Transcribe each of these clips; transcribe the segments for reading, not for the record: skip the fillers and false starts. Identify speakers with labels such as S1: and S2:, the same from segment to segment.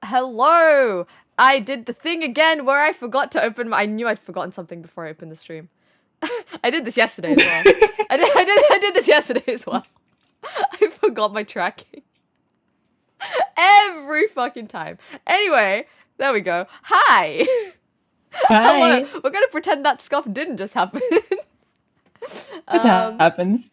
S1: Hello! I did the thing again where I forgot to open my... I knew I'd forgotten something before I opened the stream. I did this yesterday as well. I did this yesterday as well. I forgot my tracking. Every fucking time. Anyway, there we go. Hi!
S2: Hi.
S1: We're gonna pretend that scuff didn't just happen.
S2: It happens.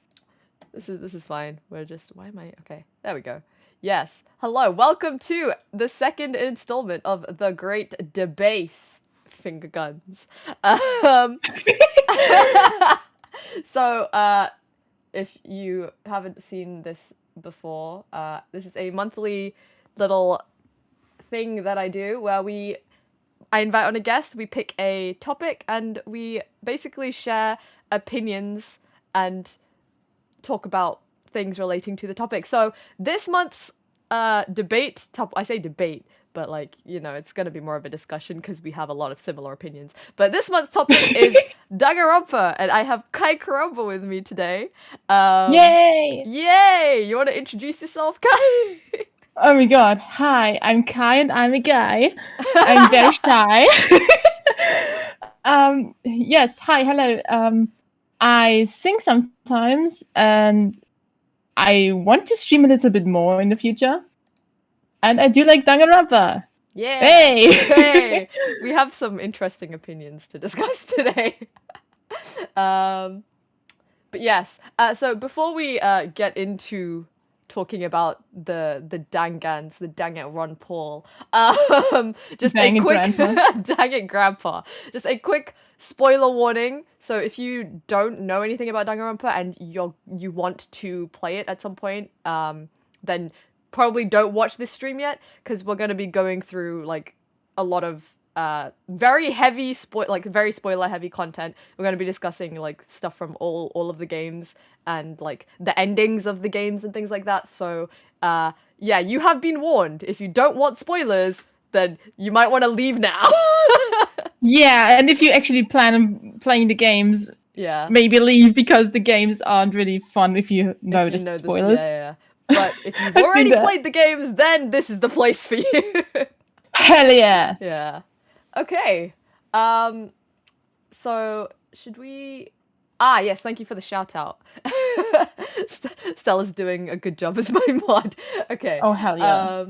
S1: This is fine. We're just... Why am I... Okay, there we go. Yes. Hello. Welcome to the second installment of the Great DebACE Finger Guns. So, if you haven't seen this before, this is a monthly little thing that I do where I invite on a guest, we pick a topic, and we basically share opinions and talk about things relating to the topic. So this month's debate I say debate, but like, you know, it's going to be more of a discussion because we have a lot of similar opinions. But this month's topic is Danganronpa, and I have Kai Karamba with me today.
S2: Yay!
S1: Yay! You want to introduce yourself, Kai?
S2: Oh my god. Hi, I'm Kai and I'm a guy. I'm very shy. Yes, hi, hello. I sing sometimes and I want to stream a little bit more in the future. And I do like Danganronpa.
S1: Yeah.
S2: Hey!
S1: Hey! We have some interesting opinions to discuss today. But yes, so before we get into talking about the Dangans, the Danganronpa, just
S2: Dang
S1: a
S2: it,
S1: quick
S2: Grandpa.
S1: Dang it, Grandpa. Just a quick spoiler warning. So if you don't know anything about Danganronpa and you want to play it at some point, then probably don't watch this stream yet, because we're going to be going through like a lot of very heavy very spoiler heavy content. We're going to be discussing like stuff from all of the games and like the endings of the games and things like that. So yeah, you have been warned. If you don't want spoilers, then you might want to leave now.
S2: Yeah, and if you actually plan on playing the games,
S1: Yeah,
S2: maybe leave, because the games aren't really fun if you know the spoilers.
S1: Yeah. But if you've already played the games, then this is the place for you.
S2: Hell yeah.
S1: Yeah. Okay. So should we... yes, thank you for the shout out. Stella's doing a good job as my mod. Okay.
S2: Oh, hell yeah.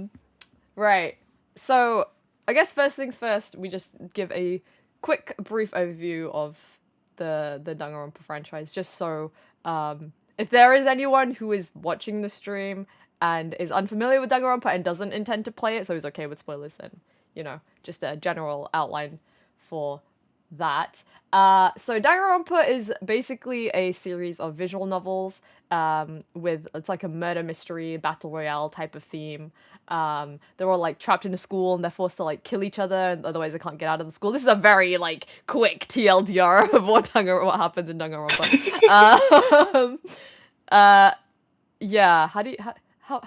S1: Right. So I guess first things first, we just give a quick brief overview of the Danganronpa franchise, just so if there is anyone who is watching the stream and is unfamiliar with Danganronpa and doesn't intend to play it, so is okay with spoilers, then, you know, just a general outline for that. So Danganronpa is basically a series of visual novels it's like a murder mystery, battle royale type of theme. They're all like trapped in a school and they're forced to like kill each other, and otherwise they can't get out of the school. This is a very like quick TLDR of what happens in Danganronpa. Yeah, how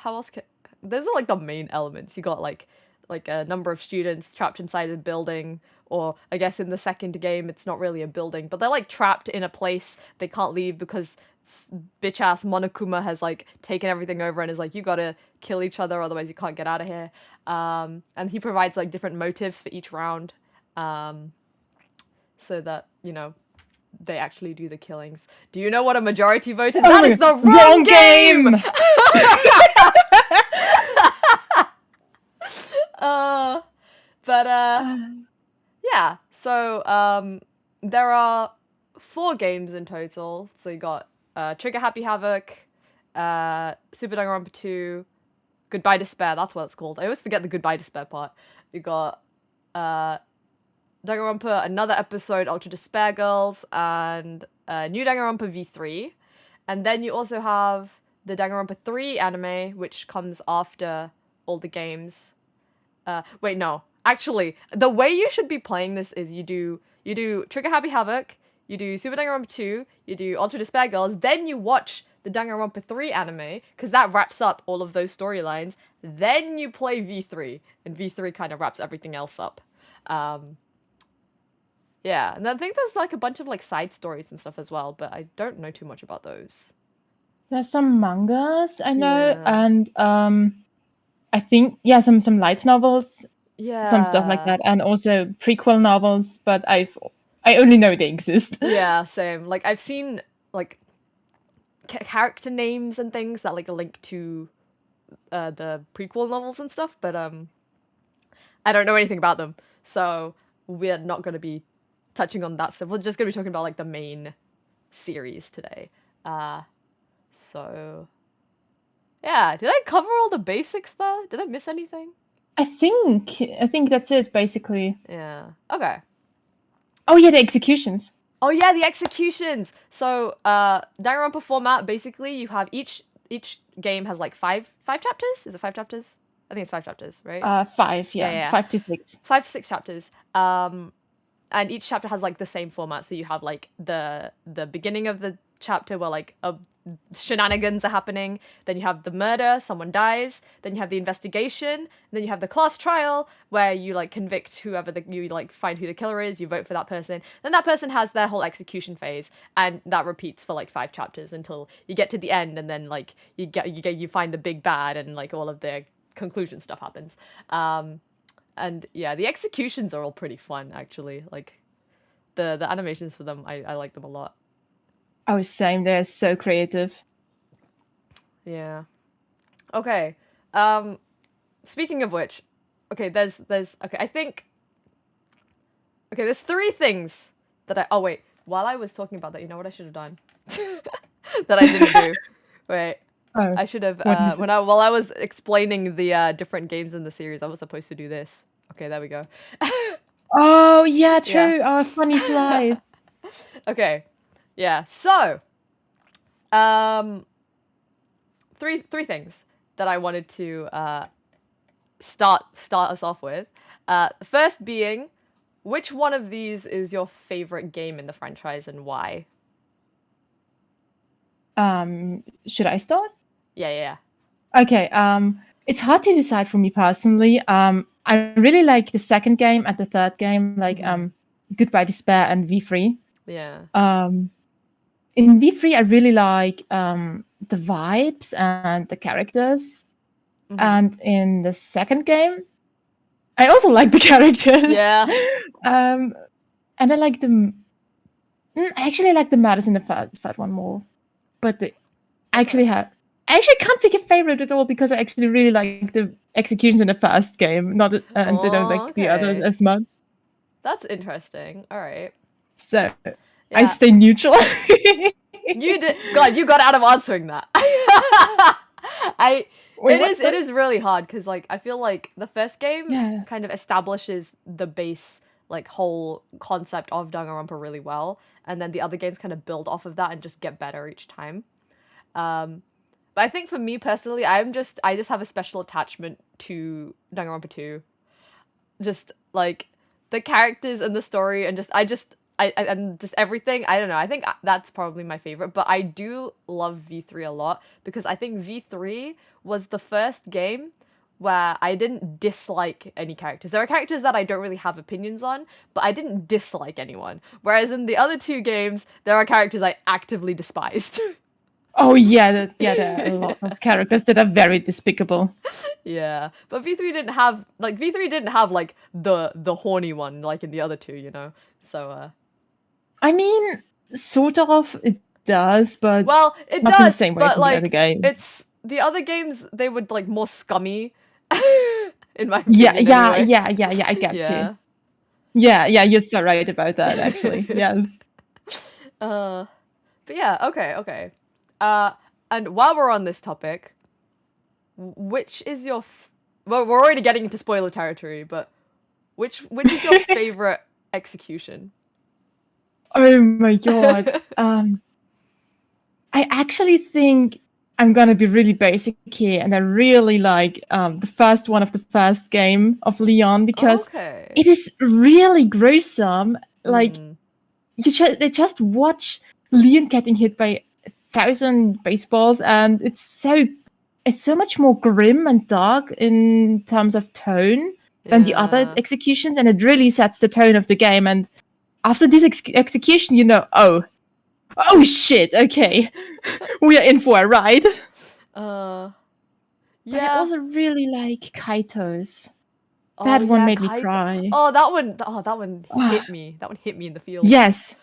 S1: else can... Those are like the main elements. You got like a number of students trapped inside a building, or I guess in the second game it's not really a building, but they're like trapped in a place they can't leave because bitch ass Monokuma has like taken everything over and is like, you gotta kill each other, otherwise you can't get out of here. And he provides like different motives for each round, so that, you know, they actually do the killings. Do you know what a majority vote is? That is the wrong game! Yeah, so there are 4 games in total. So you got Trigger Happy Havoc, Super Danganronpa 2, Goodbye Despair, that's what it's called. I always forget the Goodbye Despair part. You got Danganronpa Another Episode, Ultra Despair Girls, and New Danganronpa V3. And then you also have the Danganronpa 3 anime, which comes after all the games. Wait, no. Actually, the way you should be playing this is you do Trigger Happy Havoc, you do Super Danganronpa 2, you do Ultra Despair Girls, then you watch the Danganronpa 3 anime, because that wraps up all of those storylines. Then you play V3, and V3 kind of wraps everything else up. Yeah, and I think there's like a bunch of like side stories and stuff as well, but I don't know too much about those.
S2: There's some mangas I know,
S1: Yeah.
S2: and I think some light novels,
S1: Yeah.
S2: some stuff like that, and also prequel novels. But I only know they exist.
S1: Yeah, same. Like I've seen like character names and things that like link to the prequel novels and stuff, but I don't know anything about them, so we're not going to be touching on that stuff. We're just going to be talking about like the main series today. So yeah, did I cover all the basics there? Did I miss anything?
S2: I think that's it basically.
S1: Yeah. Okay.
S2: Oh yeah, the executions.
S1: Oh yeah, the executions. So Danganronpa format, basically you have each game has like five chapters. Is it 5 chapters? I think it's 5 chapters, right?
S2: 5,
S1: Yeah.
S2: 5 to 6.
S1: 5 to 6 chapters. And each chapter has like the same format. So you have like the beginning of the chapter where like shenanigans are happening. Then you have the murder, someone dies. Then you have the investigation. And then you have the class trial where you like convict whoever you like find who the killer is. You vote for that person. Then that person has their whole execution phase, and that repeats for like 5 chapters until you get to the end, and then like you find the big bad, and like all of the conclusion stuff happens. And yeah, the executions are all pretty fun, actually. Like, the animations for them, I like them a lot.
S2: Oh, same. They're so creative.
S1: Yeah. Okay. Speaking of which, okay, there's okay, I think. Okay, there's 3 things that oh wait, while I was talking about that, you know what I should have done? That I didn't do. Wait.
S2: Oh,
S1: I should have while I was explaining the different games in the series, I was supposed to do this. Okay, there we go.
S2: Oh yeah, true.
S1: Yeah.
S2: Oh, funny slide.
S1: Okay. Yeah. So, three things that I wanted to start us off with. First being, which one of these is your favorite game in the franchise and why?
S2: Should I start?
S1: Yeah.
S2: Okay. It's hard to decide for me personally. I really like the second game and the third game, like Goodbye Despair and V3.
S1: Yeah.
S2: In V3, I really like the vibes and the characters. And in the second game, I also like the characters.
S1: Yeah.
S2: And I like the. I actually like the matters in the third one more, but I actually can't pick a favorite at all because I actually really like the executions in the first game, not and I don't like the others as much.
S1: That's interesting. All right.
S2: So I stay neutral.
S1: You did. God, you got out of answering that. It is really hard because like I feel like the first game kind of establishes the base like whole concept of Danganronpa really well, and then the other games kind of build off of that and just get better each time. But I think for me personally, I just have a special attachment to Danganronpa 2. Just like the characters and the story and just everything. I don't know. I think that's probably my favorite, but I do love V3 a lot because I think V3 was the first game where I didn't dislike any characters. There are characters that I don't really have opinions on, but I didn't dislike anyone. Whereas in the other 2 games, there are characters I actively despised.
S2: Oh yeah, there are a lot of characters that are very despicable.
S1: Yeah, but V3 didn't have like the horny one like in the other 2, you know. So
S2: I mean, sort of it does, but
S1: well, it
S2: not
S1: does,
S2: in the same way
S1: but
S2: as
S1: like
S2: the other games.
S1: it's the other games they were like more scummy. In my opinion,
S2: yeah,
S1: anyway.
S2: I get you. Yeah, you're so right about that, actually. Yes.
S1: But yeah, okay. And while we're on this topic, which is your well, we're already getting into spoiler territory, but which is your favorite execution?
S2: Oh my god. I actually think I'm gonna be really basic here, and I really like the first one of the first game of Leon because it is really gruesome. Like they just watch Leon getting hit by 1,000 baseballs, and it's so much more grim and dark in terms of tone than the other executions, and it really sets the tone of the game. And after this execution, you know, oh shit, okay, we are in for a ride. But I also really like Kaito's.
S1: Oh,
S2: that one
S1: yeah,
S2: made me
S1: Kaito.
S2: cry.
S1: Oh, that one hit me. That one hit me in the feels.
S2: Yes.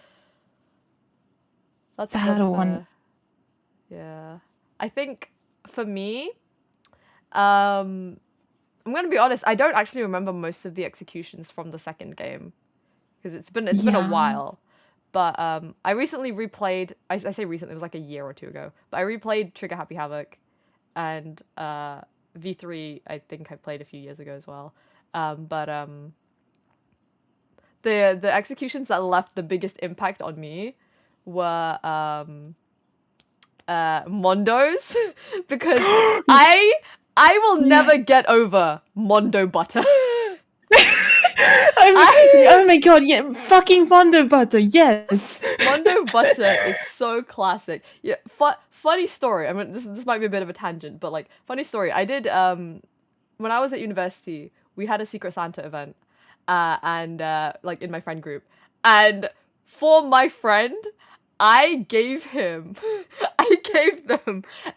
S1: That's
S2: one.
S1: fair. Yeah. I think for me, I'm gonna be honest, I don't actually remember most of the executions from the second game. Because it's been a while. But I recently replayed, I say recently, it was like a year or two ago, but I replayed Trigger Happy Havoc, and V3 I think I played a few years ago as well. The executions that left the biggest impact on me were Mondo's because I will never get over Mondo Butter.
S2: Oh my god, yeah, fucking Mondo Butter, yes.
S1: Mondo Butter is so classic. Yeah, funny story. I mean, this might be a bit of a tangent, but like, funny story. I did when I was at university, we had a Secret Santa event, and like in my friend group, and for my friend, I gave them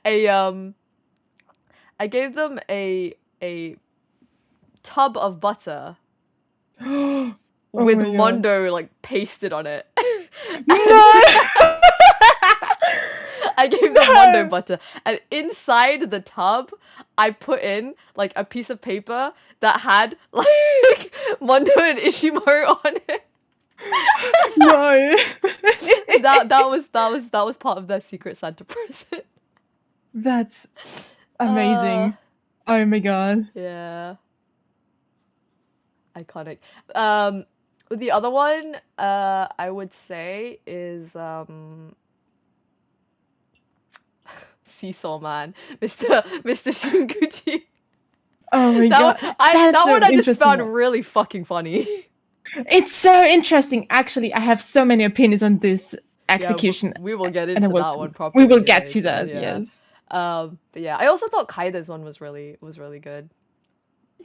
S1: a tub of butter. With Mondo like pasted on it.
S2: No!
S1: I gave them Mondo butter, and inside the tub I put in like a piece of paper that had like Mondo and Ishimaro on it.
S2: No.
S1: that was part of their Secret Santa present.
S2: That's amazing. Oh my god.
S1: Yeah. Iconic. The other one, I would say is Seesaw Man, Mr. Shinguchi.
S2: Oh my god.
S1: That one I just found really fucking funny.
S2: It's so interesting. Actually, I have so many opinions on this execution.
S1: Yeah, we will get into that one properly.
S2: We will get to that, yes.
S1: But yeah, I also thought Kaida's one was really good.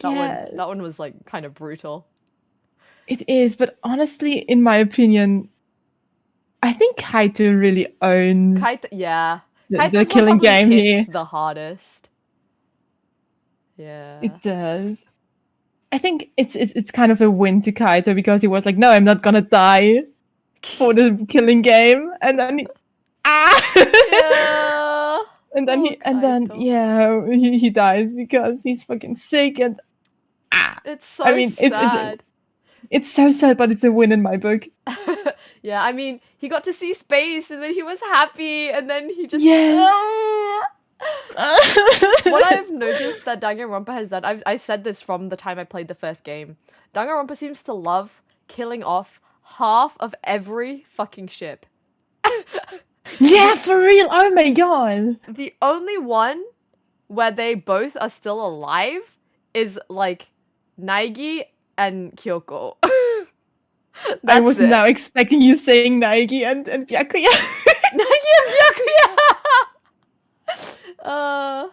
S1: That one was like kind of brutal.
S2: It is, but honestly, in my opinion, I think Kaito really owns the killing game here.
S1: The hardest. Yeah.
S2: It does. I think it's kind of a win to Kaito because he was like, no, I'm not gonna die for the killing game, and then
S1: yeah.
S2: he dies because he's fucking sick and
S1: it's so sad.
S2: It's so sad, but it's a win in my book.
S1: Yeah, I mean, he got to see space, and then he was happy, and then he just... What I've noticed that Danganronpa has done... I've said this from the time I played the first game. Danganronpa seems to love killing off half of every fucking ship.
S2: Yeah, for real! Oh my god!
S1: The only one where they both are still alive is, like, Naegi and Kyoko.
S2: I was now expecting you saying Naegi and Byakuya.
S1: Naegi and Byakuya!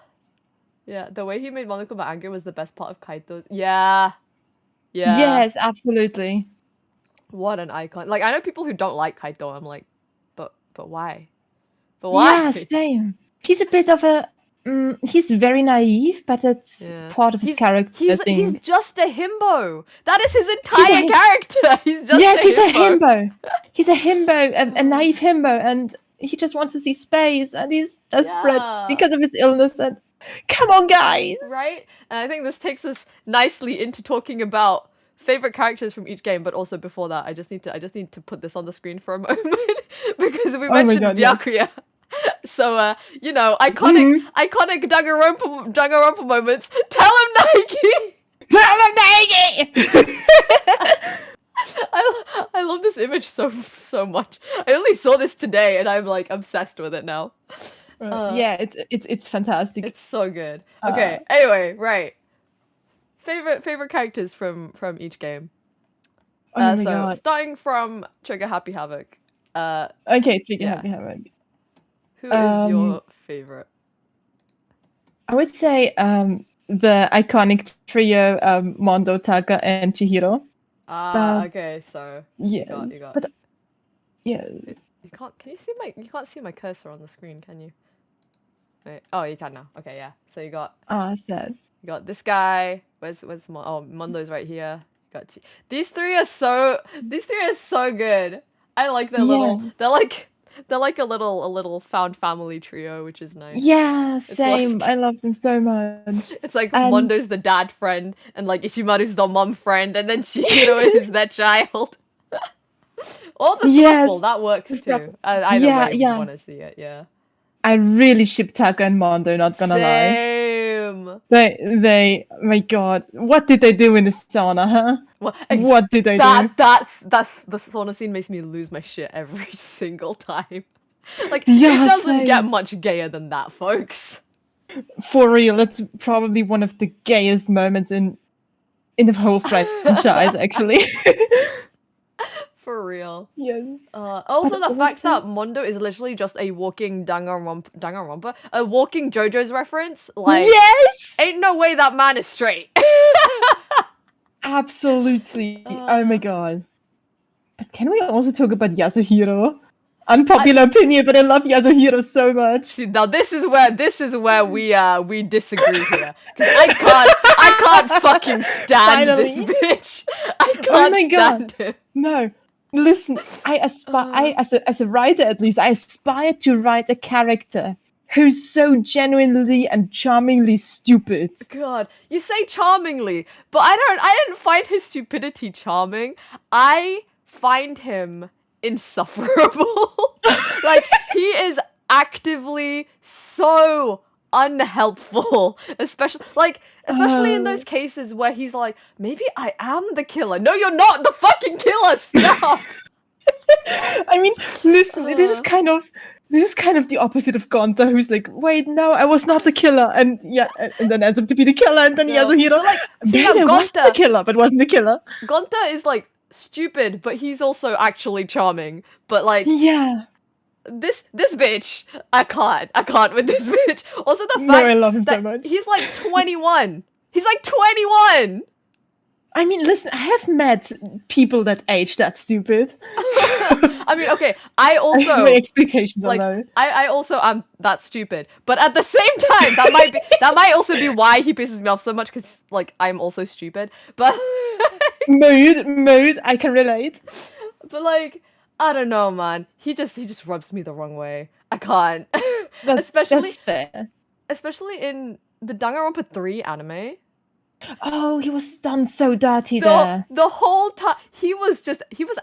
S1: Yeah, the way he made Monokuma angry was the best part of Kaito. Yeah.
S2: Yes, absolutely.
S1: What an icon. Like, I know people who don't like Kaito. I'm like, but why? But why?
S2: Yeah, same. He's a bit of a... he's very naive, but that's part of his character.
S1: He's just a himbo. That is his entire character. He's a
S2: himbo. He's a himbo, a naive himbo, and he just wants to see space, and he's desperate because of his illness. And come on, guys!
S1: Right? And I think this takes us nicely into talking about favorite characters from each game. But also before that, I just need to put this on the screen for a moment because we mentioned Byakuya. Yeah. So, you know, iconic Danganronpa moments. Tell him Naegi!
S2: Tell him Naegi!
S1: I love this image so much. I only saw this today and I'm like obsessed with it now.
S2: Yeah, it's fantastic.
S1: It's so good. Okay, anyway, right. Favorite characters from each game.
S2: Oh my god.
S1: Starting from Trigger Happy Havoc.
S2: Okay, Trigger Happy Havoc.
S1: Who is your favorite?
S2: I would say the iconic trio Mondo, Taka, and Chihiro.
S1: Okay, so
S2: yes,
S1: you got.
S2: But yeah,
S1: you can't see my cursor on the screen, can you? Wait. Oh, you can now. Okay, yeah. So you got
S2: Sad.
S1: you got this guy. Where's Mondo's right here. You got these three are so good. I like their little. They're like a little found family trio, which is nice.
S2: Yeah, same. I love them so much.
S1: It's like Mondo's the dad friend, and like Ishimaru's the mom friend, and then Chihiro is their child. Or the throuple, that works too. Either way you want to see it, yeah.
S2: I really ship Taka and Mondo, not gonna lie.
S1: Same.
S2: They, my god, what did they do in the sauna, huh? What did they do?
S1: That's the sauna scene makes me lose my shit every single time. Like,
S2: yeah,
S1: it doesn't get much gayer than that, folks.
S2: For real, that's probably one of the gayest moments in the whole franchise, actually.
S1: For real.
S2: Yes.
S1: Also, the fact that Mondo is literally just a walking Danganronpa, a walking JoJo's reference. Like,
S2: yes!
S1: Ain't no way that man is straight.
S2: Absolutely. Oh my god. But can we also talk about Yasuhiro? Unpopular opinion, but I love Yasuhiro so much.
S1: See, now this is where we disagree here. I can't fucking stand this bitch. I can't stand him.
S2: No. Listen, I aspire, as a writer at least, I aspire to write a character who's so genuinely and charmingly stupid.
S1: God, you say charmingly, but I didn't find his stupidity charming. I find him insufferable. Like, he is actively so unhelpful, especially in those cases where he's like, maybe I am the killer. No, you're not the fucking killer. Stop.
S2: I mean, listen, this is kind of the opposite of Gonta, who's like, wait, no, I was not the killer, and then ends up to be the killer, and then Yasuhiro,
S1: like,
S2: maybe I was the killer, but wasn't the killer.
S1: Gonta is like stupid, but he's also actually charming. But like, this bitch, I can't with this bitch. Also, the fact
S2: I love him so much.
S1: He's like 21. He's like 21.
S2: I mean, listen, I have met people that age that stupid.
S1: I mean, okay, I also
S2: have my expectations
S1: like,
S2: on that.
S1: I also am that stupid, but at the same time, that might also be why he pisses me off so much, because like I'm also stupid. But
S2: mood, I can relate.
S1: But like, I don't know, man. He just rubs me the wrong way. I can't.
S2: That's fair.
S1: Especially in the Danganronpa 3 anime.
S2: Oh, he was done so dirty there.
S1: The whole time, he was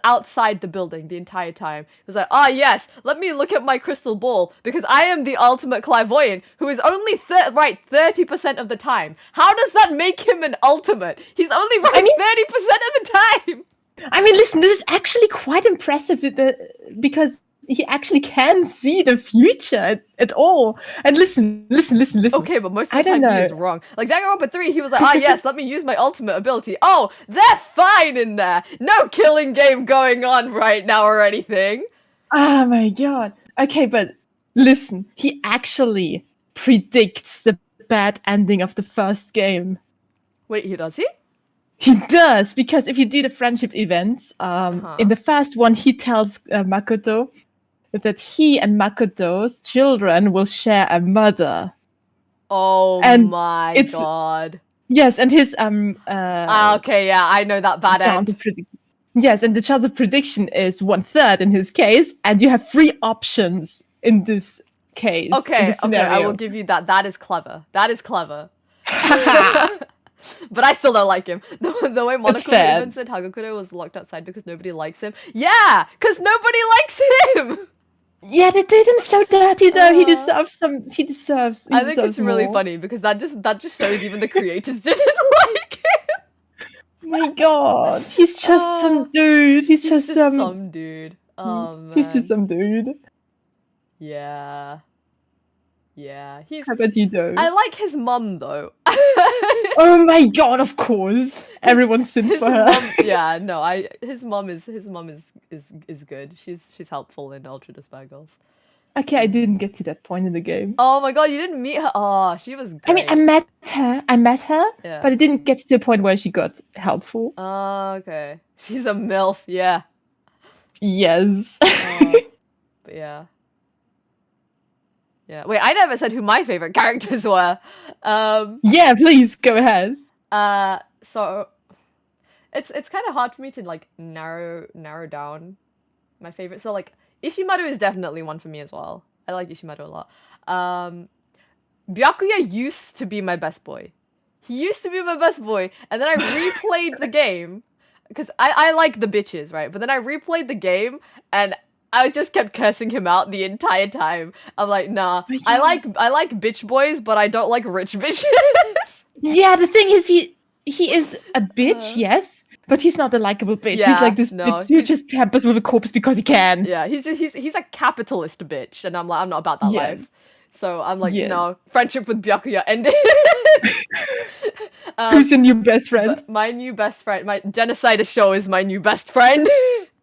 S1: outside the building the entire time. He was like, yes, let me look at my crystal ball, because I am the ultimate clairvoyant, who is only 30% of the time. How does that make him an ultimate? He's only right 30% of the time!
S2: I mean, listen, this is actually quite impressive, because he actually can see the future at all. And listen.
S1: Okay, but most of the time he is wrong. Like, Danganronpa 3, he was like, yes, let me use my ultimate ability. Oh, they're fine in there. No killing game going on right now or anything.
S2: Oh my god. Okay, but listen, he actually predicts the bad ending of the first game.
S1: Wait, does he?
S2: He does, because if you do the friendship events, in the first one, he tells Makoto that he and Makoto's children will share a mother.
S1: Oh my god.
S2: Yes, and his
S1: okay, yeah, I know that bad end.
S2: Yes, and the chance of prediction is 1/3 in his case, and you have 3 options in this case.
S1: Okay, I will give you that. That is clever. But I still don't like him. The way Monokuma even said Hagakure was locked outside because nobody likes him. Yeah, because nobody likes him!
S2: Yeah, they did him so dirty though. He deserves
S1: I think it's really funny because that just shows even the creators didn't like him.
S2: My god, he's just some dude. He's just
S1: some dude. Oh man.
S2: He's just some dude.
S1: Yeah.
S2: How about you, though?
S1: I like his mum though.
S2: Oh my god, of course. Everyone sins for her.
S1: His mum is good. She's helpful in Ultra Despair Girls.
S2: Okay, I didn't get to that point in the game.
S1: Oh my god, you didn't meet her? Oh, she was great.
S2: I mean, I met her, but I didn't get to the point where she got helpful.
S1: Oh, okay. She's a MILF, yeah.
S2: Yes.
S1: But yeah. Yeah. Wait, I never said who my favorite characters were.
S2: Yeah, please go ahead.
S1: So it's kind of hard for me to like narrow down my favorite. So like Ishimaru is definitely one for me as well. I like Ishimaru a lot. Byakuya used to be my best boy. He used to be my best boy, and then I replayed the game because I like the bitches, right? But then I replayed the game and I just kept cursing him out the entire time. I'm like, nah, I like bitch boys, but I don't like rich bitches.
S2: Yeah, the thing is, he is a bitch, yes, but he's not a likable bitch.
S1: Yeah,
S2: he's like this bitch who just tampers with a corpse because he can.
S1: Yeah, he's a capitalist bitch, and I'm like, I'm not about that life. So I'm like, no, friendship with Byakuya ended.
S2: Who's your new best friend?
S1: My new best friend, my Genocide show is my new best friend.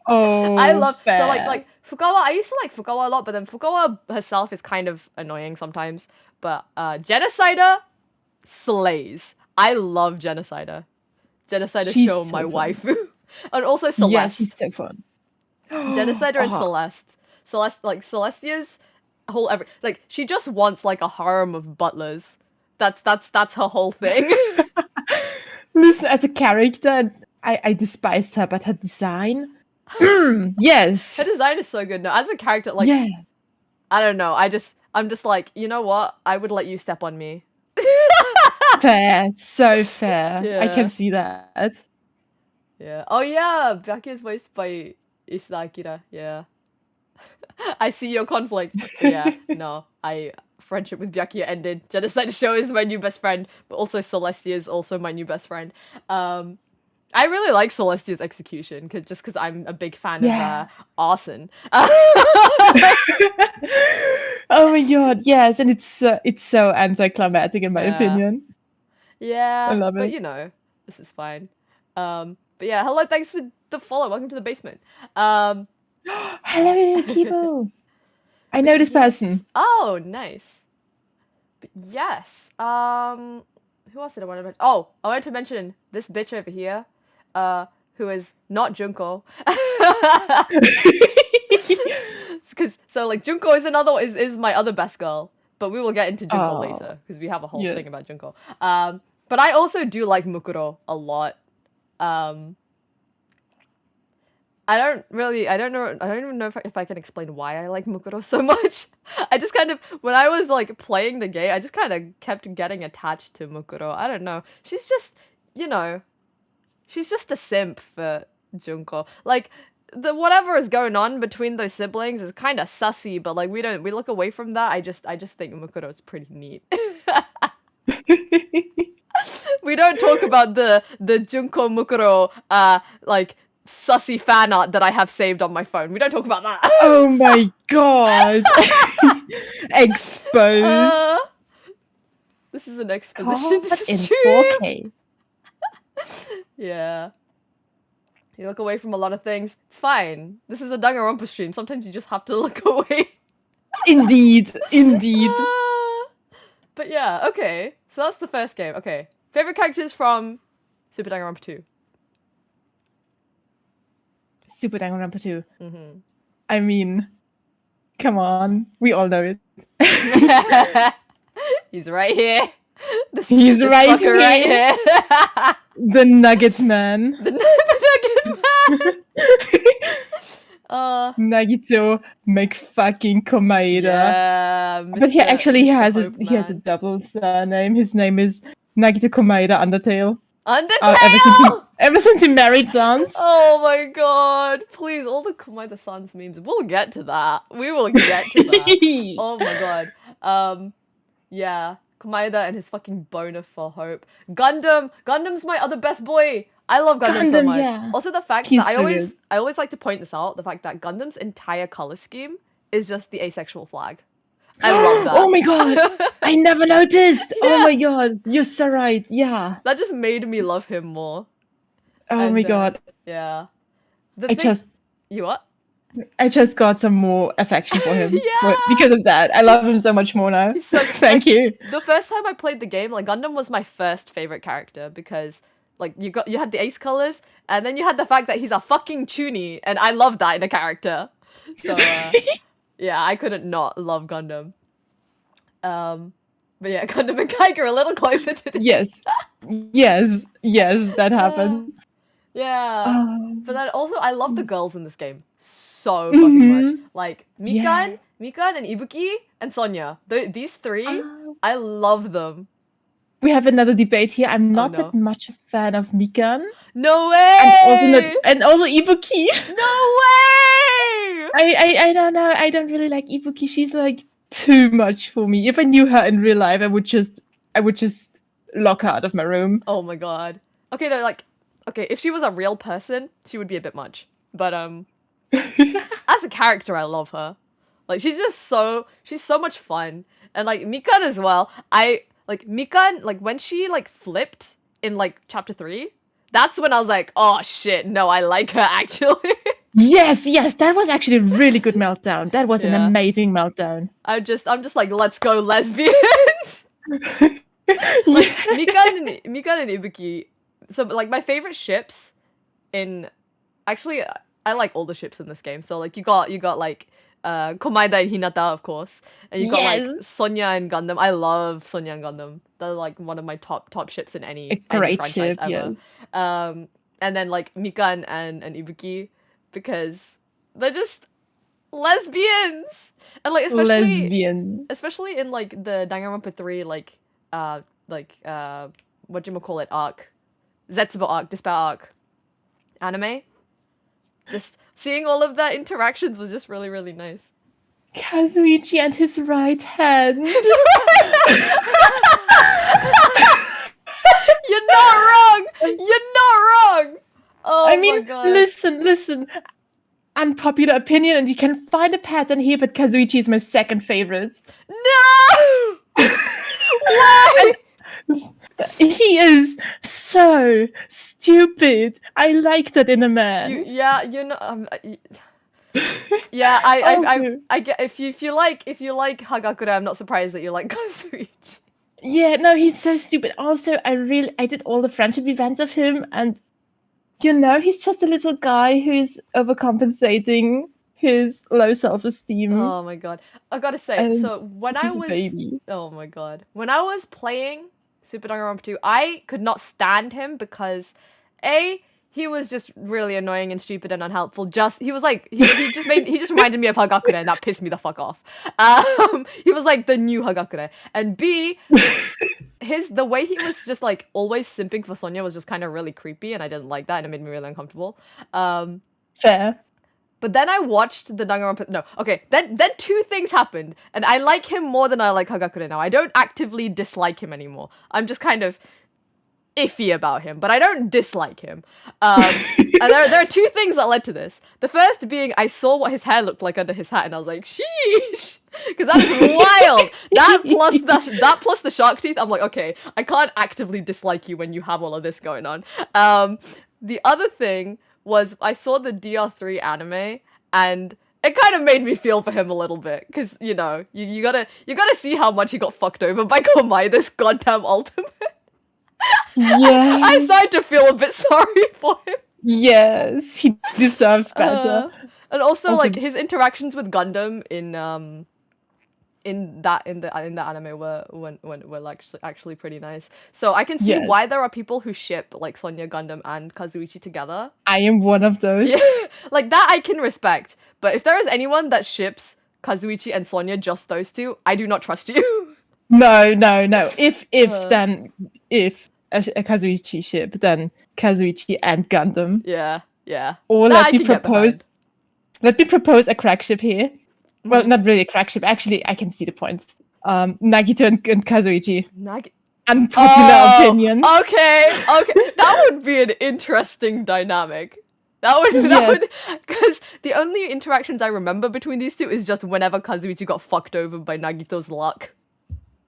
S2: Oh,
S1: I love
S2: fair.
S1: so like Fukawa. I used to like Fukawa a lot, but then Fukawa herself is kind of annoying sometimes. But Genocider slays. I love Genocider. Genocider show
S2: so
S1: my
S2: fun.
S1: waifu, and also Celeste.
S2: Yeah, she's so fun.
S1: Genocider and Celeste. Celestia's whole like she just wants like a harem of butlers. That's her whole thing.
S2: Listen, as a character, I despise her, but her design, yes,
S1: her design is so good. No, as a character, like I don't know. I'm just like, you know what? I would let you step on me.
S2: Fair, so fair.
S1: Yeah.
S2: I can see that.
S1: Yeah. Oh yeah, Byakuya is voiced by Ishida Akira. Yeah. I see your conflict. But yeah, no, friendship with Byakuya ended. Genocide show is my new best friend, but also Celestia is also my new best friend. I really like Celestia's execution because I'm a big fan of Arson.
S2: Oh my god, yes, and it's so anticlimactic in my opinion.
S1: Yeah,
S2: I love it.
S1: But you know, this is fine. But yeah, hello, thanks for the follow. Welcome to the basement.
S2: Hello, Kibo. I know this person.
S1: Oh, nice. But yes. Who else did I want to mention? Oh, I wanted to mention this bitch over here, who is not Junko. So like Junko is is my other best girl, but we will get into Junko later because we have a whole thing about Junko. But I also do like Mukuro a lot. I don't even know if I can explain why I like Mukuro so much. I just kind of, when I was like playing the game, I just kind of kept getting attached to Mukuro. I don't know. She's just, you know, she's just a simp for Junko. Like, whatever is going on between those siblings is kind of sussy, but like we look away from that. I just think Mukuro is pretty neat. We don't talk about the Junko Mukuro like sussy fan art that I have saved on my phone. We don't talk about that.
S2: Oh my god. Exposed.
S1: This is an exposition
S2: in
S1: stream.
S2: 4K.
S1: Yeah. You look away from a lot of things. It's fine. This is a Danganronpa stream. Sometimes you just have to look away.
S2: Indeed.
S1: But yeah, okay. So that's the first game. Okay. Favorite characters from Super Danganronpa 2?
S2: Super Danganronpa 2.
S1: Mm-hmm.
S2: I mean, come on. We all know it.
S1: He's right here.
S2: He's right here.
S1: Right here.
S2: The Nuggets man.
S1: The Nugget man.
S2: Nagito MakKoeda Komaeda.
S1: Yeah,
S2: but he actually has a double surname. His name is Nagito Komaeda Undertale. Ever since he married Sans.
S1: Oh my god. Please, all the Komaeda Sans memes. We'll get to that. We will get to that. Oh my god. Yeah. Komaeda and his fucking boner for hope. Gundam's my other best boy. I love Gundam so much. Yeah. Also the fact that I always like to point this out, the fact that Gundam's entire color scheme is just the asexual flag. I love that.
S2: Oh my god. I never noticed. Yeah. Oh my god. You're so right. Yeah.
S1: That just made me love him more.
S2: Oh my god.
S1: Yeah. You what?
S2: I just got some more affection for him. Because of that. I love him so much more now.
S1: So,
S2: Thank you.
S1: The first time I played the game, like Gundam was my first favorite character because like you had the ace colors and then you had the fact that he's a fucking toonie and I love that in a character. So yeah, I couldn't not love Gundam. But yeah, Gundam and Geiger a little closer to this.
S2: Yes, that happened.
S1: Yeah. But then also, I love the girls in this game so
S2: Mm-hmm.
S1: fucking much. Like,
S2: Yeah.
S1: Mikan and Ibuki and Sonya. These three, I love them.
S2: We have another debate here. I'm not that much a fan of Mikan.
S1: No way!
S2: And also Ibuki.
S1: No way!
S2: I don't know. I don't really like Ibuki. She's like too much for me. If I knew her in real life, I would just lock her out of my room.
S1: Oh my god. Okay, no, like, okay, if she was a real person, she would be a bit much. But as a character, I love her. Like, she's so much fun. And like Mikan as well. Mikan, like when she like flipped in like chapter 3, that's when I was like, oh shit, no, I like her actually.
S2: Yes, that was actually a really good meltdown. That was an amazing meltdown.
S1: I'm just like, let's go lesbians. Like Mikan and Ibuki. So like my favorite ships in, actually I like all the ships in this game. So like you got like Komaeda and Hinata, of course, and you got like Sonya and Gundam. I love Sonya and Gundam. They're like one of my top ships in any franchise
S2: ship,
S1: ever.
S2: Yes.
S1: And then like Mikan and Ibuki, because they're just lesbians, and like especially in like the Danganronpa 3 whatchamacallit arc, Zetsubo arc, Despair arc anime. Just seeing all of their interactions was just really, really nice.
S2: Kazuichi and his right hand.
S1: You're not wrong! You're not wrong! Oh
S2: I mean,
S1: my god.
S2: Listen. Unpopular opinion, and you can find a pattern here, but Kazuichi is my second favorite.
S1: No! Why?
S2: He is so stupid. I like that in a man.
S1: Yeah, I get if you like Hagakure, I'm not surprised that you like Kazuichi.
S2: Yeah, no, he's so stupid. Also, I did all the friendship events of him, and he's just a little guy who's overcompensating his low self-esteem.
S1: Oh my god. I gotta say, so when I was
S2: baby.
S1: Oh my god. When I was playing Super Danganronpa 2, I could not stand him because he was just really annoying and stupid and unhelpful. He just reminded me of Hagakure, and that pissed me the fuck off. He was like the new Hagakure. And B, the way he was just like always simping for Sonya was just kind of really creepy, and I didn't like that, and it made me really uncomfortable.
S2: Fair.
S1: But then I watched the Danganronpa. No, okay. Then two things happened, and I like him more than I like Hagakure now. I don't actively dislike him anymore. I'm just kind of iffy about him, but I don't dislike him. And there are two things that led to this. The first being I saw what his hair looked like under his hat, and I was like, sheesh, because that is wild. That plus the shark teeth. I'm like, okay, I can't actively dislike you when you have all of this going on. The other thing was I saw the DR3 anime, and it kind of made me feel for him a little bit, because you gotta see how much he got fucked over by Komaeda's goddamn ultimate.
S2: Yeah,
S1: I started to feel a bit sorry for him.
S2: Yes, he deserves better.
S1: And also like his interactions with Gundam in the anime were actually pretty nice. So I can see why there are people who ship like Sonya, Gundam, and Kazuichi together.
S2: I am one of those.
S1: Yeah, like that I can respect. But if there is anyone that ships Kazuichi and Sonya, just those two, I do not trust you.
S2: No. If a Kazuichi ship, then Kazuichi and Gundam.
S1: Yeah.
S2: Or let me propose a crack ship here. Well, not really a crack ship. Actually, I can see the points. Nagito and Kazuichi. Unpopular opinion.
S1: Okay. That would be an interesting dynamic. That would, because the only interactions I remember between these two is just whenever Kazuichi got fucked over by Nagito's luck.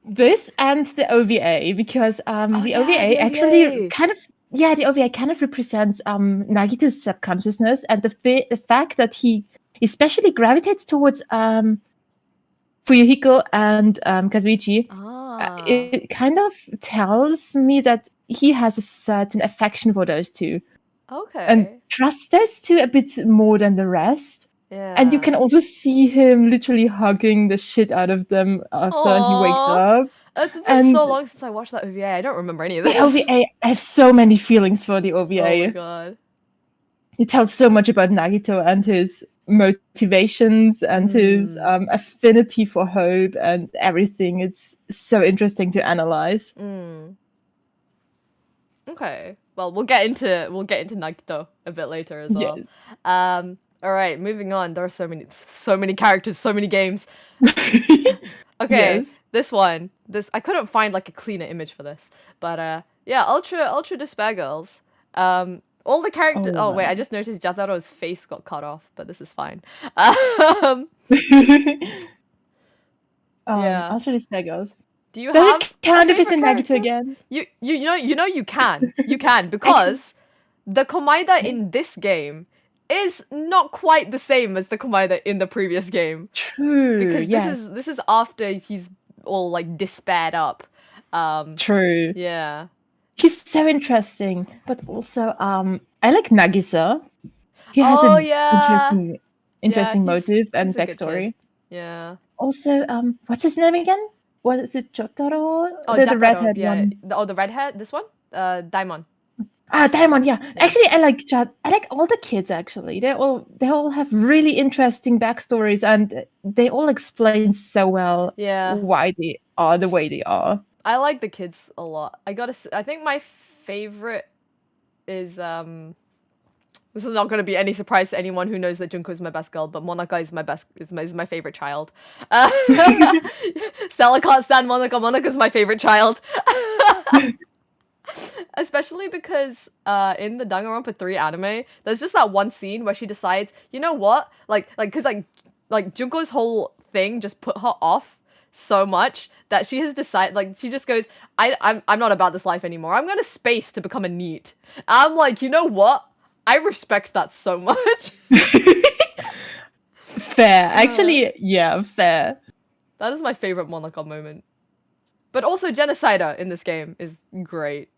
S2: This and the OVA, because the OVA actually kind of represents Nagito's subconsciousness, and the fact that he especially gravitates towards Fuyuhiko and Kazuichi. It kind of tells me that he has a certain affection for those two.
S1: Okay.
S2: And trusts those two a bit more than the rest.
S1: Yeah.
S2: And you can also see him literally hugging the shit out of them after he wakes up.
S1: It's been
S2: And
S1: so long since I watched that OVA. I don't remember any of
S2: the
S1: this.
S2: OVA, I have so many feelings for the OVA.
S1: Oh my god.
S2: It tells so much about Nagito and his motivations and his affinity for hope and everything. It's so interesting to analyze.
S1: Okay. Well, we'll get into Nagito a bit later as well.
S2: Yes.
S1: All right, moving on. There are so many characters, so many games. Okay,
S2: Yes.
S1: this one. I couldn't find like a cleaner image for this, but yeah, Ultra Despair Girls. All the characters. Oh wait, I just noticed Jataro's face got cut off, but this is fine. Yeah.
S2: Ultra Despair Girls.
S1: Do you
S2: Does
S1: have
S2: it count if it's
S1: a
S2: in Nagito again?
S1: You can because the Komaeda in this game is not quite the same as the Komaeda in the previous game.
S2: True.
S1: Because
S2: yes.
S1: this is after he's all like despaired up.
S2: True.
S1: Yeah.
S2: He's so interesting, but also I like Nagisa. He has interesting motive and backstory.
S1: Yeah.
S2: Also, what's his name again? What is it, Jotaro?
S1: Oh,
S2: the redhead one.
S1: The redhead. This one, Daimon.
S2: Daimon. Yeah. Actually, I like all the kids. Actually, they all have really interesting backstories, and they all explain so well.
S1: Yeah.
S2: Why they are the way they are.
S1: I like the kids a lot. I think my favorite is This is not going to be any surprise to anyone who knows that Junko is my best girl, but Monaca is my favorite child. Stella can't stand Monaca. Monaca's my favorite child. Especially because in the Danganronpa 3 anime, there's just that one scene where she decides, you know what? Because Junko's whole thing just put her off so much that she has decided, she just goes, I'm not about this life anymore. I'm going to space to become a NEET. I'm like, you know what? I respect that so much.
S2: Fair. Actually, yeah, fair.
S1: That is my favorite Monaca moment. But also Genocider in this game is great.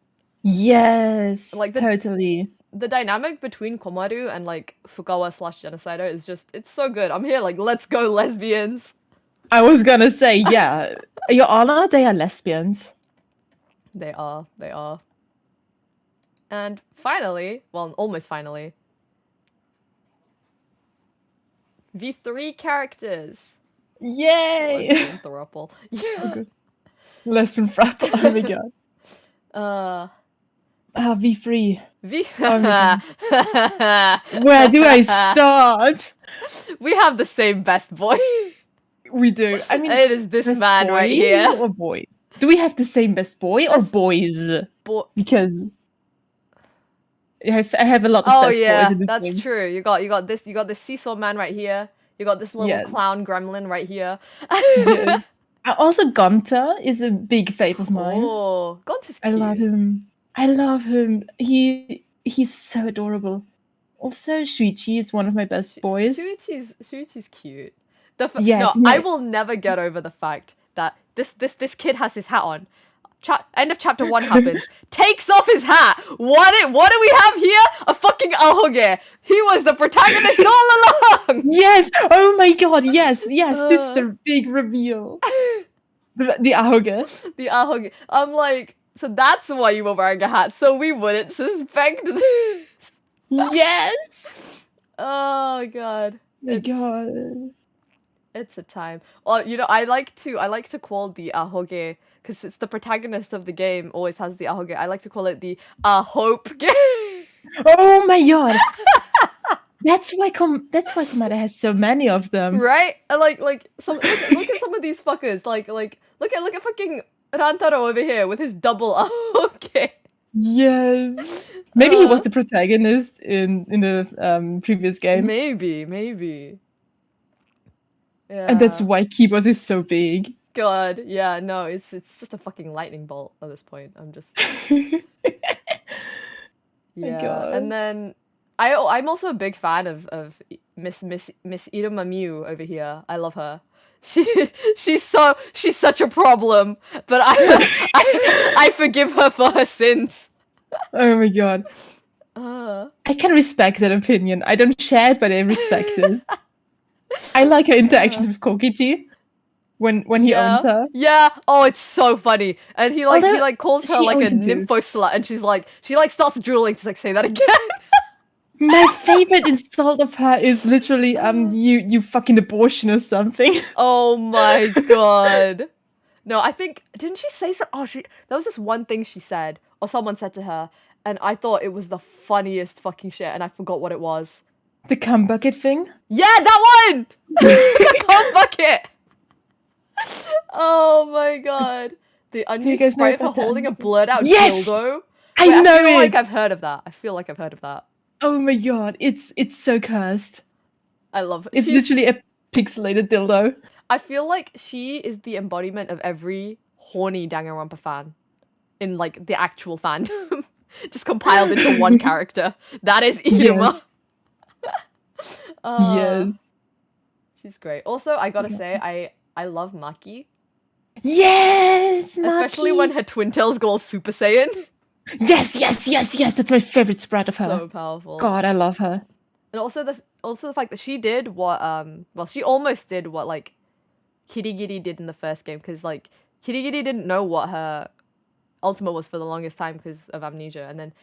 S2: Yes, totally.
S1: The dynamic between Komaru and Fukawa/Genocider is just, it's so good. I'm here let's go lesbians.
S2: I was gonna say, yeah. Your Honor, they are lesbians.
S1: They are. And finally, well, almost finally, V3 characters.
S2: Yay!
S1: Lesbian throuple. Yeah.
S2: Oh, good. Lesbian throuple. Oh my god. V3. Where do I start?
S1: We have the same best boy.
S2: We do. I mean,
S1: it is this man right here.
S2: Or boy? Do we have the same best boy or boys? Because I have a lot of best boys in this game.
S1: That's true. You got this seesaw man right here. You got this little clown gremlin right here.
S2: Yes. Also, Gonta is a big fave of mine.
S1: Oh, Gonta's cute.
S2: I love him. He's so adorable. Also, Shuichi is one of my best boys.
S1: Shuichi's cute. I will never get over the fact that this kid has his hat on. End of chapter 1 happens. Takes off his hat. What do we have here? A fucking ahoge. He was the protagonist all along.
S2: Yes. Oh my god. Yes. This is the big reveal. The ahoge.
S1: The ahoge. I'm like, so that's why you were wearing a hat, so we wouldn't suspect this.
S2: Yes.
S1: Oh god.
S2: My god.
S1: It's a time. Well, I like to call the ahoge, because it's the protagonist of the game always has the ahoge. I like to call it the hope game. Oh my god. That's why Komaeda has so many of them. Right? Look at some of these fuckers. Look at fucking Rantaro over here with his double ahoge.
S2: Yes. Maybe he was the protagonist in the previous game.
S1: Maybe. Yeah.
S2: And that's why Keyboss is so big.
S1: God, yeah, no, it's just a fucking lightning bolt at this point. I'm just yeah. And then I'm also a big fan of Miss Iruma Miu over here. I love her. She's such a problem, but I forgive her for her sins.
S2: Oh my god. I can respect that opinion. I don't share it, but I respect it. I like her interactions with Kokichi when he owns her.
S1: Yeah. Oh, it's so funny. And he calls her
S2: she
S1: like a
S2: owns him too.
S1: nympho slut, and she starts drooling. She's like, say that again.
S2: My favorite insult of her is literally you fucking abortion or something.
S1: Oh my god. No, I think didn't she say something? Oh, there was this one thing she said, or someone said to her, and I thought it was the funniest fucking shit, and I forgot what it was.
S2: The cum bucket thing?
S1: Yeah, that one! The cum bucket! Oh my god. The unused sprite for holding a blurred out dildo.
S2: I know
S1: I feel like I've heard of that. I feel like I've heard of that.
S2: Oh my god, it's so cursed.
S1: I love it.
S2: It's literally a pixelated dildo.
S1: I feel like she is the embodiment of every horny Danganronpa fan in like the actual fandom. Just compiled into one character. That is Iruma.
S2: Yes. Yes.
S1: She's great. Also, I gotta say, I love Maki.
S2: Yes, Maki.
S1: Especially when her twin tails go all Super Saiyan.
S2: Yes. That's my favorite sprite of her.
S1: So powerful.
S2: God, I love her.
S1: And also the fact that she did what she almost did what like Kirigiri did in the first game, because like Kirigiri didn't know what her ultimate was for the longest time because of amnesia, and then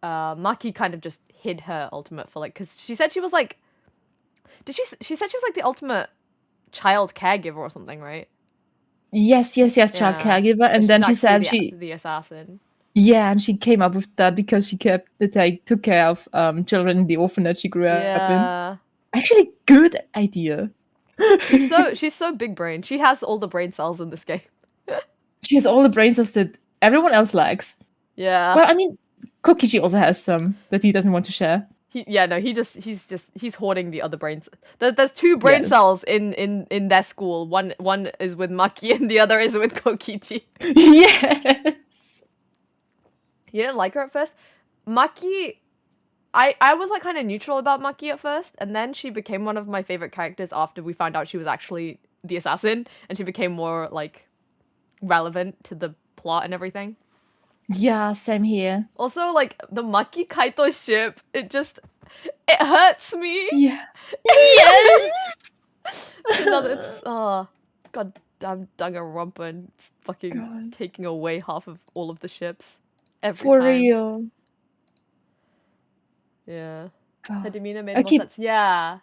S1: Maki kind of just hid her ultimate for like, because she said she was like, she said she was like the ultimate child caregiver or something, right?
S2: Yes, child caregiver, and then she said
S1: the assassin.
S2: Yeah, and she came up with that because she took care of children in the orphanage she grew up in. Actually, good idea.
S1: She's so big brain. She has all the brain cells in this game.
S2: She has all the brain cells that everyone else lacks.
S1: Yeah.
S2: Well, I mean, Kokichi also has some that he doesn't want to share.
S1: He's hoarding the other brains. There's two brain cells in their school. One is with Maki and the other is with Kokichi.
S2: Yes.
S1: You didn't like her at first? Maki, I was like kind of neutral about Maki at first, and then she became one of my favorite characters after we found out she was actually the assassin, and she became more like relevant to the plot and everything.
S2: Yeah, same here.
S1: Also, like the Maki Kaito ship, it hurts me.
S2: Yeah. Yes.
S1: It's goddamn Danganronpa, and it's fucking taking away half of all of the ships.
S2: For real.
S1: Yeah. Her demeanor made more sense. Yeah.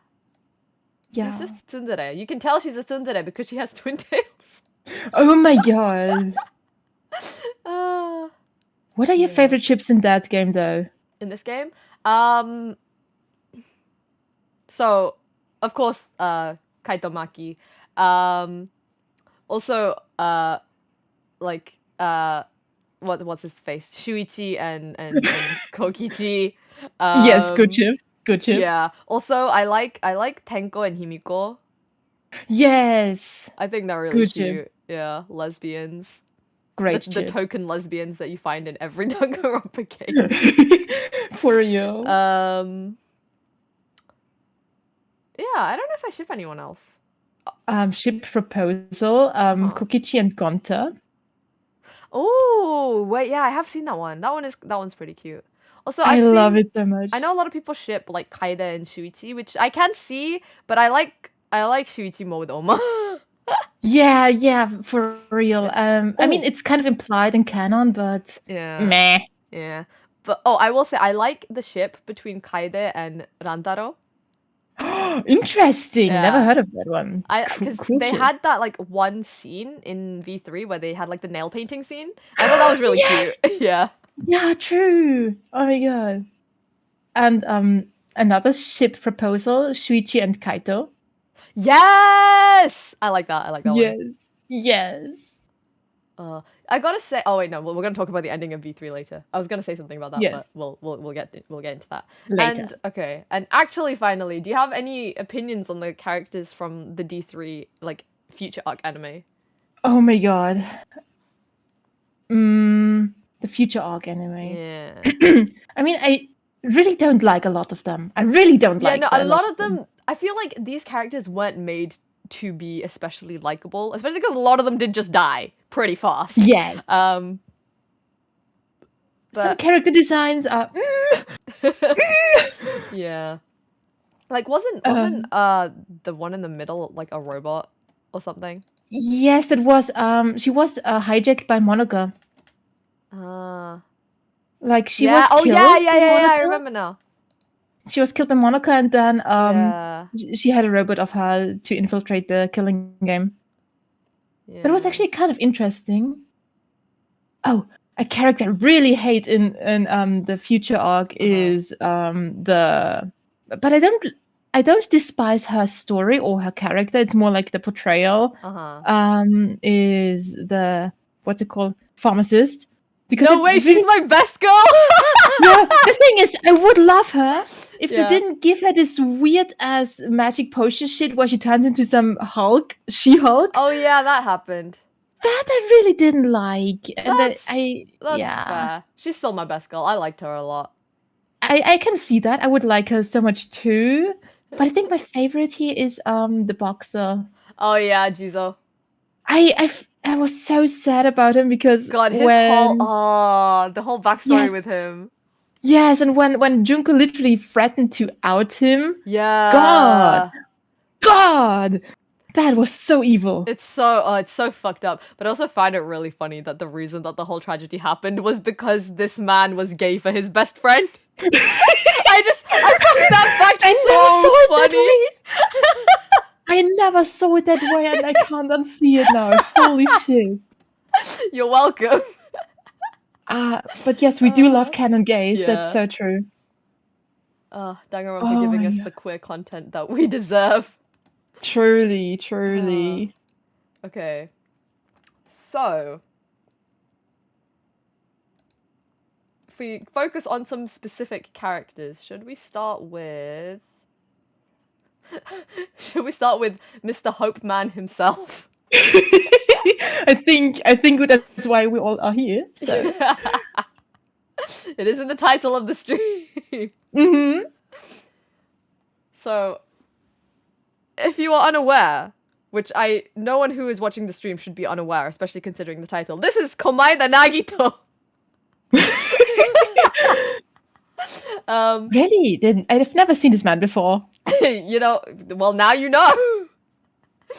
S1: She's just tsundere. You can tell she's a tsundere because she has twin tails.
S2: Oh my god. What are your favorite ships in that game, though?
S1: In this game? So, of course, Kaito Maki. Also, what's his face? Shuichi and Kokichi.
S2: Yes, good ship.
S1: Yeah. Also, I like Tenko and Himiko.
S2: Yes.
S1: I think they're really cute. Yeah, lesbians.
S2: Great
S1: the token lesbians that you find in every Danganronpa game.
S2: For real.
S1: Yeah, I don't know if I ship anyone else.
S2: Ship proposal. Kokichi and Gonta.
S1: Oh wait, yeah, I have seen that one. That one's pretty cute. Also,
S2: I love it so much.
S1: I know a lot of people ship like Kaede and Shuichi, which I can see, but I like Shuichi more with Oma.
S2: Yeah, for real. I mean, it's kind of implied in canon, but meh.
S1: Yeah, but I will say I like the ship between Kaede and Rantaro.
S2: Interesting. Never heard of that one.
S1: Because they had that like one scene in V3 where they had like the nail painting scene. I thought that was really cute. Yeah.
S2: Yeah, true. Oh my god. And another ship proposal, Shuichi and Kaito.
S1: Yes! I like that one.
S2: Yes.
S1: I gotta say, oh wait, no, we're gonna talk about the ending of V3 later. I was gonna say something about that, but we'll get into that
S2: later.
S1: And actually, finally, do you have any opinions on the characters from the D3 like future arc anime?
S2: Oh my god. The future arc anime.
S1: Yeah.
S2: I mean, I really don't like a lot of them. I really don't like.
S1: Yeah, no, a lot of them. I feel like these characters weren't made to be especially likable, especially because a lot of them did just die pretty fast.
S2: Yes.
S1: Some
S2: character designs are.
S1: Yeah. Like, wasn't the one in the middle like a robot or something?
S2: Yes, it was. She was hijacked by Monica. Like she was killed by Monica.
S1: I remember now.
S2: She was killed by Monica, and then
S1: Yeah.
S2: she had a robot of her to infiltrate the killing game.
S1: Yeah.
S2: That was actually kind of interesting. Oh, a character I really hate in the future arc is but I don't despise her story or her character. It's more like the portrayal. Is the what's it called, pharmacist? Because
S1: no way, she's my best girl.
S2: Yeah, the thing is, I would love her if they didn't give her this weird ass magic potion shit where she turns into some She-Hulk.
S1: Oh yeah, that happened.
S2: That I really didn't like. And
S1: that's fair. She's still my best girl. I liked her a lot.
S2: I can see that. I would like her so much too. But I think my favorite here is the boxer.
S1: Oh yeah, Jizo.
S2: I was so sad about him because
S1: the whole backstory with him.
S2: Yes, and when Junko literally threatened to out him.
S1: Yeah.
S2: God. That was so evil.
S1: It's so fucked up. But I also find it really funny that the reason that the whole tragedy happened was because this man was gay for his best friend. I found that fact so funny.
S2: I never saw it that way, and I can't unsee it now. Holy shit.
S1: You're welcome.
S2: But yes, we do love canon gays. Yeah. That's so true.
S1: Danganronpa giving us the queer content that we deserve.
S2: Truly.
S1: Okay. So, if we focus on some specific characters, should we start with Mr. Hope Man himself?
S2: I think that's why we all are here. So
S1: it is in the title of the stream. So, if you are unaware, which no one who is watching the stream should be unaware, especially considering the title, this is Komaeda Nagito.
S2: Really? I've never seen this man before.
S1: Well, now you know.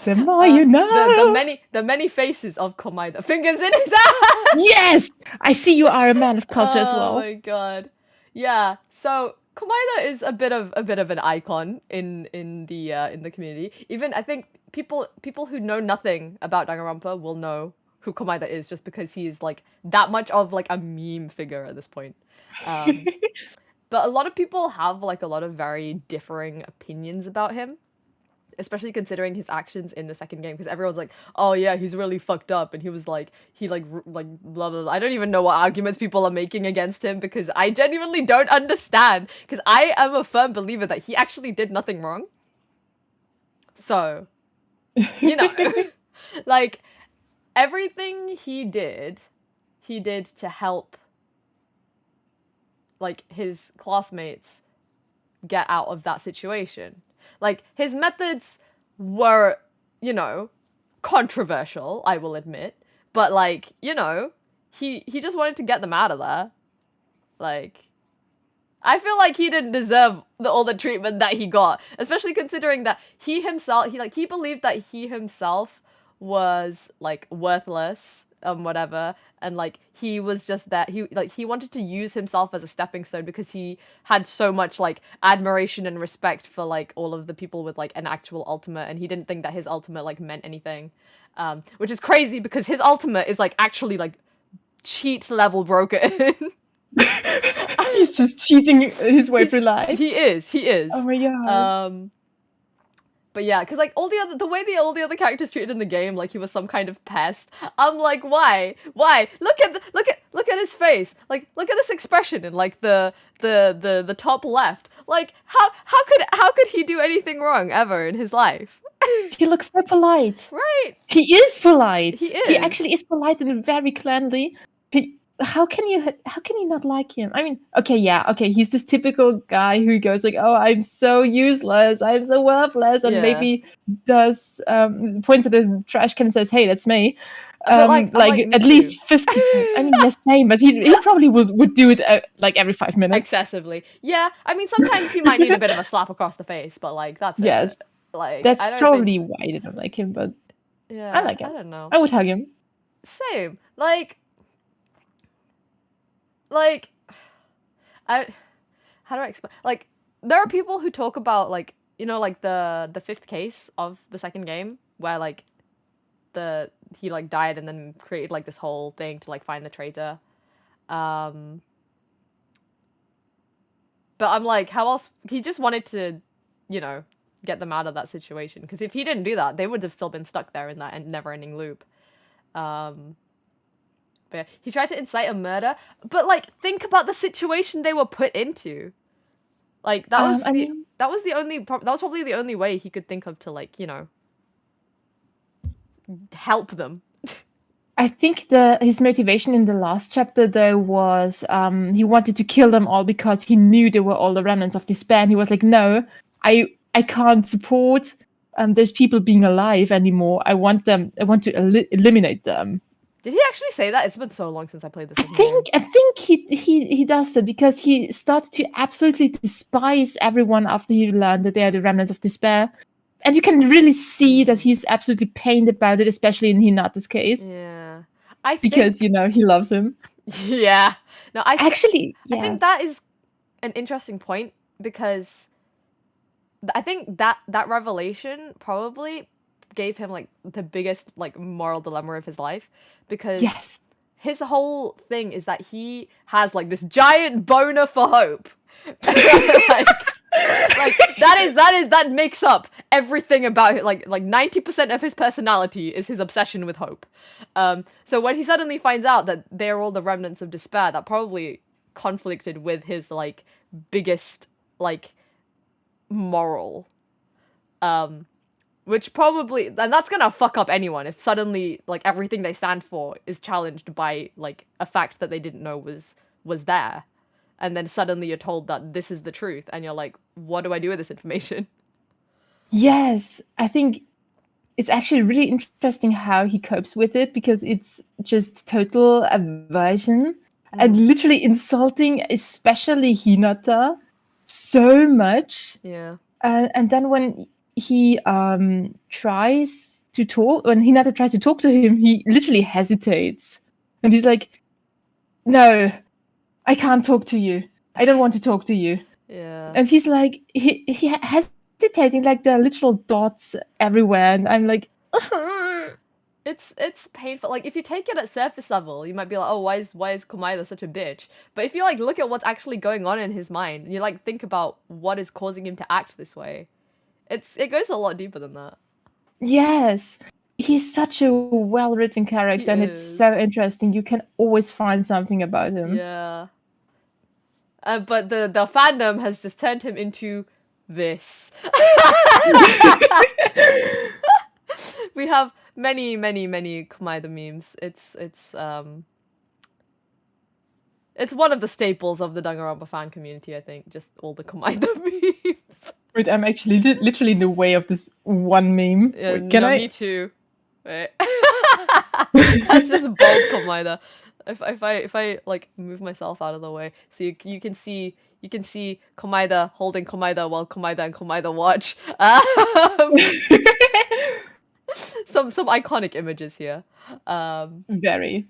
S2: The more you know.
S1: The many faces of Komaeda. Fingers in his ass.
S2: Yes, I see you are a man of culture as well.
S1: Oh my god. Yeah. So Komaeda is a bit of an icon in the community. Even I think people who know nothing about Danganronpa will know who Komaeda is just because he is like that much of like a meme figure at this point. But a lot of people have like a lot of very differing opinions about him, especially considering his actions in the second game, because everyone's like, oh yeah, he's really fucked up, and he was like, blah, blah, blah. I don't even know what arguments people are making against him, because I genuinely don't understand, because I am a firm believer that he actually did nothing wrong. So, like, everything he did to help, like, his classmates get out of that situation. Like, his methods were, controversial, I will admit. But, like, he just wanted to get them out of there. Like, I feel like he didn't deserve all the treatment that he got. Especially considering that he believed that he himself was, like, worthless, whatever. And, like, he was just that, he wanted to use himself as a stepping stone because he had so much, like, admiration and respect for, like, all of the people with, like, an actual ultimate, and he didn't think that his ultimate, like, meant anything. Which is crazy because his ultimate is, like, actually, like, cheat level broken.
S2: He's just cheating his way through life.
S1: He is.
S2: Oh my god.
S1: But yeah, because like all the other characters treated in the game, like he was some kind of pest. I'm like, why? Look at his face. Like, look at this expression in like the top left. Like, how could he do anything wrong ever in his life?
S2: He looks so polite.
S1: Right.
S2: He is polite.
S1: He is.
S2: He actually is polite and very cleanly. How can you not like him? I mean, okay, he's this typical guy who goes like, oh, I'm so useless, I'm so worthless, and maybe does points at the trash can and says, hey, that's me. like at least 50 times. I mean, yes, same, but he probably would do it like every 5 minutes.
S1: Excessively. Yeah, I mean, sometimes he might need a bit of a slap across the face, but like that's
S2: yes,
S1: it. Like
S2: that's
S1: I don't
S2: probably
S1: think...
S2: why I didn't like him, but
S1: Yeah,
S2: I like him.
S1: I don't know.
S2: I would hug him.
S1: Same. I how do I explain? Like, there are people who talk about like, you know, like the fifth case of the second game where like he like died and then created like this whole thing to like find the traitor. But I'm like, how else? He just wanted to, you know, get them out of that situation, because if he didn't do that, they would have still been stuck there in that never-ending loop. But he tried to incite a murder, but like, think about the situation they were put into. Like that was that was probably the only way he could think of to like, you know, help them.
S2: I think his motivation in the last chapter though was he wanted to kill them all because he knew they were all the remnants of despair, and he was like, no, I can't support those people being alive anymore. I want to eliminate them.
S1: Did he actually say that? It's been so long since I played this.
S2: I think he does that because he started to absolutely despise everyone after he learned that they are the remnants of despair. And you can really see that he's absolutely pained about it, especially in Hinata's case.
S1: Yeah.
S2: Because, you know, he loves him.
S1: Yeah. No, I think that is an interesting point, because I think that revelation probably gave him like the biggest like moral dilemma of his life, because his whole thing is that he has like this giant boner for hope. like that makes up everything about it. Like 90% of his personality is his obsession with hope. So when he suddenly finds out that they're all the remnants of despair, that probably conflicted with his like biggest like moral, which probably, and that's gonna fuck up anyone if suddenly like everything they stand for is challenged by like a fact that they didn't know was there. And then suddenly you're told that this is the truth, and you're like, what do I do with this information?
S2: Yes, I think it's actually really interesting how he copes with it, because it's just total aversion and literally insulting, especially Hinata, so much.
S1: Yeah.
S2: And then when he tries to talk, when Hinata tries to talk to him, he literally hesitates. And he's like, no, I can't talk to you. I don't want to talk to you.
S1: Yeah.
S2: And he's like, he hesitating, like there are literal dots everywhere, and I'm like,
S1: it's painful. Like if you take it at surface level, you might be like, oh, why is Komaeda such a bitch? But if you like look at what's actually going on in his mind, you like think about what is causing him to act this way, it goes a lot deeper than that.
S2: Yes. He's such a well-written character, and it's so interesting. You can always find something about him.
S1: Yeah. But the fandom has just turned him into this. We have many Komaeda memes. It's one of the staples of the Danganronpa fan community, I think. Just all the Komaeda memes.
S2: Wait, I'm actually literally in the way of this one meme. Wait, can I?
S1: Me too. Wait. That's just bold Komaeda. If I like move myself out of the way, so you can see Komaeda holding Komaeda while Komaeda and Komaeda watch. Some iconic images here.
S2: Very.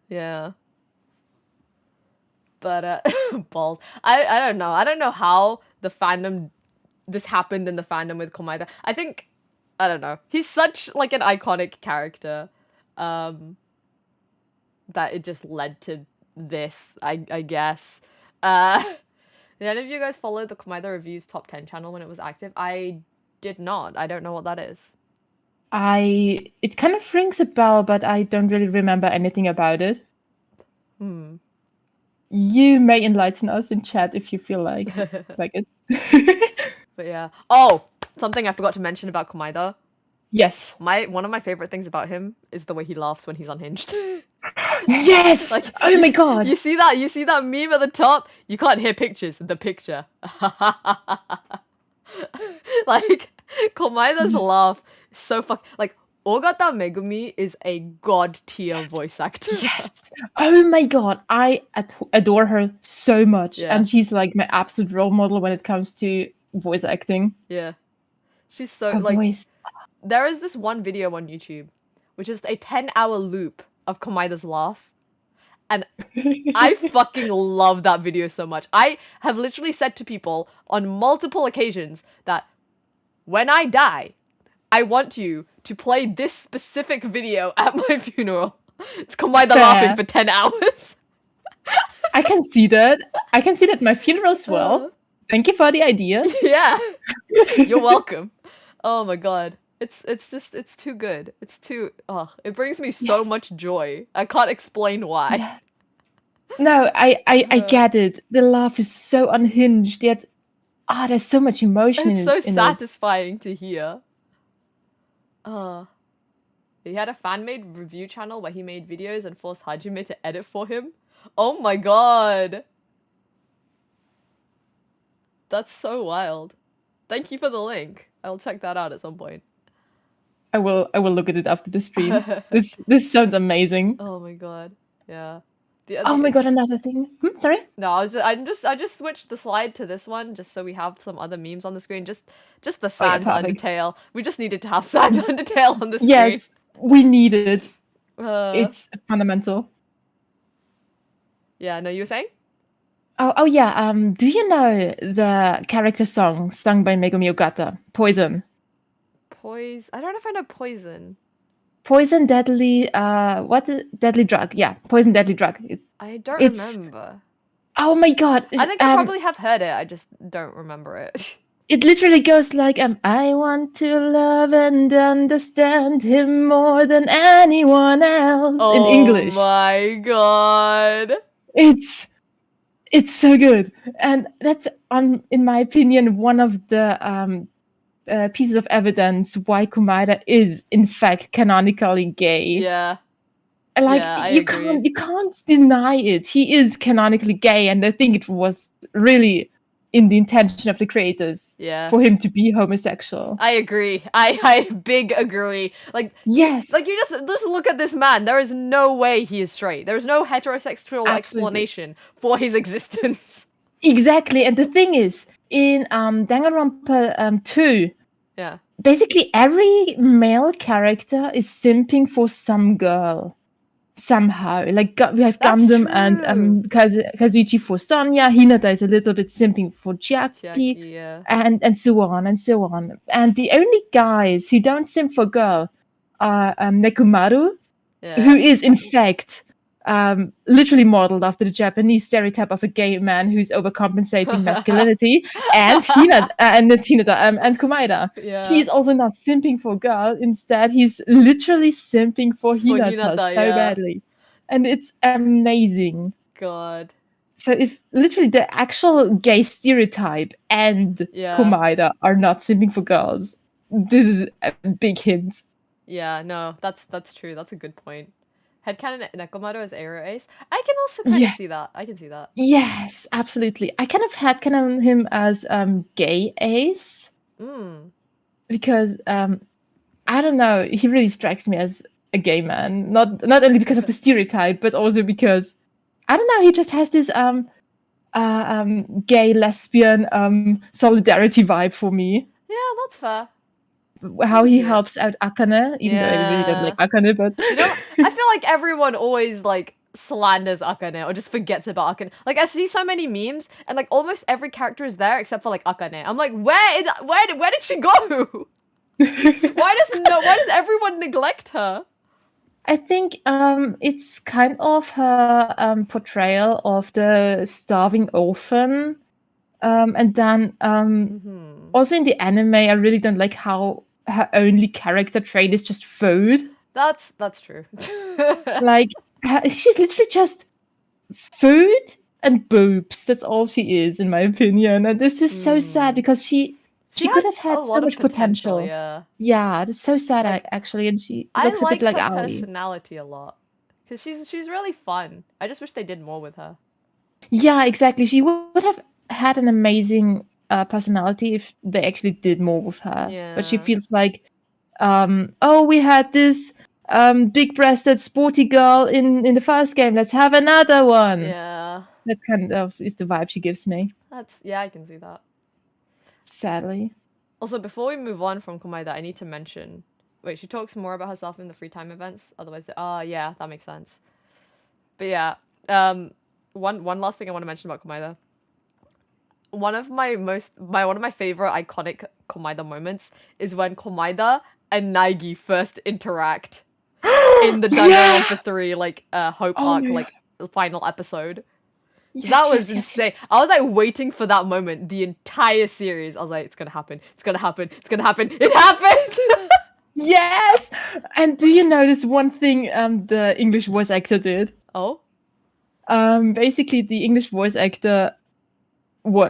S1: Yeah. But balls. I don't know. I don't know how this happened in the fandom with Komaeda. I think, I don't know. He's such like an iconic character. That it just led to this, I guess. Did any of you guys follow the Komaeda Reviews Top 10 channel when it was active? I did not. I don't know what that is.
S2: It kind of rings a bell, but I don't really remember anything about it. You may enlighten us in chat if you feel like it.
S1: But yeah. Oh, something I forgot to mention about Komaeda.
S2: Yes.
S1: One of my favorite things about him is the way he laughs when he's unhinged.
S2: Yes! Like, oh my god!
S1: You see that meme at the top? You can't hear pictures. The picture. Like, Komaeda's laugh is so like, Ogata Megumi is a god tier voice actor.
S2: Yes. Oh my god, I adore her so much, and she's like my absolute role model when it comes to voice acting.
S1: Yeah, she's so
S2: Her
S1: like.
S2: voice.
S1: There is this one video on YouTube, which is a 10-hour loop of Komaeda's laugh. And I fucking love that video so much. I have literally said to people on multiple occasions that when I die, I want you to play this specific video at my funeral. It's Komaeda laughing for 10 hours.
S2: I can see that. I can see that at my funeral as well. Thank you for the idea.
S1: Yeah. You're welcome. Oh my god. It's too good. It's too it brings me so much joy. I can't explain why.
S2: Yeah. No, I get it. The laugh is so unhinged, yet there's so much emotion
S1: it's
S2: in
S1: so
S2: it.
S1: satisfying to hear. He had a fan-made review channel where he made videos and forced Hajime to edit for him. Oh my god. That's so wild. Thank you for the link. I'll check that out at some point.
S2: I will look at it after the stream. This sounds amazing.
S1: Oh my god. Yeah.
S2: Oh my god, another thing. Sorry?
S1: No, I just switched the slide to this one just so we have some other memes on the screen. Just the Sans Undertale. We just needed to have Sans Undertale on the screen.
S2: Yes, we need it. It's fundamental.
S1: Yeah, no, you were saying?
S2: Oh yeah. Do you know the character song sung by Megumi Ogata? Poison.
S1: I don't know if I know Poison.
S2: Poison, deadly. Deadly drug? Yeah, poison, deadly drug.
S1: I don't remember.
S2: Oh my god!
S1: I think I probably have heard it. I just don't remember it.
S2: It literally goes like, I want to love and understand him more than anyone else in English.
S1: Oh my god!
S2: It's so good, and that's in my opinion, one of the pieces of evidence why Komaeda is in fact canonically gay.
S1: Yeah.
S2: Like
S1: you
S2: can't deny it. He is canonically gay, and I think it was really in the intention of the creators for him to be homosexual.
S1: I agree. I big agree. Like
S2: yes.
S1: Like you just look at this man. There is no way he is straight. There is no heterosexual explanation for his existence.
S2: Exactly. And the thing is, in Danganronpa 2, basically every male character is simping for some girl. Somehow, like we have Gundam and Kazuichi for Sonya. Hinata is a little bit simping for Chiaki, and so on and so on. And the only guys who don't simp for girl are Nekomaru, who is in fact literally modeled after the Japanese stereotype of a gay man who's overcompensating masculinity, and Hinata and Komaeda. He's also not simping for girl. Instead, he's literally simping for Hinata so badly, and it's amazing.
S1: God.
S2: So if literally the actual gay stereotype and Komaeda are not simping for girls, this is a big hint.
S1: Yeah, no, that's true. That's a good point. Headcanon Nekomaru as Aero Ace. I can also kind of see that. I can see that.
S2: Yes, absolutely. I kind of headcanon him as gay Ace. Because I don't know, he really strikes me as a gay man. Not only because of the stereotype, but also because I don't know, he just has this gay lesbian solidarity vibe for me.
S1: Yeah, that's fair.
S2: How he helps out Akane, even though I really don't like Akane, but
S1: you know, I feel like everyone always like slanders Akane or just forgets about Akane. Like I see so many memes and like almost every character is there except for like Akane. I'm like, where did she go? Why does everyone neglect her?
S2: I think it's kind of her portrayal of the starving orphan. And then also in the anime, I really don't like how her only character trait is just food.
S1: That's true.
S2: Like she's literally just food and boobs. That's all she is, in my opinion. And this is so sad because she could have had so much potential. Yeah, that's so sad, like, actually. And she looks a bit like
S1: her
S2: Aoi.
S1: Personality a lot because she's really fun. I just wish they did more with her.
S2: Yeah, exactly. She would have had an amazing personality if they actually did more with her. But she feels like we had this big-breasted sporty girl in the first game. Let's have another one.
S1: Yeah.
S2: That kind of is the vibe she gives me.
S1: Yeah, I can see that.
S2: Sadly.
S1: Also, before we move on from Komaeda, I need to mention. Wait, she talks more about herself in the free time events. Otherwise, yeah, that makes sense. But yeah, one last thing I want to mention about Komaeda. One of my favorite iconic Komaeda moments is when Komaeda and Naegi first interact in the Danganronpa 3 Hope arc, like the final episode.
S2: Yes,
S1: that was insane. I was like waiting for that moment the entire series. I was like, it's gonna happen. It's gonna happen. It's gonna happen. It happened.
S2: Yes. And do you know this one thing the English voice actor did?
S1: Oh.
S2: Basically, the English voice actor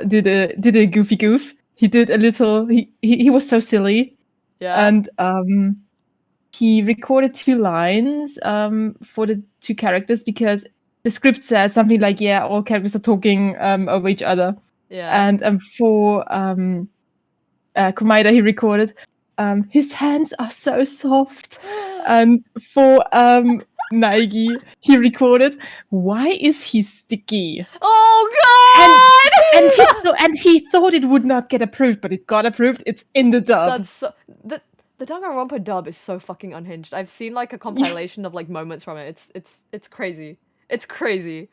S2: did a goofy goof. He did a little. He was so silly.
S1: Yeah.
S2: And he recorded 2 lines for the 2 characters because the script says something like, yeah, all characters are talking over each other.
S1: Yeah.
S2: And for Komaeda, he recorded, his hands are so soft. And for Naegi, he recorded, why is he sticky?
S1: Oh
S2: god! And he thought it would not get approved, but it got approved. It's in the dub.
S1: That's so... The Danganronpa dub is so fucking unhinged. I've seen like a compilation of like moments from it. It's crazy. It's crazy.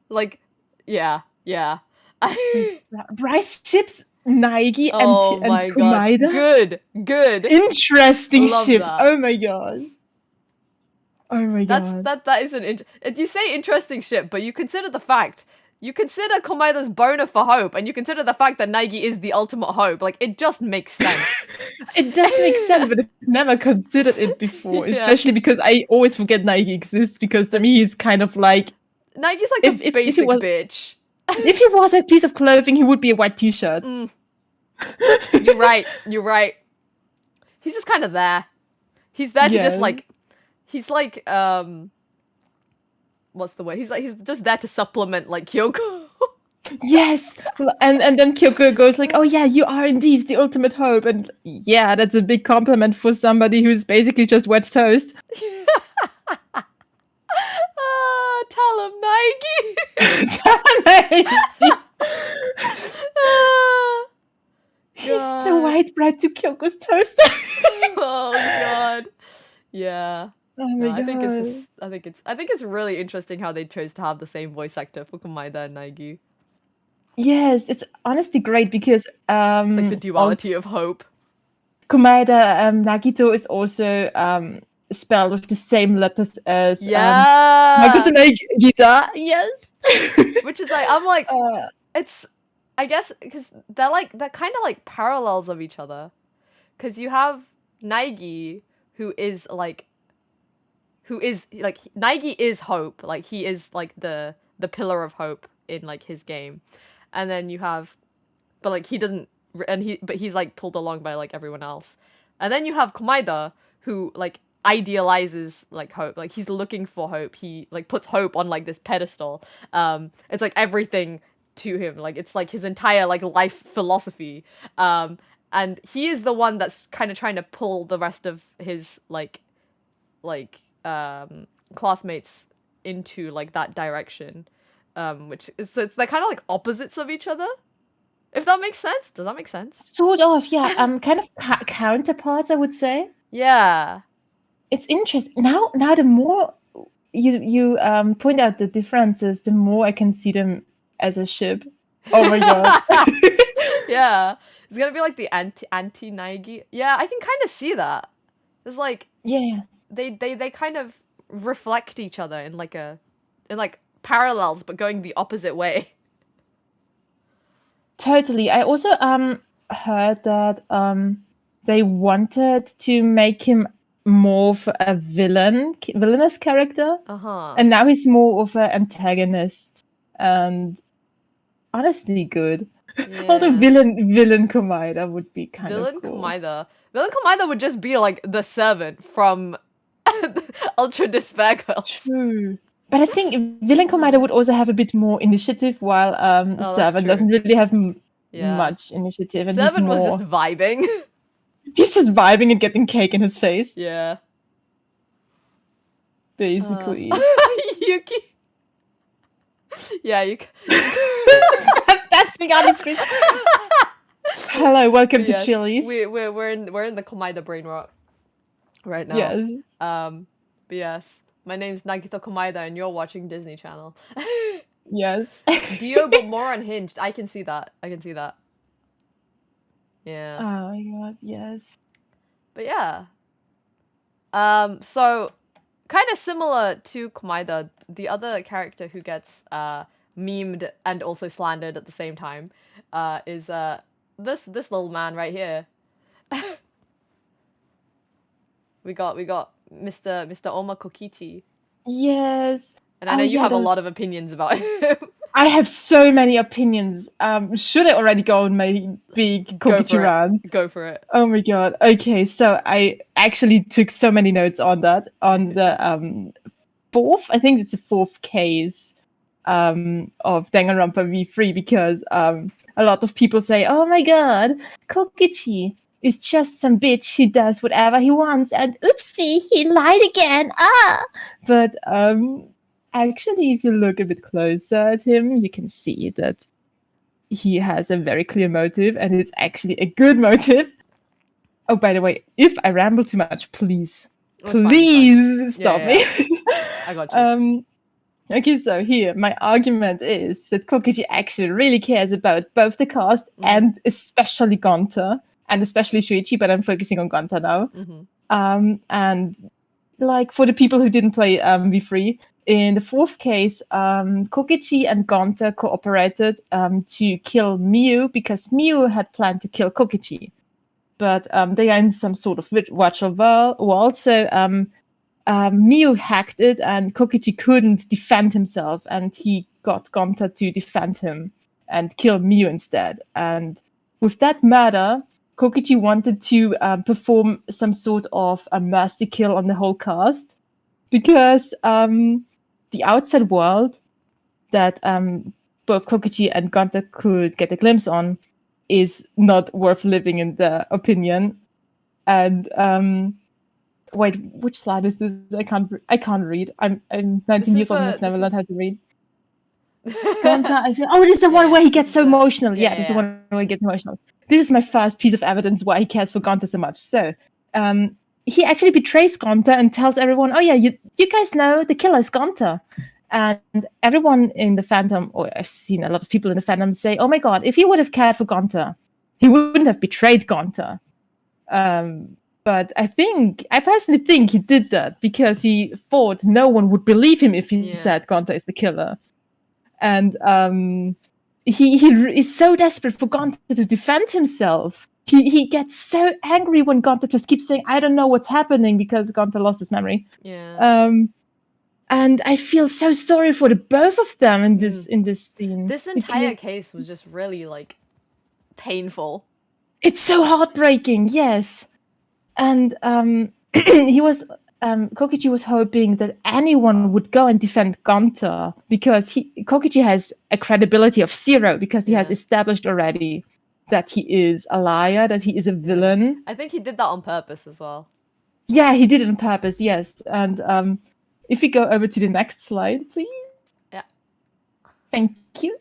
S1: Like, yeah.
S2: Rice chips, Naegi,
S1: and
S2: Komaeda.
S1: Good.
S2: Interesting ship.
S1: That.
S2: Oh my god.
S1: That is you say interesting ship, but you consider the fact. You consider Komaeda's boner for Hope, and you consider the fact that Naegi is the ultimate Hope. Like, it just makes sense.
S2: It does make sense, but I've never considered it before. Especially because I always forget Naegi exists, because to me he's kind of like...
S1: Naegi's like a basic bitch.
S2: If he was a piece of clothing, he would be a white t-shirt.
S1: You're right. He's just kind of there. He's there to just like... He's like, what's the word? He's just there to supplement, like, Kyoko.
S2: Yes! And then Kyoko goes like, oh yeah, you are indeed the ultimate Hope. And yeah, that's a big compliment for somebody who's basically just wet toast.
S1: Tell him, Naegi!
S2: Tell him, Naegi! He's the white bread to Kyoko's toast.
S1: Oh god. Yeah.
S2: Oh my god.
S1: I think it's really interesting how they chose to have the same voice actor for Komaeda and Naegi.
S2: Yes, it's honestly great because
S1: it's like the duality of hope.
S2: Komaeda Nagito is also spelled with the same letters as MakKoeda Nagito. Yes.
S1: Which is like, I'm like, it's, I guess, because they're kind of like parallels of each other. Because you have Naegi, who is like Naegi is hope, like he is like the pillar of hope in like his game, and then you have, but like he doesn't, but he's like pulled along by like everyone else, and then you have Komaeda, who like idealizes like hope, like he's looking for hope, he like puts hope on like this pedestal, it's like everything to him, like it's like his entire like life philosophy, and he is the one that's kind of trying to pull the rest of his classmates into like that direction, which is, so it's they're kind of like opposites of each other, if that makes sense. Does that make sense?
S2: Sort of, yeah. Kind of counterparts, I would say.
S1: Yeah,
S2: it's interesting. Now the more you point out the differences, the more I can see them as a ship. Oh my god.
S1: Yeah, it's gonna be like the anti Naegi. Yeah, I can kind of see that. It's like,
S2: yeah,
S1: they kind of reflect each other in like parallels, but going the opposite way.
S2: Totally. I also heard that they wanted to make him more of a villainous character, and now he's more of an antagonist, and honestly good. Yeah. Although villain Komaeda would be kind of cool.
S1: Villain Komaeda would just be like the servant from Ultra Despair Girls.
S2: True. But I think villain Komaeda would also have a bit more initiative, while the servant doesn't really have much initiative. And
S1: servant was just vibing.
S2: He's just vibing and getting cake in his face.
S1: Yeah.
S2: Basically.
S1: Yuki. Yeah, you.
S2: That's dancing on his screen. Hello, welcome to Chili's.
S1: We're in the Komaeda brain rot right now.
S2: Yes.
S1: But yes, my name's Nagito Komaeda, and you're watching Disney Channel.
S2: Yes.
S1: Dio, but more unhinged. I can see that. Yeah.
S2: Oh my god, yes.
S1: But yeah. So kind of similar to Komaeda, the other character who gets memed and also slandered at the same time is this little man right here. we got Mr. Oma Kokichi.
S2: Yes.
S1: And I know you have a lot of opinions about him.
S2: I have so many opinions. Should I already go on my big Kokichi rant?
S1: Go for it.
S2: Oh my god. Okay, so I actually took so many notes on that. On the I think it's the fourth case of Danganronpa V3, because a lot of people say, oh my god, Kokichi is just some bitch who does whatever he wants, and oopsie, he lied again. But actually, if you look a bit closer at him, you can see that he has a very clear motive, and it's actually a good motive. Oh, by the way, if I ramble too much, please stop me.
S1: I got you.
S2: Okay, so here, my argument is that Kokichi actually really cares about both the cast and especially Gonta, and especially Shuichi, but I'm focusing on Gonta now. And like, for the people who didn't play V3, in the fourth case, Kokichi and Gonta cooperated to kill Miu, because Miu had planned to kill Kokichi. But they are in some sort of virtual world, so Miu hacked it, and Kokichi couldn't defend himself, and he got Gonta to defend him and kill Miu instead. And with that murder, Kokichi wanted to perform some sort of a mercy kill on the whole cast, because the outside world that both Kokichi and Gonta could get a glimpse on is not worth living, in their opinion. And wait, which slide is this? I can't read. I'm 19 years old and I've never learned how to read. Gonta, it is the one where he gets so emotional. Yeah, this is the one where he gets emotional. This is my first piece of evidence why he cares for Gonta so much. So, he actually betrays Gonta and tells everyone, oh yeah, you guys know the killer is Gonta. And everyone in the fandom, or I've seen a lot of people in the fandom say, oh my god, if he would have cared for Gonta, he wouldn't have betrayed Gonta. But I personally think he did that because he thought no one would believe him if he said Gonta is the killer. And he is so desperate for Gonta to defend himself. He gets so angry when Gonta just keeps saying, I don't know what's happening, because Gonta lost his memory.
S1: Yeah.
S2: And I feel so sorry for the both of them in this scene.
S1: This entire case was just really like painful.
S2: It's so heartbreaking, yes. And Kokichi was hoping that anyone would go and defend Gonta, because Kokichi has a credibility of 0, because he has established already that he is a liar, that he is a villain.
S1: I think he did that on purpose as well.
S2: Yeah, he did it on purpose, yes. And if we go over to the next slide, please.
S1: Yeah.
S2: Thank you.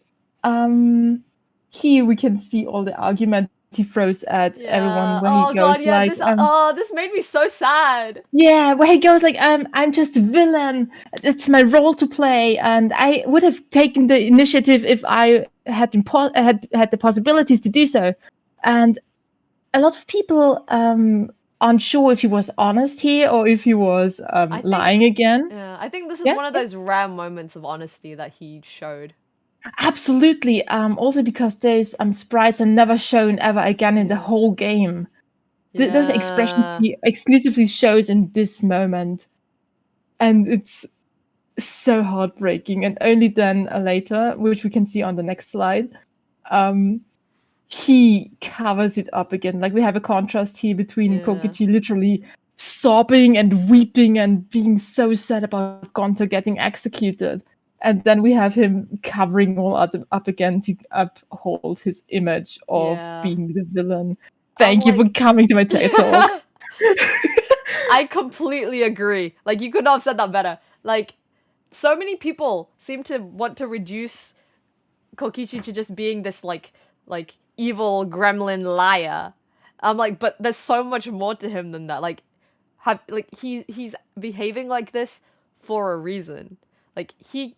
S2: Here we can see all the arguments he throws at everyone when he goes
S1: this made me so sad.
S2: Yeah, where he goes like, I'm just a villain. It's my role to play, and I would have taken the initiative if I had the possibilities to do so. And a lot of people aren't sure if he was honest here or if he was lying again.
S1: Yeah, I think this is one of those rare moments of honesty that he showed.
S2: Absolutely. Also because those sprites are never shown ever again in the whole game. Those expressions he exclusively shows in this moment. And it's so heartbreaking. And only then later, which we can see on the next slide, he covers it up again. Like, we have a contrast here between Kokichi literally sobbing and weeping and being so sad about Gonta getting executed. And then we have him covering all up again to uphold his image of being the villain. Thank you for coming to my TED Talk.
S1: I completely agree. Like, you could not have said that better. Like, so many people seem to want to reduce Kokichi to just being this, like evil gremlin liar. I'm like, but there's so much more to him than that. Like, he's behaving like this for a reason. Like, he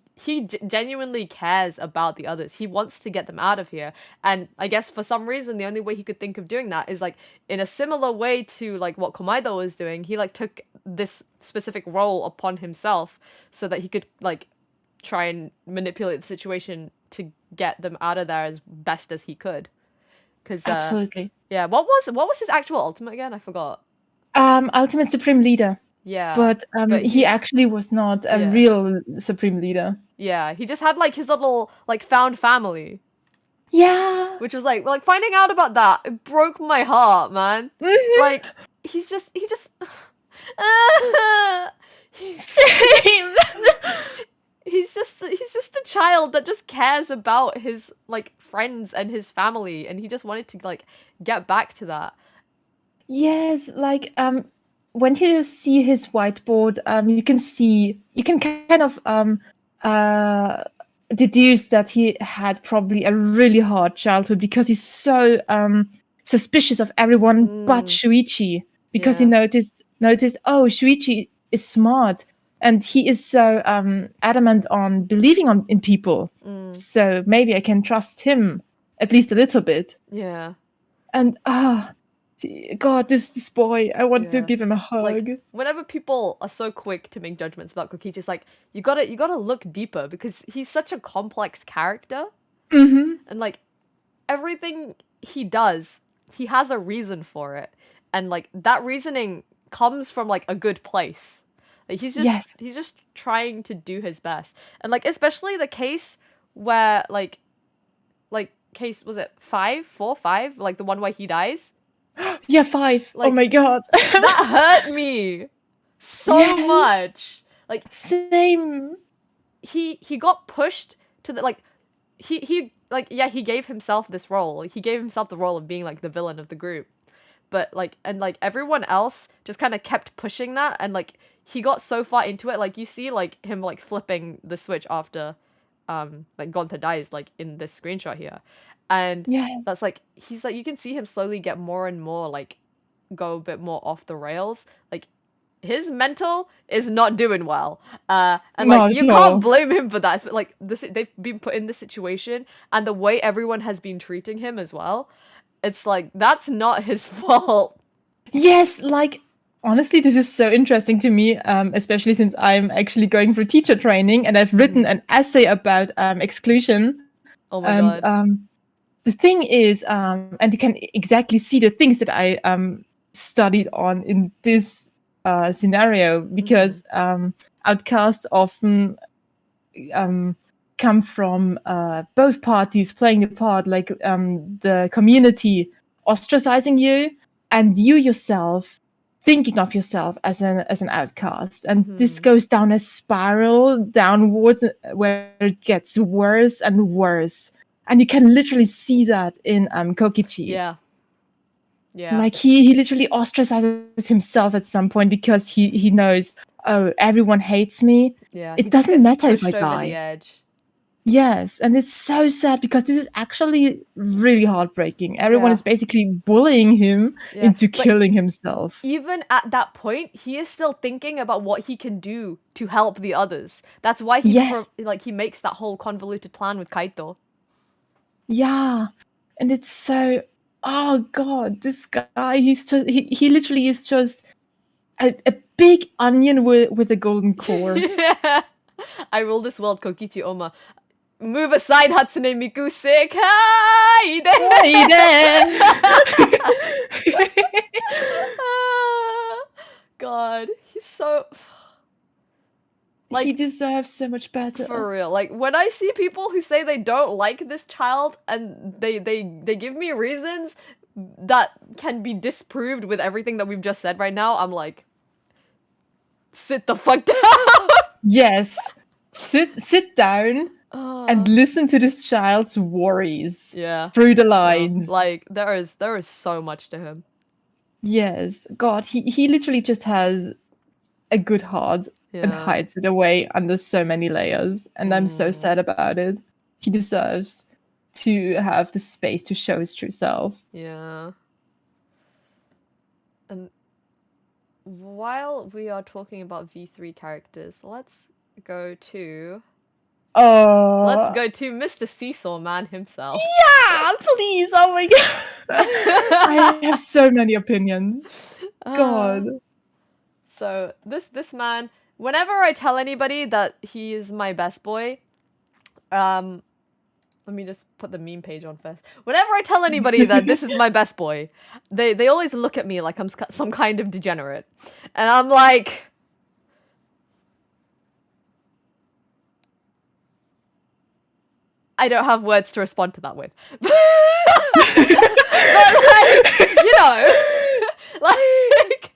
S1: genuinely cares about the others. He wants to get them out of here. And I guess for some reason, the only way he could think of doing that is, like, in a similar way to, like, what Komaeda was doing. He, like, took this specific role upon himself so that he could, like, try and manipulate the situation to get them out of there as best as he could.
S2: Absolutely.
S1: Yeah, what was his actual ultimate again? I forgot.
S2: Ultimate Supreme Leader.
S1: Yeah.
S2: But he actually was not a real Supreme Leader.
S1: Yeah, he just had, like, his little, like, found family.
S2: Yeah.
S1: Which was, like, finding out about that, it broke my heart, man. Like, he just...
S2: Same!
S1: He's just a child that just cares about his, like, friends and his family, and he just wanted to, like, get back to that.
S2: Yes, like, when you see his whiteboard, you can kind of deduce that he had probably a really hard childhood because he's so suspicious of everyone but Shuichi, because he noticed, oh, Shuichi is smart, and he is so adamant on believing in people, so maybe I can trust him at least a little bit.
S1: Yeah.
S2: And God, this boy, I want to give him a hug.
S1: Like, whenever people are so quick to make judgments about Kokichi, it's like, you gotta look deeper, because he's such a complex character. And, like, everything he does, he has a reason for it. And, like, that reasoning comes from, like, a good place. Like, he's just trying to do his best. And, like, especially the case where, like case, was it 5? Like, the one where he dies?
S2: Yeah, 5. Like, oh my God.
S1: That hurt me so much. Like,
S2: same.
S1: He got pushed to the, like, he gave himself this role. Like, he gave himself the role of being, like, the villain of the group. But, like, and, like, everyone else just kind of kept pushing that, and, like, he got so far into it. Like, you see, like, him, like, flipping the switch after like, Gonta dies, like, in this screenshot here. And that's, like, he's, like, you can see him slowly get more and more, like, go a bit more off the rails. Like, his mental is not doing well. And, like, you can't blame him for that. But, like, they've been put in this situation, and the way everyone has been treating him as well, it's, like, that's not his fault.
S2: Yes, like, honestly, this is so interesting to me, especially since I'm actually going through teacher training, and I've written an essay about exclusion.
S1: Oh my God.
S2: The thing is, and you can exactly see the things that I studied on in this scenario, because outcasts often come from both parties playing the part, like the community ostracizing you, and you yourself thinking of yourself as an outcast, and this goes down a spiral downwards where it gets worse and worse. And you can literally see that in Kokichi.
S1: Yeah.
S2: Like, he literally ostracizes himself at some point because he knows, oh, everyone hates me.
S1: Yeah.
S2: It doesn't matter if I
S1: die. Over the edge.
S2: Yes, and it's so sad because this is actually really heartbreaking. Everyone is basically bullying him into killing himself.
S1: Even at that point, he is still thinking about what he can do to help the others. That's why he makes that whole convoluted plan with Kaito.
S2: Yeah, and it's so, oh God, this guy, he literally is just a big onion with a golden core.
S1: Yeah. I rule this world, Kokichi Oma. Move aside, Hatsune Miku Sekai! God, he's so...
S2: Like, he deserves so much better.
S1: For real. Like, when I see people who say they don't like this child, and they give me reasons that can be disproved with everything that we've just said right now, I'm like, sit the fuck down!
S2: Yes. Sit down and listen to this child's worries
S1: Yeah.
S2: through the lines.
S1: Like there is so much to him.
S2: Yes, God, he literally just has a good heart and hides it away under so many layers, and I'm so sad about it. He deserves to have the space to show his true self.
S1: Yeah. And while we are talking about V3 characters, let's go to Mr. Seesaw Man himself.
S2: Yeah, please. Oh my god. I have so many opinions. God.
S1: So this man, whenever I tell anybody that he is my best boy, let me just put the meme page on first. Whenever I tell anybody that this is my best boy, they always look at me like I'm some kind of degenerate. And I'm like, I don't have words to respond to that with. But like, you know, like,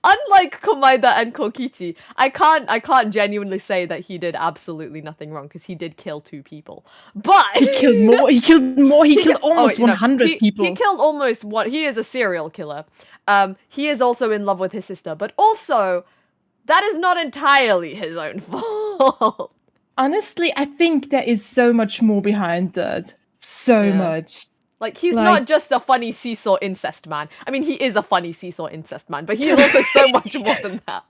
S1: unlike Komaeda and Kokichi, I can't genuinely say that he did absolutely nothing wrong, because he did kill 2 people. But
S2: he killed more. He killed almost 100 people.
S1: He killed almost one. He is a serial killer. He is also in love with his sister, but also that is not entirely his own fault.
S2: Honestly, I think there is so much more behind that. So much.
S1: Like, he's not just a funny seesaw incest man. I mean, he is a funny seesaw incest man, but he is also so much more than that.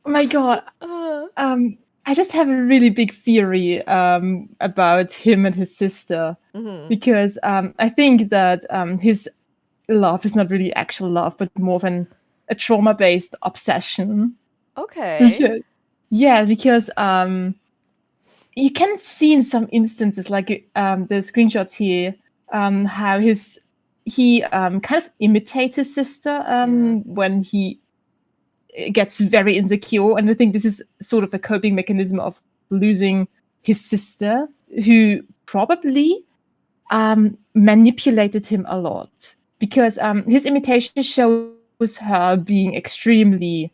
S2: Oh my god. I just have a really big theory about him and his sister. Because I think that his love is not really actual love, but more of a trauma-based obsession.
S1: Okay.
S2: Because you can see in some instances, like the screenshots here, how he kind of imitates his sister when he gets very insecure, and I think this is sort of a coping mechanism of losing his sister, who probably manipulated him a lot, because his imitation shows her being extremely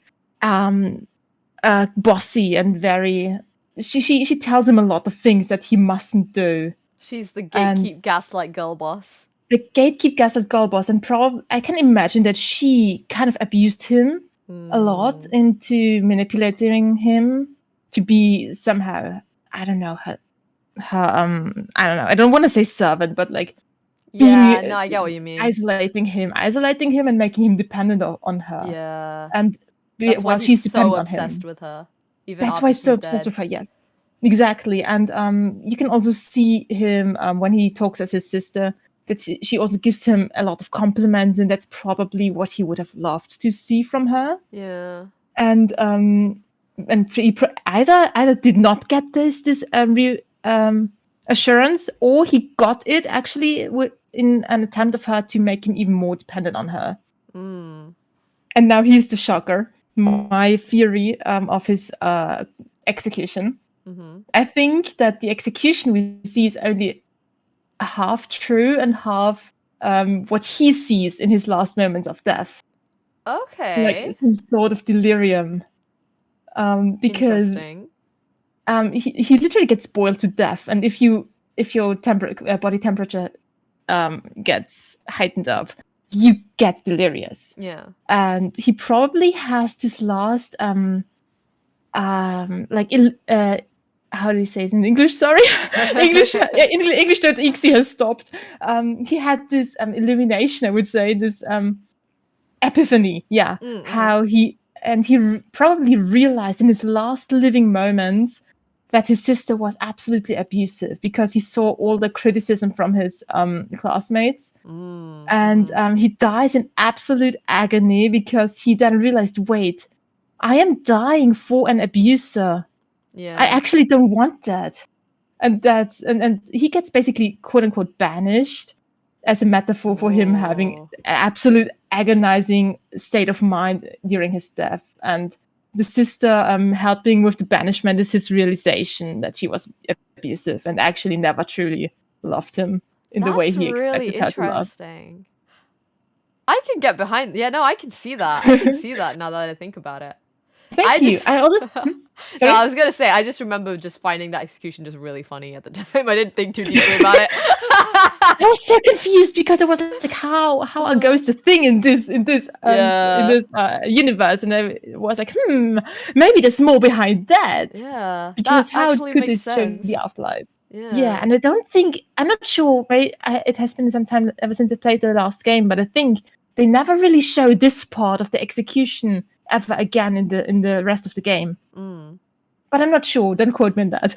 S2: bossy and very. She tells him a lot of things that he mustn't do.
S1: She's the gatekeep gaslight girl boss.
S2: The gatekeep gaslight girl boss, and I can imagine that she kind of abused him a lot into manipulating him to be somehow, I don't know, her I don't know. I don't want to say servant, but like
S1: I get what you mean.
S2: Isolating him and making him dependent on her.
S1: Yeah.
S2: And
S1: that's
S2: while
S1: why
S2: she's
S1: he's
S2: dependent
S1: so
S2: on him.
S1: obsessed with her. Even
S2: that's why he's so obsessed with her, yes. Exactly. And you can also see him when he talks as his sister, that she also gives him a lot of compliments, and that's probably what he would have loved to see from her.
S1: Yeah.
S2: And he either did not get this assurance, or he got it actually in an attempt of her to make him even more dependent on her. And now he's the shocker. My theory of his execution. I think that the execution we see is only half true and half what he sees in his last moments of death.
S1: Okay.
S2: Like some sort of delirium. Because he literally gets boiled to death, and if your body temperature gets heightened up, you get delirious.
S1: Yeah.
S2: And he probably has this last how do you say it in English? Sorry. English.exe has stopped. He had this illumination, I would say, this epiphany. Yeah. How he probably realized in his last living moments that his sister was absolutely abusive, because he saw all the criticism from his classmates. And he dies in absolute agony, because he then realized, wait, I am dying for an abuser.
S1: Yeah.
S2: I actually don't want that. And and he gets basically quote unquote banished as a metaphor for him having an absolute agonizing state of mind during his death. And the sister helping with the banishment is his realization that she was abusive and actually never truly loved him in the way he expected her to love.
S1: Interesting. I can get behind. Yeah, no, I can see that. I can see that now that I think about it.
S2: Thank you. I also.
S1: No, I was gonna say I just remember just finding that execution just really funny at the time. I didn't think too deeply about it.
S2: I was so confused because I was like, how are ghosts a thing in this universe? And I was like, maybe there's more behind that.
S1: Yeah,
S2: because
S1: that
S2: how
S1: actually
S2: could
S1: makes
S2: this show
S1: sense.
S2: the afterlife?
S1: Yeah,
S2: and I'm not sure. Right, it has been some time ever since I played the last game, but I think they never really show this part of the execution ever again in the rest of the game. But I'm not sure. Don't quote me on that.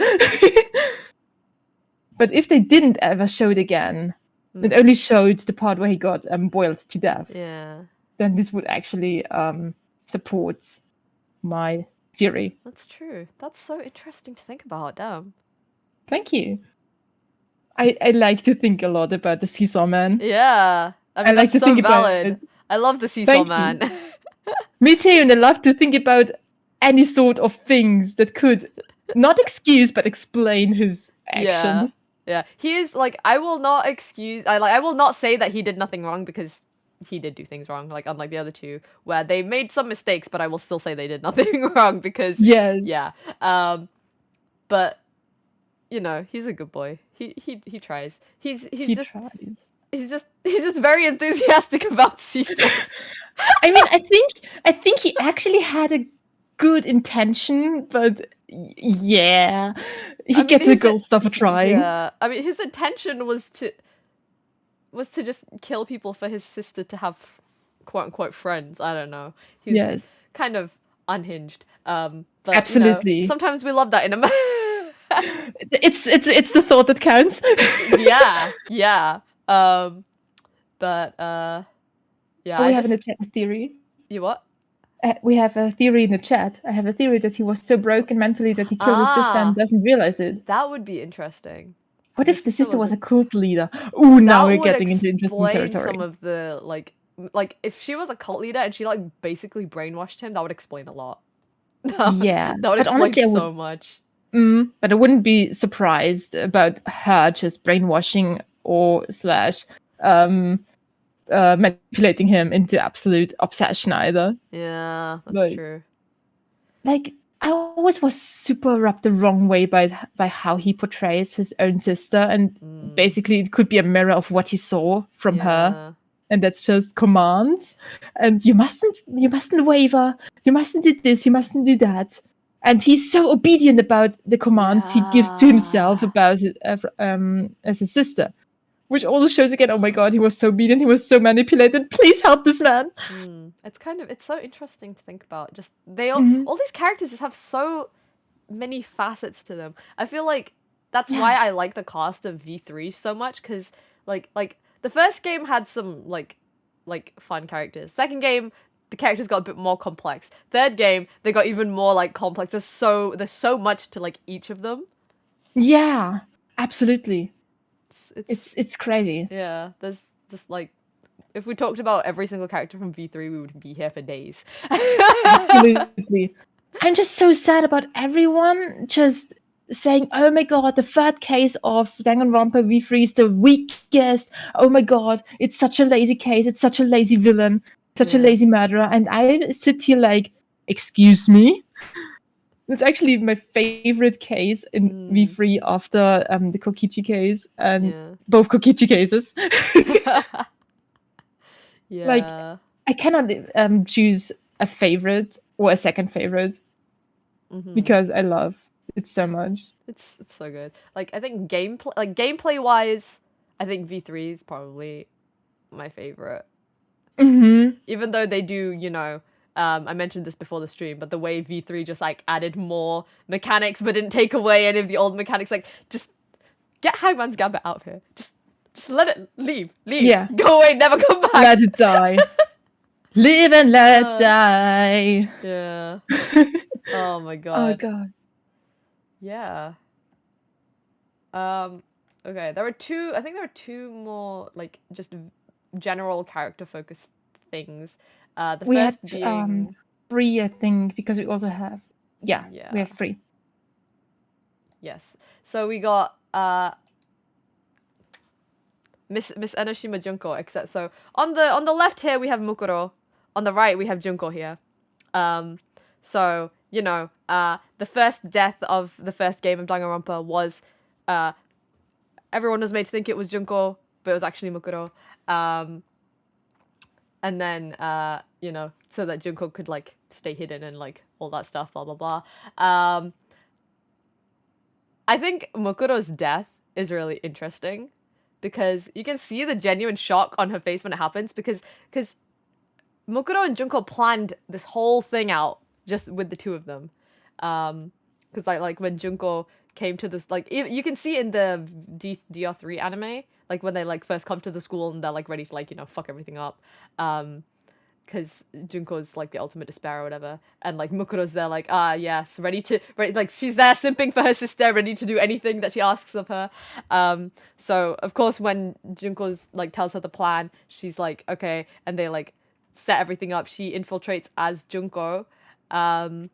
S2: But if they didn't ever show it again, it only showed the part where he got boiled to death.
S1: Yeah.
S2: Then this would actually support my theory.
S1: That's true. That's so interesting to think about. Damn.
S2: Thank you. I like to think a lot about the Seesaw Man.
S1: Yeah. I mean,
S2: like
S1: that's
S2: to
S1: so
S2: think
S1: valid.
S2: about it.
S1: I love the Seesaw Man.
S2: Me too, and I love to think about any sort of things that could not excuse but explain his actions.
S1: Yeah. He is like, I will not say that he did nothing wrong because he did do things wrong, like unlike the other two, where they made some mistakes, but I will still say they did nothing wrong because yeah. But you know, he's a good boy. He tries. He tries. He's just very enthusiastic about sequels.
S2: I mean, I think he actually had a good intention, but yeah, he gets a gold star for trying.
S1: Yeah, I mean, his intention was to just kill people for his sister to have quote unquote friends. I don't know. He's kind of unhinged. But
S2: absolutely.
S1: You know, sometimes we love that in a man.
S2: It's the thought that counts.
S1: yeah. But yeah.
S2: We have in the chat a theory.
S1: You what?
S2: We have a theory in the chat. I have a theory that he was so broken mentally that he killed his sister and doesn't realize it.
S1: That would be interesting.
S2: What if the sister was a cult leader? Ooh, now we're getting into interesting territory.
S1: Some of the like if she was a cult leader and she like basically brainwashed him, that would explain a lot.
S2: Yeah,
S1: that would explain honestly, so much.
S2: But I wouldn't be surprised about her just brainwashing or / manipulating him into absolute obsession either.
S1: Yeah, that's true.
S2: Like, I always was super rubbed the wrong way by how he portrays his own sister, and basically it could be a mirror of what he saw from her, and that's just commands. And you mustn't waver. You mustn't do this. You mustn't do that. And he's so obedient about the commands he gives to himself about it as a sister. Which also shows again, oh my god, he was so obedient, he was so manipulated. Please help this man.
S1: It's so interesting to think about. Just all these characters just have so many facets to them. I feel like that's why I like the cast of V3 so much, because like the first game had some like fun characters. Second game, the characters got a bit more complex. Third game, they got even more like complex. There's so much to like each of them.
S2: Yeah, absolutely. It's crazy.
S1: Yeah, there's just like, if we talked about every single character from V3, we would be here for days.
S2: Absolutely. I'm just so sad about everyone just saying, oh my god, the third case of Danganronpa V3 is the weakest. Oh my god, it's such a lazy case. It's such a lazy villain. Such a lazy murderer. And I sit here like, excuse me? It's actually my favorite case in V3 after the Kokichi case and both Kokichi cases. Like, I cannot choose a favorite or a second favorite because I love it so much.
S1: It's so good. Like, I think gameplay wise, I think V3 is probably my favorite. Even though they do, you know, I mentioned this before the stream, but the way V3 just like added more mechanics but didn't take away any of the old mechanics, like just get Hangman's Gambit out of here. Just let it leave.
S2: Yeah.
S1: Go away, never come back.
S2: Let it die. Live and let die.
S1: Yeah. Oh my god.
S2: Oh god.
S1: Yeah. Okay, there are two more like just general character focused things. We
S2: had 3, I think, because we also have we have 3.
S1: Yes. So we got Miss Enoshima Junko, except on the left here we have Mukuro, on the right we have Junko here. So, you know, the first death of the first game of Danganronpa was, everyone was made to think it was Junko, but it was actually Mukuro. And then, you know, so that Junko could, like, stay hidden and, like, all that stuff, blah, blah, blah. I think Mukuro's death is really interesting because you can see the genuine shock on her face when it happens because Mukuro and Junko planned this whole thing out just with the two of them. Because like when Junko came to this, like, you can see in the DR3 anime, like when they like first come to the school and they're like ready to like, you know, fuck everything up. Because Junko's like the ultimate despair or whatever, and like Mukuro's there like, yes, ready, like she's there simping for her sister, ready to do anything that she asks of her. So of course when Junko's like tells her the plan, she's like, okay, and they like set everything up. She infiltrates as Junko, but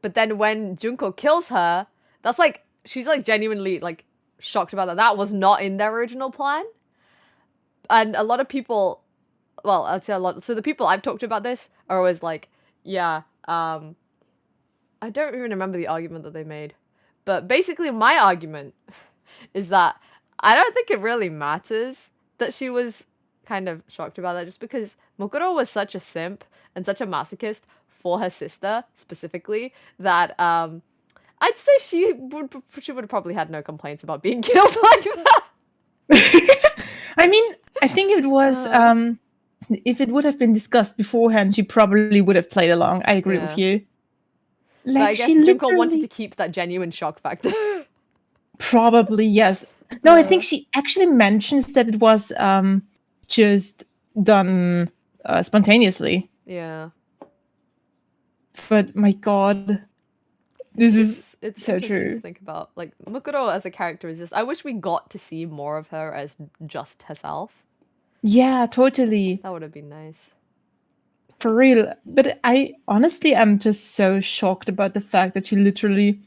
S1: then when Junko kills her, that's like, she's like genuinely like shocked about that. That was not in their original plan, and a lot of people. Well, I'd say a lot. So the people I've talked to about this are always like, yeah, I don't even remember the argument that they made. But basically my argument is that I don't think it really matters that she was kind of shocked about that, just because Mokuro was such a simp and such a masochist for her sister specifically that I'd say she would have probably had no complaints about being killed like that.
S2: I mean, I think it was if it would have been discussed beforehand, she probably would have played along. I agree with you.
S1: Like, but I guess Junko wanted to keep that genuine shock factor.
S2: Probably, yes. No, I think she actually mentions that it was just done spontaneously.
S1: Yeah.
S2: But my god, it's so true
S1: to think about. Like, Mukuro as a character is just, I wish we got to see more of her as just herself.
S2: Yeah, totally.
S1: That would have been nice.
S2: For real. But I honestly am just so shocked about the fact that she literally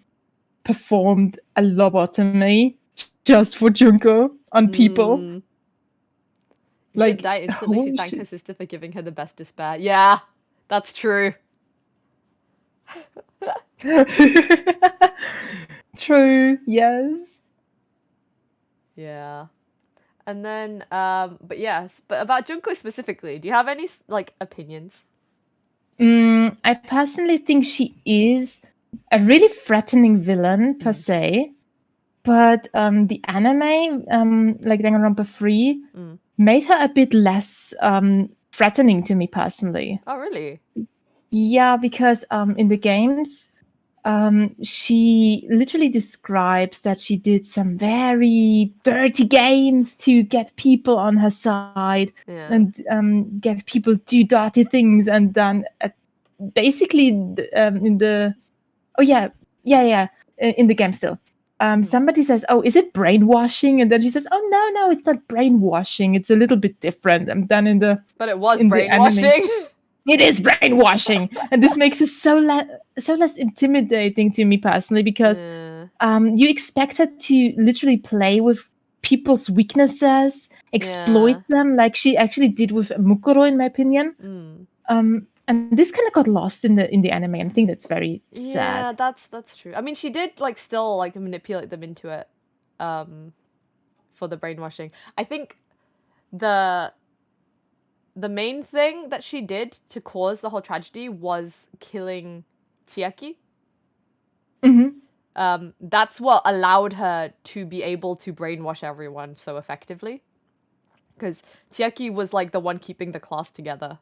S2: performed a lobotomy just for Junko on people.
S1: Like, she died instantly. She thanked her sister for giving her the best despair. Yeah, that's true.
S2: True, yes.
S1: Yeah. And then, but yes, but about Junko specifically, do you have any, like, opinions?
S2: I personally think she is a really threatening villain, per se. But the anime, like Danganronpa 3, made her a bit less threatening to me personally.
S1: Oh, really?
S2: Yeah, because in the games, she literally describes that she did some very dirty games to get people on her side and get people do dirty things, and then basically in the in the game still. Somebody says, "Oh, is it brainwashing?" And then she says, "Oh, no, it's not brainwashing. It's a little bit different." And then
S1: but it was brainwashing.
S2: It is brainwashing, and this makes it so less intimidating to me personally, because you expect her to literally play with people's weaknesses, exploit them, like she actually did with Mukuro, in my opinion. And this kind of got lost in the anime, and I think that's very sad.
S1: Yeah, that's true. I mean, she did like still like manipulate them into it, for the brainwashing. I think the main thing that she did to cause the whole tragedy was killing Chiaki. That's what allowed her to be able to brainwash everyone so effectively. Because Chiaki was like the one keeping the class together.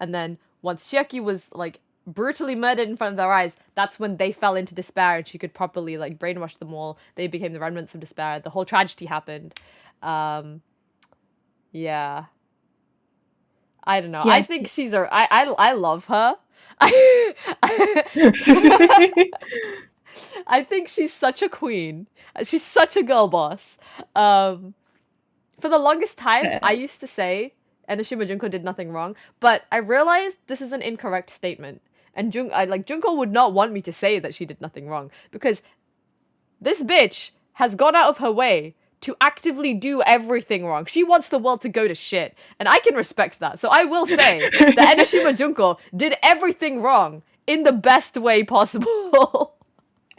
S1: And then once Chiaki was like brutally murdered in front of their eyes, that's when they fell into despair and she could properly like brainwash them all. They became the remnants of despair. The whole tragedy happened. Yeah. I don't know. Yes. I think she's I love her. I think she's such a queen. She's such a girl boss. For the longest time, I used to say Enoshima Junko did nothing wrong, but I realized this is an incorrect statement. And Junko would not want me to say that she did nothing wrong, because this bitch has gone out of her way to actively do everything wrong. She wants the world to go to shit, and I can respect that. So I will say that Enoshima Junko did everything wrong in the best way possible.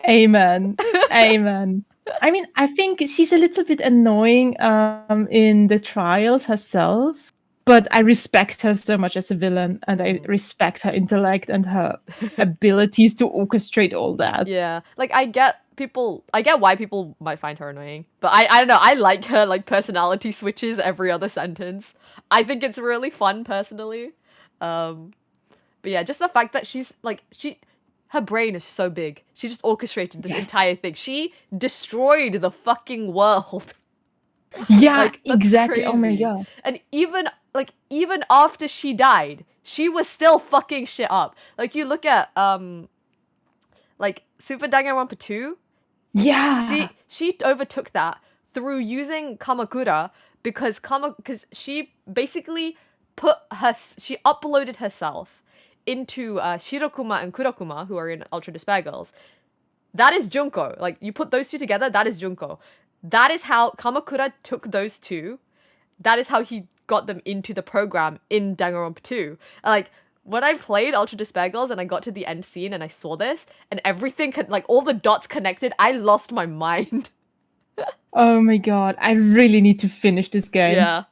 S2: Amen. Amen. I mean, I think she's a little bit annoying in the trials herself, but I respect her so much as a villain, and I respect her intellect and her abilities to orchestrate all that.
S1: Yeah, like I get why people might find her annoying, but I don't know, I like her like personality switches every other sentence. I think it's really fun personally. But yeah, just the fact that her brain is so big. She just orchestrated this entire thing. She destroyed the fucking world.
S2: Yeah,
S1: like,
S2: exactly.
S1: Crazy.
S2: Oh my god.
S1: And even after she died, she was still fucking shit up. Like, you look at like Super Danganronpa 2.
S2: Yeah.
S1: She overtook that through using Kamakura because she basically she uploaded herself into Shirokuma and Kurokuma, who are in Ultra Despair Girls. That is Junko. Like, you put those two together, that is Junko. That is how Kamakura took those two. That is how he got them into the program in Danganronpa 2. And, like, when I played Ultra Despair Girls and I got to the end scene and I saw this and everything, like, all the dots connected, I lost my mind.
S2: Oh my god, I really need to finish this game.
S1: Yeah.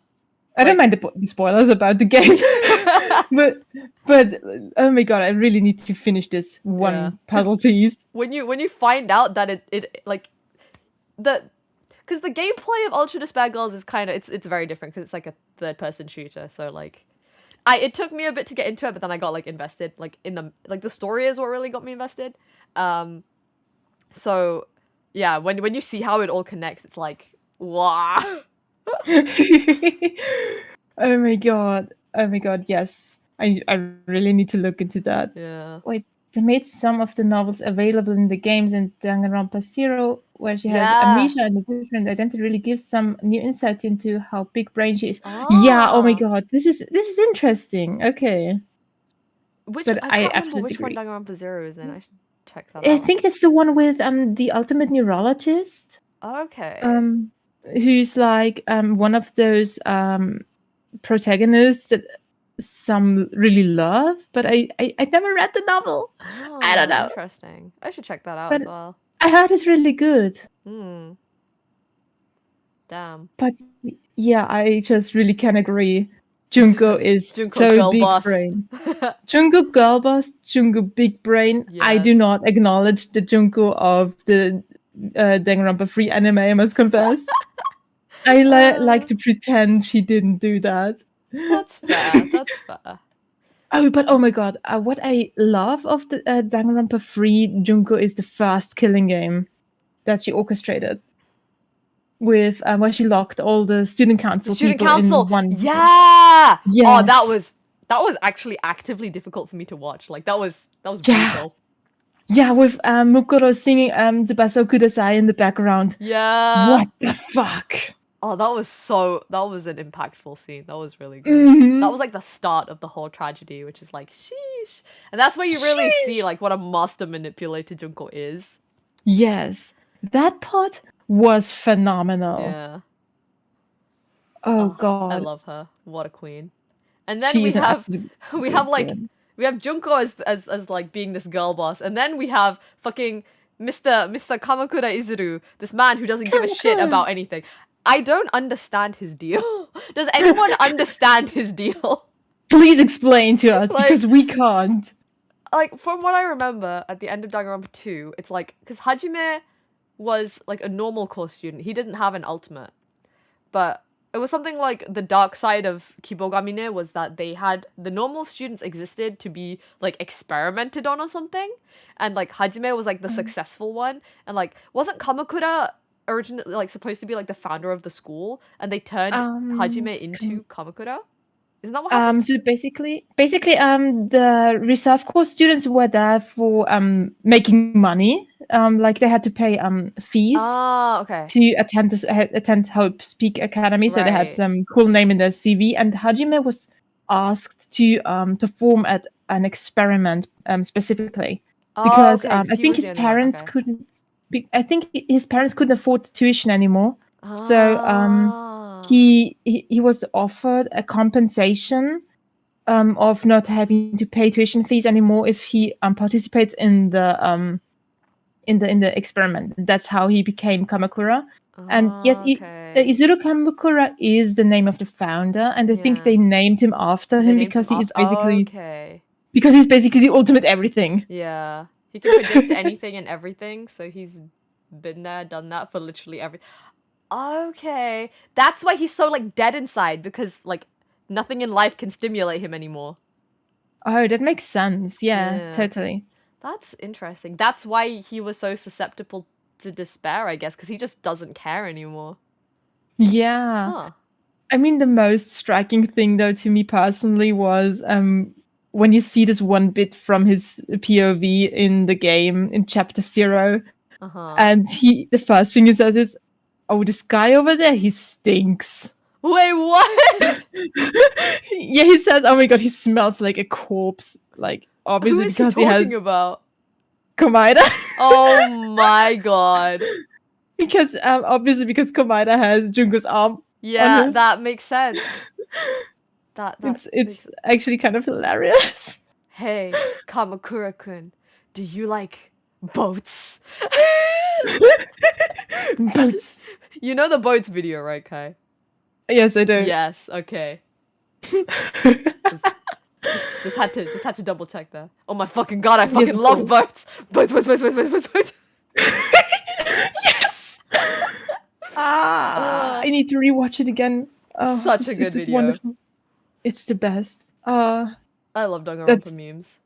S2: I don't mind the spoilers about the game, but oh my god, I really need to finish this one puzzle piece.
S1: When you find out that because the gameplay of Ultra Despair Girls is kind of it's very different because it's like a third person shooter. So like, it took me a bit to get into it, but then I got like invested. Like the story is what really got me invested. So yeah, when you see how it all connects, it's like, wow.
S2: Oh my god, yes. I really need to look into that.
S1: Yeah.
S2: Wait, they made some of the novels available in the games in Danganronpa 0, where she has amnesia and a different identity, really gives some new insight into how big brain she is. Yeah, oh my god, this is interesting. Okay.
S1: I can't remember which one Danganronpa 0 is in. I should check that out.
S2: I think that's the one with the ultimate neurologist.
S1: Okay.
S2: Who's like one of those protagonists that some really love, but I never read the novel. I don't know.
S1: Interesting. I should check that out as well.
S2: I heard it's really good.
S1: Damn.
S2: But yeah, I just really can agree. Junko is
S1: Junko
S2: so
S1: girl
S2: big
S1: boss.
S2: brain. Junko girl boss, Junko big brain. Yes. I do not acknowledge the Junko of the Danganronpa 3 anime, I must confess. I like to pretend she didn't do that.
S1: That's fair. That's fair.
S2: Oh, but oh my god, what I love of the Danganronpa 3 Junko is the first killing game that she orchestrated with where she locked all the student council people in one.
S1: Yeah. Yes. Oh, that was actually actively difficult for me to watch. Like that was brutal.
S2: Yeah, with Mukuro singing Tsubasa Kudasai in the background.
S1: Yeah.
S2: What the fuck?
S1: Oh, that was an impactful scene. That was really good. Mm-hmm. That was like the start of the whole tragedy, which is like, sheesh. And that's where you really see like what a master manipulator Junko is.
S2: Yes. That part was phenomenal.
S1: Yeah.
S2: Oh god.
S1: I love her. What a queen. And then we have Junko as like being this girl boss, and then we have fucking Mr. Kamakura Izuru, this man who doesn't give a shit about anything. I don't understand his deal. Does anyone understand his deal?
S2: Please explain to us, because we can't.
S1: Like, from what I remember, at the end of Danganronpa 2, it's like, because Hajime was like a normal core student. He didn't have an ultimate. But it was something like the dark side of Kibogamine was that the normal students existed to be like experimented on or something. And like Hajime was like the successful one. And like, wasn't Kamakura originally like supposed to be like the founder of the school, and they turned Hajime into Kamakura? Isn't that what happened?
S2: So basically the reserve course students were there for making money. Like they had to pay fees to attend Hope Speak Academy, so they had some cool name in their CV. And Hajime was asked to perform at an experiment specifically because I think his parents couldn't. I think his parents couldn't afford tuition anymore. So he was offered a compensation of not having to pay tuition fees anymore if he participates in the experiment. That's how he became Kamakura. And yes, Izuru Kamakura is the name of the founder, and I think they named him after him because he is basically because he's basically the ultimate everything.
S1: Yeah, he can predict anything and everything, so he's been there, done that for literally everything. Okay, that's why he's so like dead inside, because like nothing in life can stimulate him anymore.
S2: Oh, that makes sense. Yeah, totally.
S1: That's interesting. That's why he was so susceptible to despair, I guess, because he just doesn't care anymore.
S2: Yeah.
S1: Huh.
S2: I mean, the most striking thing, though, to me personally was when you see this one bit from his POV in the game in Chapter 0. And the first thing he says is, "Oh, this guy over there, he stinks."
S1: Wait, what?
S2: Yeah, he says, "Oh my god, he smells like a corpse." Like, obviously, because he has
S1: about
S2: Komaeda.
S1: Oh my god.
S2: Because obviously because Komaeda has Junko's arm.
S1: Yeah, that makes sense.
S2: It's actually kind of hilarious.
S1: Hey, Kamakura-kun, do you like boats?
S2: Boats.
S1: You know the boats video, right, Kai?
S2: Yes, I do.
S1: Yes, okay. just had to double check there. Oh my fucking god, I fucking love boats. Boats.
S2: Yes. I need to rewatch it again.
S1: Such a good video.
S2: Wonderful. It's the best.
S1: I love Danganronpa memes.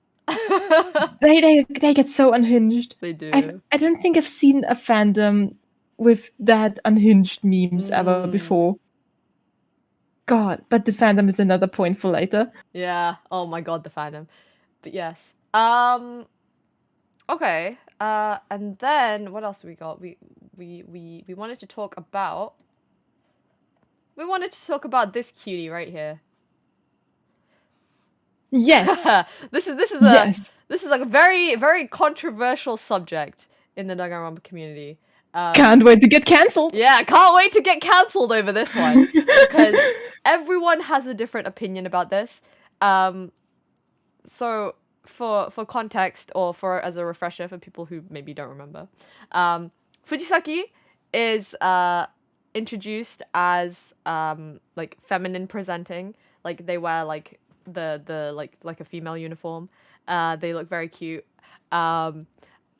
S2: They get so unhinged.
S1: They do.
S2: I don't think I've seen a fandom with that unhinged memes ever before. God, but the fandom is another point for later.
S1: Yeah. Oh my god, the fandom. But yes. Okay. And then what else we got? We wanted to talk about. We wanted to talk about this cutie right here.
S2: Yes.
S1: This is like a very, very controversial subject in the Danganronpa community.
S2: Can't wait to get cancelled.
S1: Yeah, can't wait to get cancelled over this one. Because everyone has a different opinion about this. So for context, or for as a refresher for people who maybe don't remember, Fujisaki is introduced as like feminine presenting. Like they wear like the like a female uniform. They look very cute.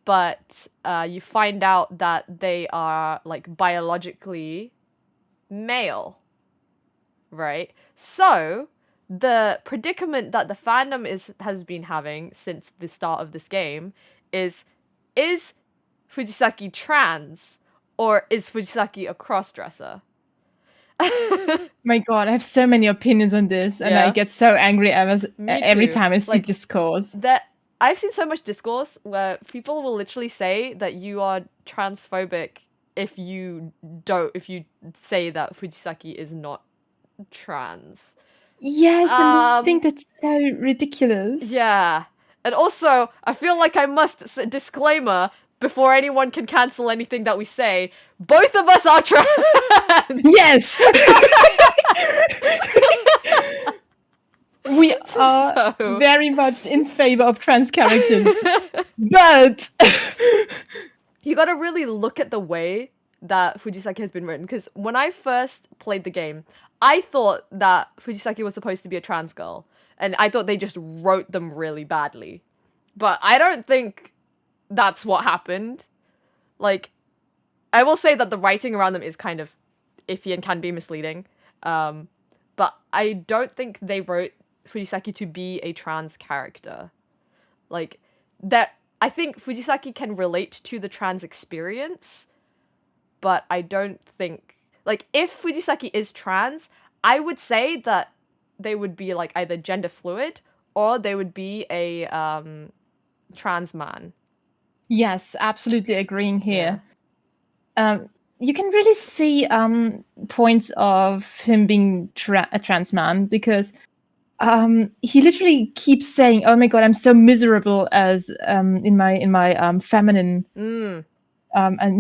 S1: But you find out that they are like biologically male, right? So the predicament that the fandom has been having since the start of this game is Fujisaki trans, or is Fujisaki a crossdresser?
S2: My god, I have so many opinions on this, and I get so angry every time I see discourse.
S1: I've seen so much discourse where people will literally say that you are transphobic if you say that Fujisaki is not trans.
S2: Yes, and I think that's so ridiculous.
S1: Yeah. And also, I feel like I must disclaimer before anyone can cancel anything that we say, both of us are trans.
S2: Yes. We are very much in favor of trans characters. But
S1: you gotta really look at the way that Fujisaki has been written, because when I first played the game, I thought that Fujisaki was supposed to be a trans girl, and I thought they just wrote them really badly. But I don't think that's what happened. Like, I will say that the writing around them is kind of iffy and can be misleading. But I don't think they wrote Fujisaki to be a trans character. Like, that I think Fujisaki can relate to the trans experience, but I don't think, like, if Fujisaki is trans, I would say that they would be like either gender fluid or they would be a trans man.
S2: Yes, absolutely agreeing here. Yeah. You can really see points of him being a trans man, because he literally keeps saying, "Oh my god, I'm so miserable as in my feminine and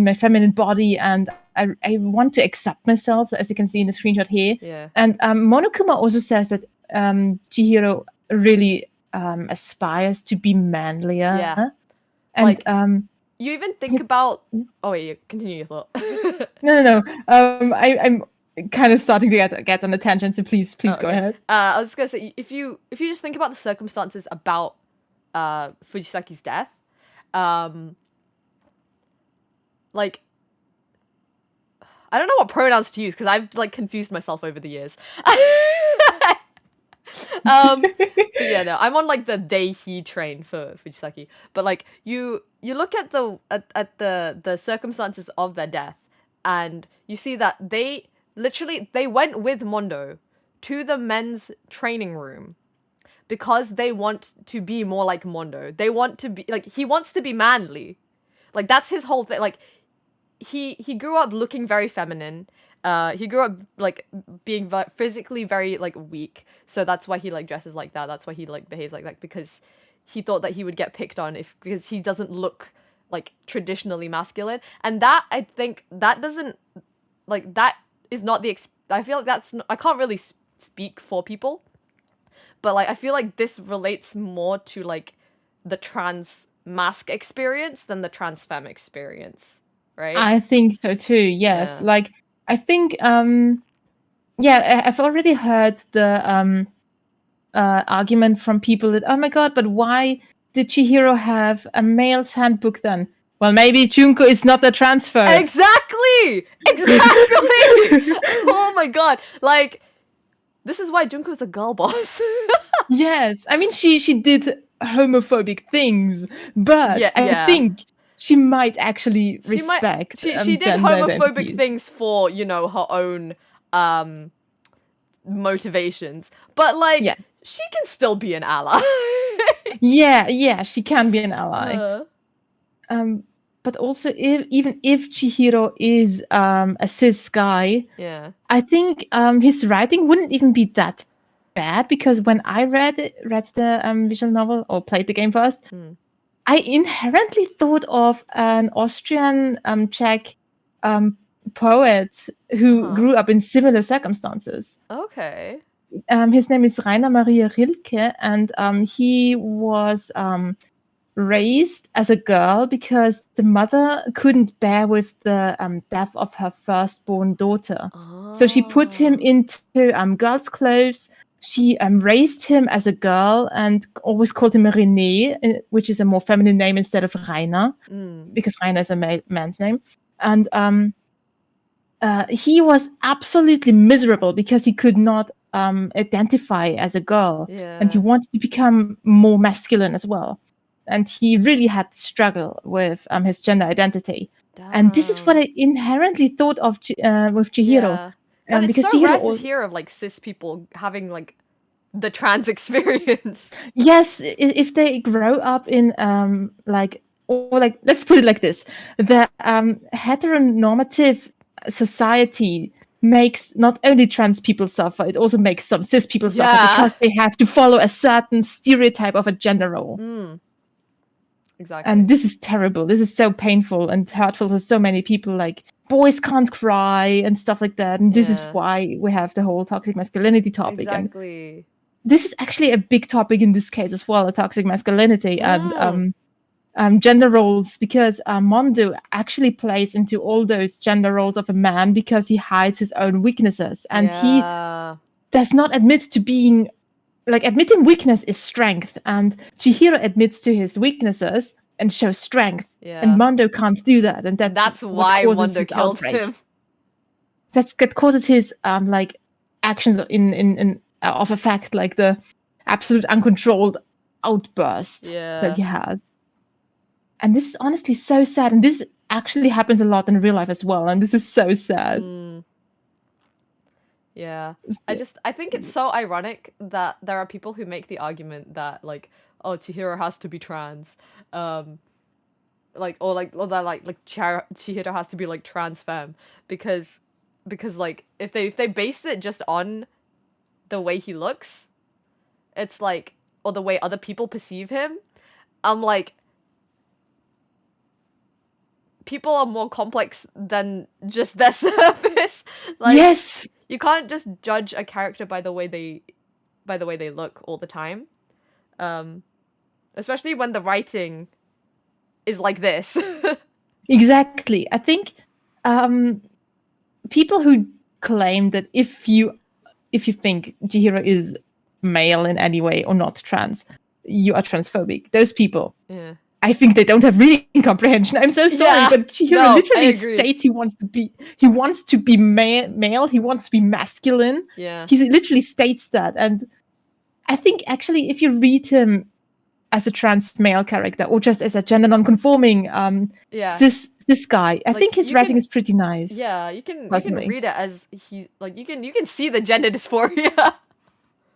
S2: my feminine body, and I want to accept myself, as you can see in the screenshot here.
S1: Yeah.
S2: And Monokuma also says that Chihiro really aspires to be manlier.
S1: Yeah.
S2: And
S1: like, you even think about... Oh wait, continue your thought.
S2: No. I'm kind of starting to get on a tangent, so please go ahead.
S1: I was just gonna say, if you just think about the circumstances about Fujisaki's death, like, I don't know what pronouns to use because I've like confused myself over the years. But yeah, no, I'm on like the they he train for Fujisaki. But like you look at the circumstances of their death, and you see that they went with Mondo to the men's training room because they want to be more like Mondo. They want to be like, he wants to be manly. Like, that's his whole thing. Like, he grew up looking very feminine. He grew up like being physically very like weak, so that's why he like dresses like that. That's why he like behaves like that, because he thought that he would get picked on because he doesn't look like traditionally masculine. And that, I think, that doesn't, like, that is not the I feel like that's I can't really speak for people, but like I feel like this relates more to like the trans mask experience than the trans femme experience, right?
S2: I think so too. Yes,
S1: Yeah.
S2: like I think yeah, I've already heard the argument from people that, oh my god, but why did Chihiro have a male's handbook then? Well, maybe Junko is not a transfer.
S1: Exactly. Oh my god, like, this is why Junko's a girl boss.
S2: Yes, I mean she did homophobic things, but
S1: Yeah.
S2: I think she might actually respect
S1: she did
S2: gender
S1: homophobic
S2: identities.
S1: things for, you know, her own motivations, but like,
S2: Yeah.
S1: she can still be an ally.
S2: yeah, she can be an ally. But also, even if Chihiro is a cis guy,
S1: Yeah.
S2: I think his writing wouldn't even be that bad, because when I read the visual novel or played the game first, I inherently thought of an Austrian Czech poet who grew up in similar circumstances.
S1: Okay.
S2: His name is Rainer Maria Rilke, and he was raised as a girl because the mother couldn't bear with the death of her firstborn daughter. So she put him into girl's clothes. She raised him as a girl and always called him René, which is a more feminine name instead of Rainer, because Rainer is a man's name. And he was absolutely miserable because he could not identify as a girl.
S1: Yeah.
S2: And he wanted to become more masculine as well. And he really had to struggle with his gender identity.
S1: Damn.
S2: And this is what I inherently thought of with Chihiro.
S1: Yeah. But it's
S2: because
S1: so rare
S2: Chihiro
S1: to hear of like cis people having like the trans experience.
S2: Yes, if they grow up in like, or like, let's put it like this: the heteronormative society makes not only trans people suffer, it also makes some cis people suffer, because they have to follow a certain stereotype of a gender role.
S1: Exactly.
S2: And this is terrible. This is so painful and hurtful for so many people. Like, boys can't cry and stuff like that. And this is why we have the whole toxic masculinity topic.
S1: Exactly.
S2: And this is actually a big topic in this case as well, the toxic masculinity and gender roles, because Mondo actually plays into all those gender roles of a man because he hides his own weaknesses, and he does not admit to being, like, admitting weakness is strength, and Chihiro admits to his weaknesses and shows strength, and Mondo can't do that, and that's
S1: why Mondo killed him.
S2: That causes his like actions in of effect, like the absolute uncontrolled outburst that he has. And this is honestly so sad, and this actually happens a lot in real life as well, and this is so sad.
S1: Yeah. I think it's so ironic that there are people who make the argument that, like, oh, Chihiro has to be trans. Or that Chihiro has to be like trans femme, because like if they base it just on the way he looks, it's like, or the way other people perceive him, I'm like, people are more complex than just their surface. Like,
S2: yes,
S1: you can't just judge a character by the way they look all the time. Especially when the writing is like this.
S2: exactly. I think people who claim that if you think Chihiro is male in any way or not trans, you are transphobic. Those people,
S1: Yeah.
S2: I think they don't have reading comprehension. I'm so sorry,
S1: Yeah.
S2: but Chihiro
S1: No,
S2: literally states he wants to be male, he wants to be masculine.
S1: Yeah.
S2: He literally states that. And I think actually if you read him as a trans male character or just as a gender non-conforming this guy, I think his writing is pretty nice.
S1: Yeah, you can
S2: personally.
S1: read it as you can see the gender dysphoria.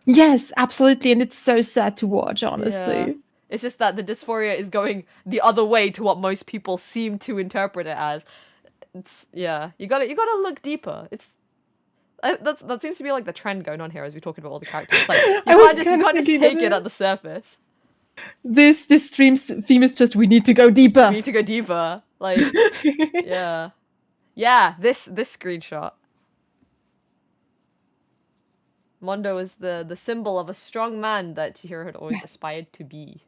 S2: Yes, absolutely, and it's so sad to watch, honestly.
S1: Yeah. It's just that the dysphoria is going the other way to what most people seem to interpret it as. You gotta look deeper. That seems to be like the trend going on here as we talk about all the characters. It's like you can't just take it at the surface.
S2: This stream's theme is just we need to go deeper.
S1: We need to go deeper. Like yeah. This screenshot. Mondo is the symbol of a strong man that Chihiro had always aspired to be.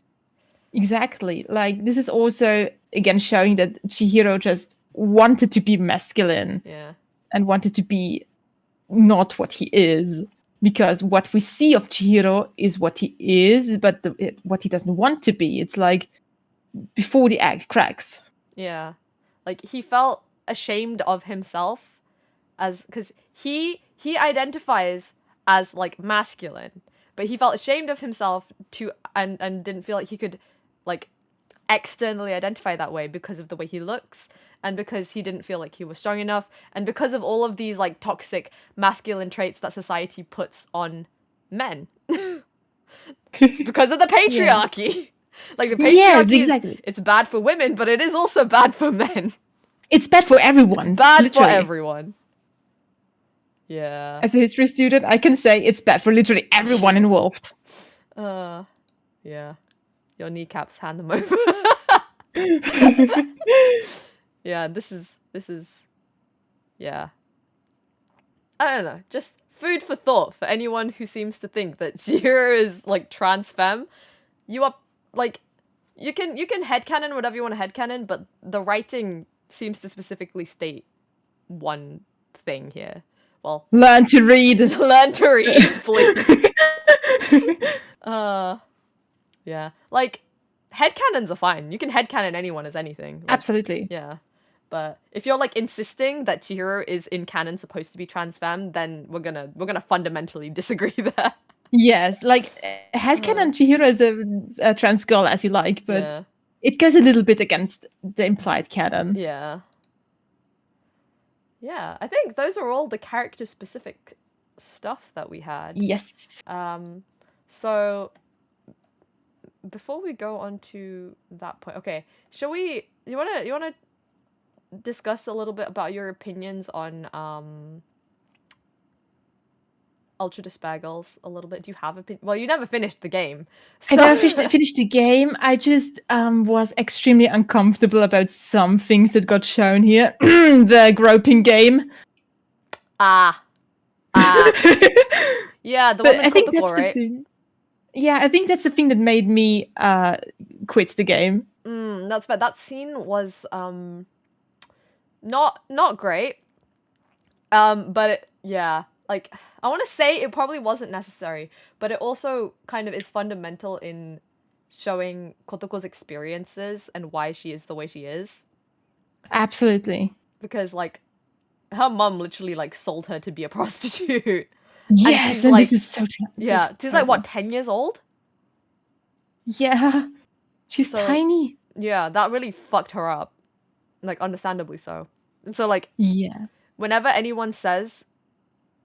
S2: Exactly. Like, this is also, again, showing that Chihiro just wanted to be masculine.
S1: Yeah.
S2: And wanted to be not what he is. Because what we see of Chihiro is what he is, but what he doesn't want to be. It's like before the egg cracks.
S1: Yeah. Like, he felt ashamed of himself because he identifies as like masculine, but he felt ashamed of himself and didn't feel like he could like externally identify that way because of the way he looks and because he didn't feel like he was strong enough and because of all of these like toxic masculine traits that society puts on men. It's because of the patriarchy. Yeah. Like the patriarchy,
S2: yes, exactly.
S1: It's bad for women, but it is also bad for men.
S2: It's bad for everyone.
S1: It's bad literally. For everyone. Yeah.
S2: As a history student, I can say it's bad for literally everyone involved.
S1: Yeah. Your kneecaps, hand them over. Yeah, this is yeah. I don't know, just food for thought for anyone who seems to think that Chihiro is like trans femme. You are like you can headcanon whatever you want to headcanon, but the writing seems to specifically state one thing here. Well,
S2: learn to read.
S1: Learn to read, please. Yeah. Like, headcanons are fine. You can headcanon anyone as anything. Like,
S2: absolutely.
S1: Yeah. But if you're like insisting that Chihiro is in canon supposed to be trans femme, then we're gonna fundamentally disagree there.
S2: Yes, like headcanon Chihiro is a trans girl as you like, but it goes a little bit against the implied canon.
S1: Yeah. Yeah, I think those are all the character-specific stuff that we had.
S2: Yes.
S1: So before we go on to that point, okay, you wanna discuss a little bit about your opinions on Ultra Despair Girls a little bit? Do you have well, you never finished the game. So...
S2: I never finished the game. I just was extremely uncomfortable about some things that got shown here. The groping game.
S1: Yeah, the one with Kotoko, right?
S2: Yeah, I think that's the thing that made me quit the game.
S1: That's bad. That scene was not great. But like, I want to say it probably wasn't necessary, but it also kind of is fundamental in showing Kotoko's experiences and why she is the way she is.
S2: Absolutely.
S1: Because, like, her mum literally, like, sold her to be a prostitute.
S2: Yes, and like, this is so
S1: yeah, she's like, what, 10 years old?
S2: Yeah. She's tiny.
S1: Yeah, that really fucked her up. Like, understandably so. And so, like,
S2: yeah,
S1: whenever anyone says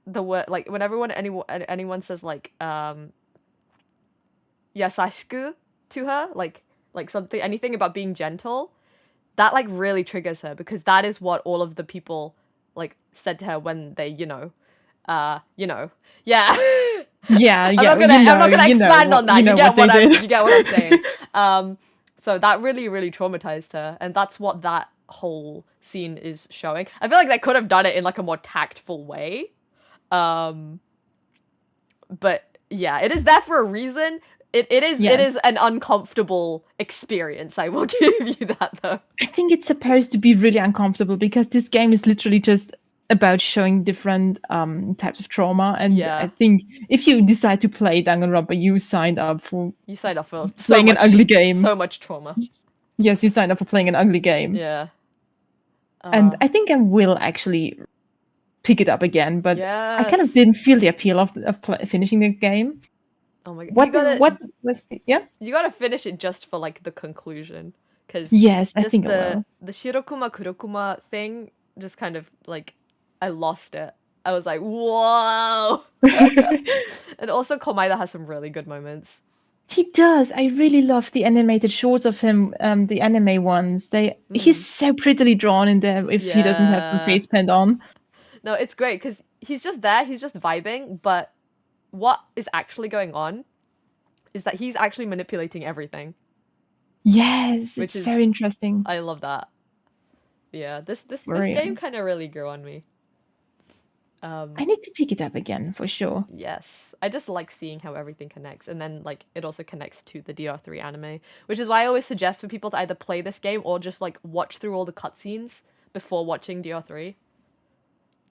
S1: the word, like, whenever anyone says, like, yasashiku to her, like something, anything about being gentle, that, like, really triggers her, because that is what all of the people, like, said to her when they, yeah.
S2: Yeah,
S1: I'm not gonna expand on that. You get what I'm saying. So that really, really traumatized her, and that's what that whole scene is showing. I feel like they could have done it in like a more tactful way. But yeah, it is there for a reason. It is an uncomfortable experience. I will give you that though.
S2: I think it's supposed to be really uncomfortable because this game is literally just about showing different types of trauma, and I think if you decide to play Danganronpa, you signed up for
S1: playing
S2: an ugly game.
S1: So much trauma.
S2: Yes, you signed up for playing an ugly game.
S1: Yeah.
S2: And I think I will actually pick it up again, but
S1: yes.
S2: I kind of didn't feel the appeal of finishing the game.
S1: Oh my god!
S2: What was the, yeah?
S1: You gotta finish it just for like the conclusion, because
S2: yes, I think I will.
S1: The Shirokuma Kurokuma thing just kind of like I lost it. I was like, whoa! And also Komaeda has some really good moments.
S2: He does. I really love the animated shorts of him, the anime ones. He's so prettily drawn in there if he doesn't have the face paint on.
S1: No, it's great because he's just there, he's just vibing, but what is actually going on is that he's actually manipulating everything.
S2: Yes, which is so interesting.
S1: I love that. Yeah, this game kind of really grew on me.
S2: I need to pick it up again for sure.
S1: Yes, I just like seeing how everything connects, and then like it also connects to the DR3 anime, which is why I always suggest for people to either play this game or just like watch through all the cutscenes before watching DR3.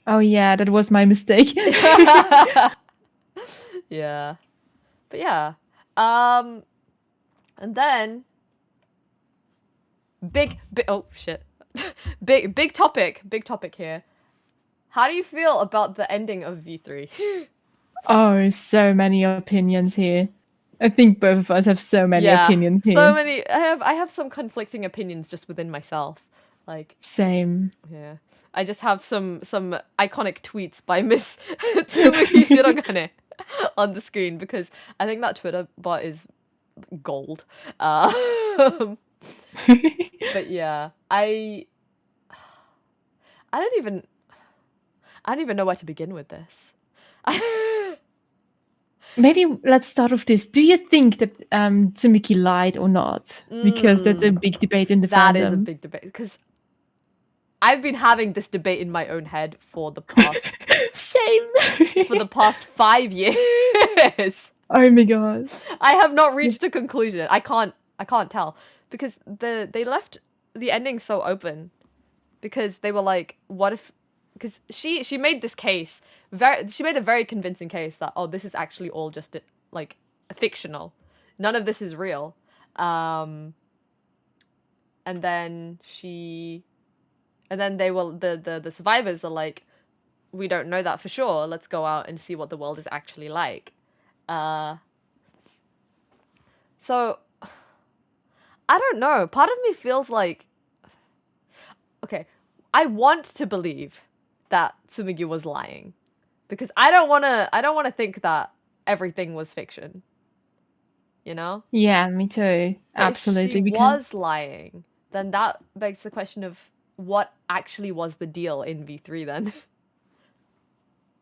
S2: Oh yeah, that was my mistake.
S1: Yeah, but yeah, and then big oh shit, big topic here. How do you feel about the ending of V3?
S2: Oh, so many opinions here. I think both of us have so many opinions here.
S1: So many. I have some conflicting opinions just within myself. Like
S2: same.
S1: Yeah. I just have some iconic tweets by Miss Tsumuki Shirogane on the screen because I think that Twitter bot is gold. But yeah, I don't even know where to begin with this.
S2: Maybe let's start with this. Do you think that Tsumuki lied or not? Because that's a big debate in the fandom.
S1: That is a big debate because I've been having this debate in my own head for the past for the past 5 years.
S2: Oh my god!
S1: I have not reached a conclusion. I can't tell because they left the ending so open because they were like, what if? Because she made this case she made a very convincing case that this is actually all just like fictional, none of this is real, and then they will the survivors are like, we don't know that for sure, let's go out and see what the world is actually like. So I don't know, part of me feels like, okay, I want to believe that Tsumugi was lying because I don't want to think that everything was fiction, you know?
S2: Yeah, me too.
S1: But
S2: absolutely.
S1: If she was lying, then that begs the question of what actually was the deal in V3 then.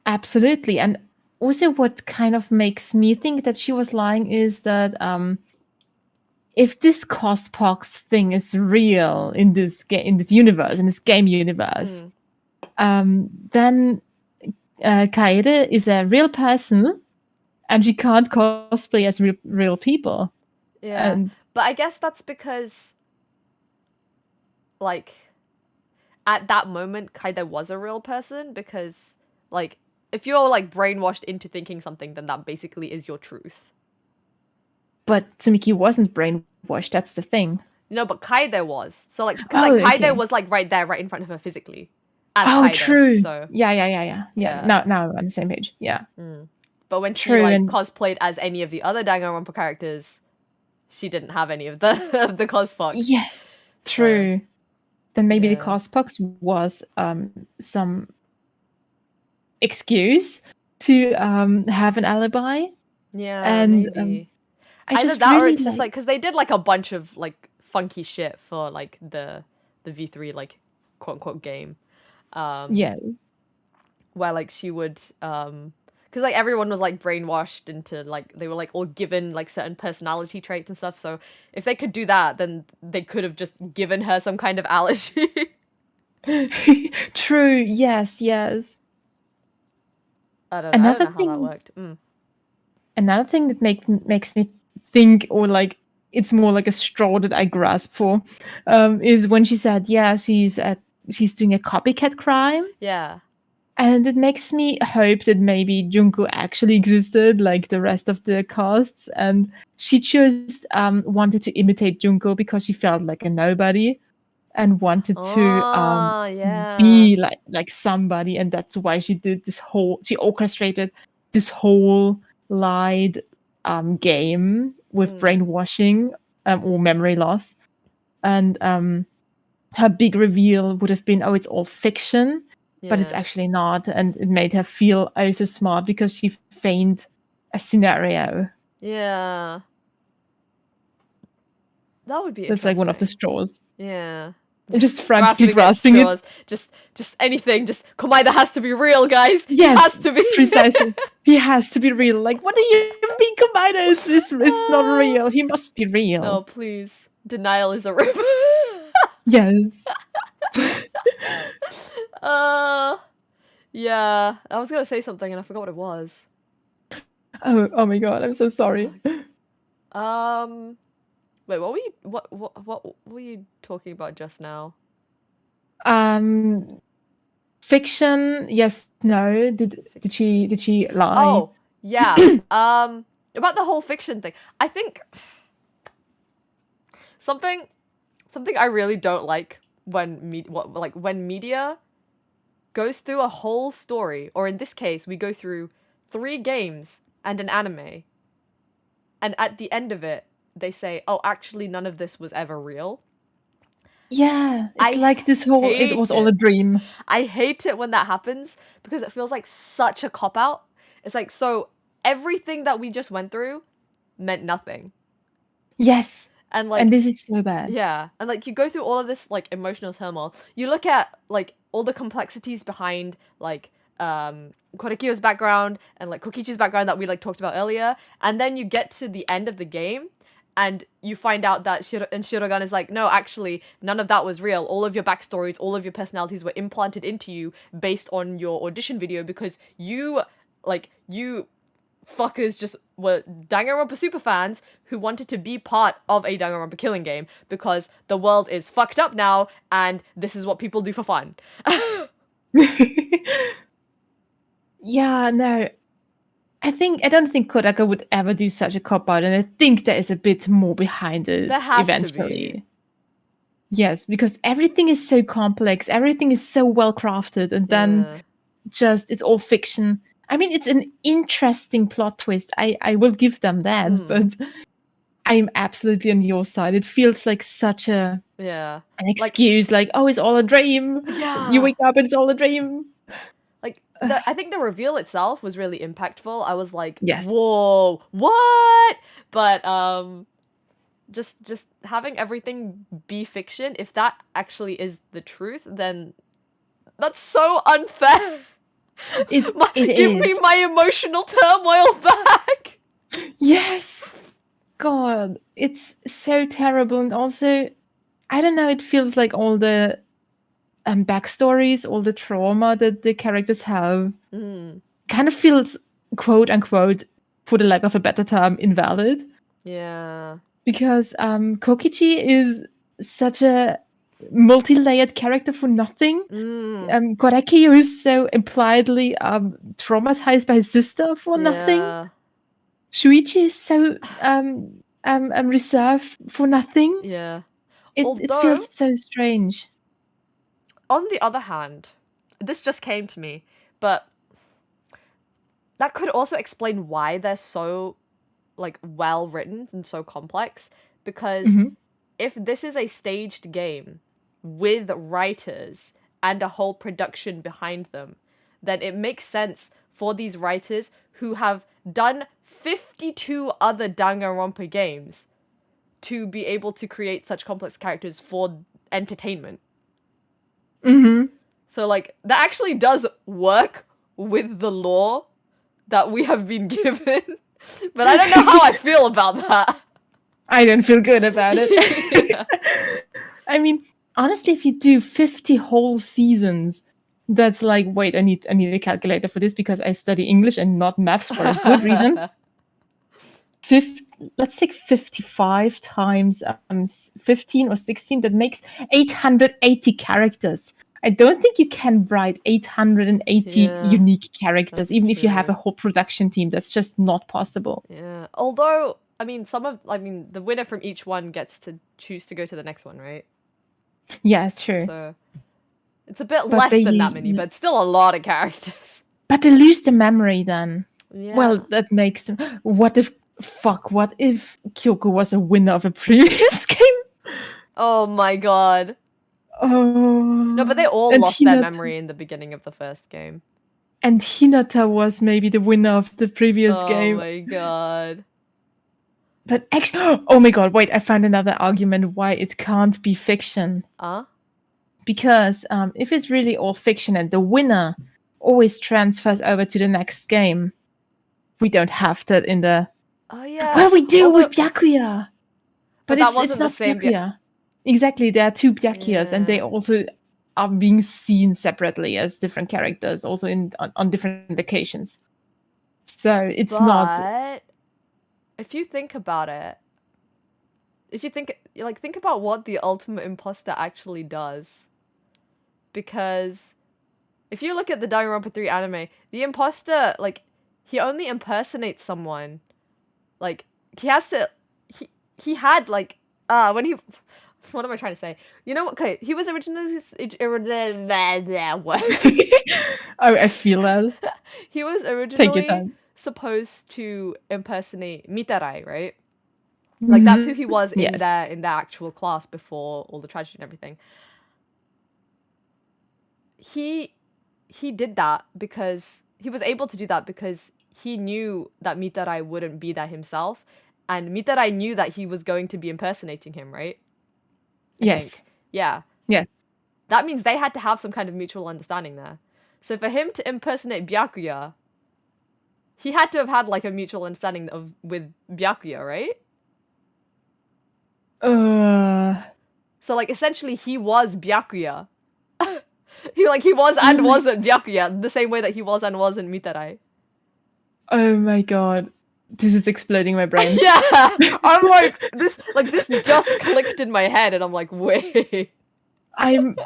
S2: Absolutely. And also what kind of makes me think that she was lying is that if this cospox thing is real in this universe, in this game universe, then Kaede is a real person and she can't cosplay as real people.
S1: Yeah. But I guess that's because, like, at that moment, Kaede was a real person because, like, if you're, like, brainwashed into thinking something, then that basically is your truth.
S2: But Tsumuki wasn't brainwashed, that's the thing.
S1: No, but Kaede was. So, like, because, Kaede was, like, right there, right in front of her physically.
S2: Kaede, true.
S1: So
S2: yeah. Now we're on the same page. Yeah.
S1: But when she cosplayed as any of the other Danganronpa characters, she didn't have any of the cospox.
S2: Yes, true. Then maybe the cospox was some excuse to have an alibi.
S1: Yeah,
S2: and
S1: maybe. Either that or it's just like because they did like a bunch of like funky shit for like the V3 like quote unquote game.
S2: Where
S1: like she would because because like everyone was like brainwashed into like they were like all given like certain personality traits and stuff. So if they could do that, then they could have just given her some kind of allergy.
S2: True. Yes. Yes.
S1: I don't know how that worked.
S2: Another thing that makes me think, or like it's more like a straw that I grasp for, is when she said, yeah, she's doing a copycat crime.
S1: Yeah.
S2: And it makes me hope that maybe Junko actually existed like the rest of the casts, and she just wanted to imitate Junko because she felt like a nobody and wanted to
S1: yeah.
S2: be like somebody, and that's why she orchestrated this whole lied game with brainwashing or memory loss. And her big reveal would have been, oh, it's all fiction. But it's actually not, and it made her feel oh so smart because she feigned a scenario.
S1: Yeah. That would be
S2: That's like one of the straws.
S1: Yeah.
S2: Just frantically grasping it.
S1: Just anything. Just Komaeda has to be real, guys.
S2: Yes,
S1: he has to be.
S2: Precisely. He has to be real. Like, what do you mean Komaeda is not real? He must be real.
S1: No, please. Denial is a river.
S2: Yes.
S1: Yeah. I was gonna say something and I forgot what it was.
S2: Oh my god, I'm so sorry.
S1: Wait, what were you talking about just now?
S2: Fiction, yes, no. Did she lie?
S1: Oh, yeah. About the whole fiction thing. I think something I really don't like when media goes through a whole story, or in this case, we go through 3 games and an anime, and at the end of it, they say, "Oh, actually, none of this was ever real."
S2: Yeah, it's like this whole it was all a dream.
S1: I hate it when that happens because it feels like such a cop-out. It's like, so everything that we just went through meant nothing.
S2: Yes.
S1: And like,
S2: and this is so bad.
S1: Yeah. And like, you go through all of this like emotional turmoil. You look at like all the complexities behind like Korekiyo's background and like Kokichi's background that we like talked about earlier, and then you get to the end of the game and you find out that Shirogan is like, no, actually, none of that was real. All of your backstories, all of your personalities were implanted into you based on your audition video because you fuckers just were Danganronpa superfans who wanted to be part of a Danganronpa killing game because the world is fucked up now and this is what people do for fun.
S2: Yeah, no. I don't think Kodaka would ever do such a cop-out, and I think there is a bit more behind it
S1: there has
S2: eventually.
S1: To be.
S2: Yes, because everything is so complex, everything is so well crafted, and then just it's all fiction. I mean, it's an interesting plot twist. I will give them that, but I'm absolutely on your side. It feels like such an excuse, like, oh, it's all a dream.
S1: Yeah.
S2: You wake up and it's all a dream.
S1: Like, I think the reveal itself was really impactful. I was like,
S2: yes.
S1: Whoa, what? But just having everything be fiction, if that actually is the truth, then that's so unfair. Give me my emotional turmoil back.
S2: Yes. God, it's so terrible. And also, I don't know, it feels like all the backstories, all the trauma that the characters have kind of feels, quote unquote, for the lack of a better term, invalid.
S1: Yeah.
S2: Because Kokichi is such a multi-layered character for nothing. Korekiyo is so impliedly traumatized by his sister for nothing. Shuichi is so reserved for nothing.
S1: Yeah.
S2: It feels so strange.
S1: On the other hand, this just came to me, but that could also explain why they're so like well written and so complex, because if this is a staged game with writers and a whole production behind them, then it makes sense for these writers who have done 52 other Danganronpa games to be able to create such complex characters for entertainment. So like that actually does work with the lore that we have been given. But I don't know how I feel about that.
S2: I don't feel good about it.
S1: Yeah.
S2: I mean, honestly, if you do 50 whole seasons, that's like, wait, I need a calculator for this because I study English and not maths for a good reason. Let's take 55 times 15 or 16. That makes 880 characters. I don't think you can write 880 unique characters, even if you have a whole production team. That's just not possible.
S1: Yeah. Although, I mean, the winner from each one gets to choose to go to the next one, right?
S2: Yeah, it's true.
S1: So it's a bit less than that many, but still a lot of characters.
S2: But they lose the memory then.
S1: Yeah.
S2: Well, that makes... What if Kyoko was a winner of a previous game?
S1: Oh my god.
S2: Oh.
S1: No, but they all lost their memory in the beginning of the first game.
S2: And Hinata was maybe the winner of the previous game.
S1: Oh my god.
S2: But actually... Oh my god, wait, I found another argument why it can't be fiction. Because if it's really all fiction and the winner always transfers over to the next game, we don't have that in the...
S1: Oh yeah.
S2: Well, we do with Byakuya. But
S1: that wasn't
S2: it's not
S1: the same
S2: Byakuya. Exactly, there are two Byakuyas, and they also are being seen separately as different characters, also on different locations. So it's not...
S1: If you think about it, think about what the ultimate imposter actually does. Because if you look at the Danganronpa 3 anime, the imposter, like, he only impersonates someone. Like, he has to... He had, like... when he... What am I trying to say? You know what? Okay, he was originally... What?
S2: Oh, I feel that.
S1: He was originally supposed to impersonate Mitarai, right? Like, that's who he was in their actual class before all the tragedy and everything. He did that because... He was able to do that because he knew that Mitarai wouldn't be there himself. And Mitarai knew that he was going to be impersonating him, right?
S2: Yes.
S1: Yeah.
S2: Yes.
S1: That means they had to have some kind of mutual understanding there. So for him to impersonate Byakuya, he had to have had, like, a mutual understanding with Byakuya, right? So, like, essentially he was Byakuya. He was and wasn't Byakuya, the same way that he was and wasn't Mitarai.
S2: Oh my god. This is exploding my brain.
S1: Yeah! I'm like, this just clicked in my head, and I'm like, wait.
S2: I'm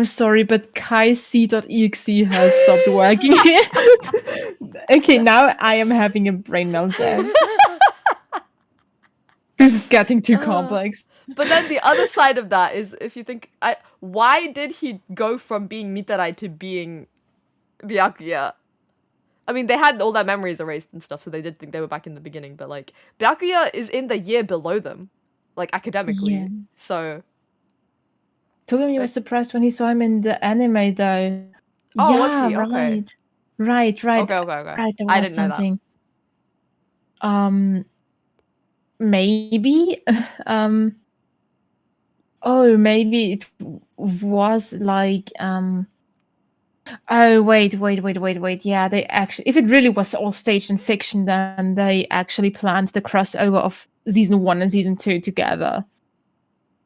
S2: sorry, but KaiC.exe has stopped working. Okay, now I am having a brain meltdown. This is getting too complex.
S1: But then the other side of that is, if you think, why did he go from being Mitarai to being Byakuya? I mean, they had all their memories erased and stuff, so they did think they were back in the beginning, but, like, Byakuya is in the year below them, like, academically,
S2: yeah.
S1: So...
S2: Togumi was surprised when he saw him in the anime, though.
S1: Oh,
S2: yeah,
S1: was he? Okay.
S2: Right.
S1: Okay.
S2: Right, there was
S1: I didn't
S2: something.
S1: know that.
S2: Maybe? Oh, maybe it was, like, Oh, wait. Yeah, they actually... If it really was all staged in fiction, then they actually planned the crossover of Season 1 and Season 2 together.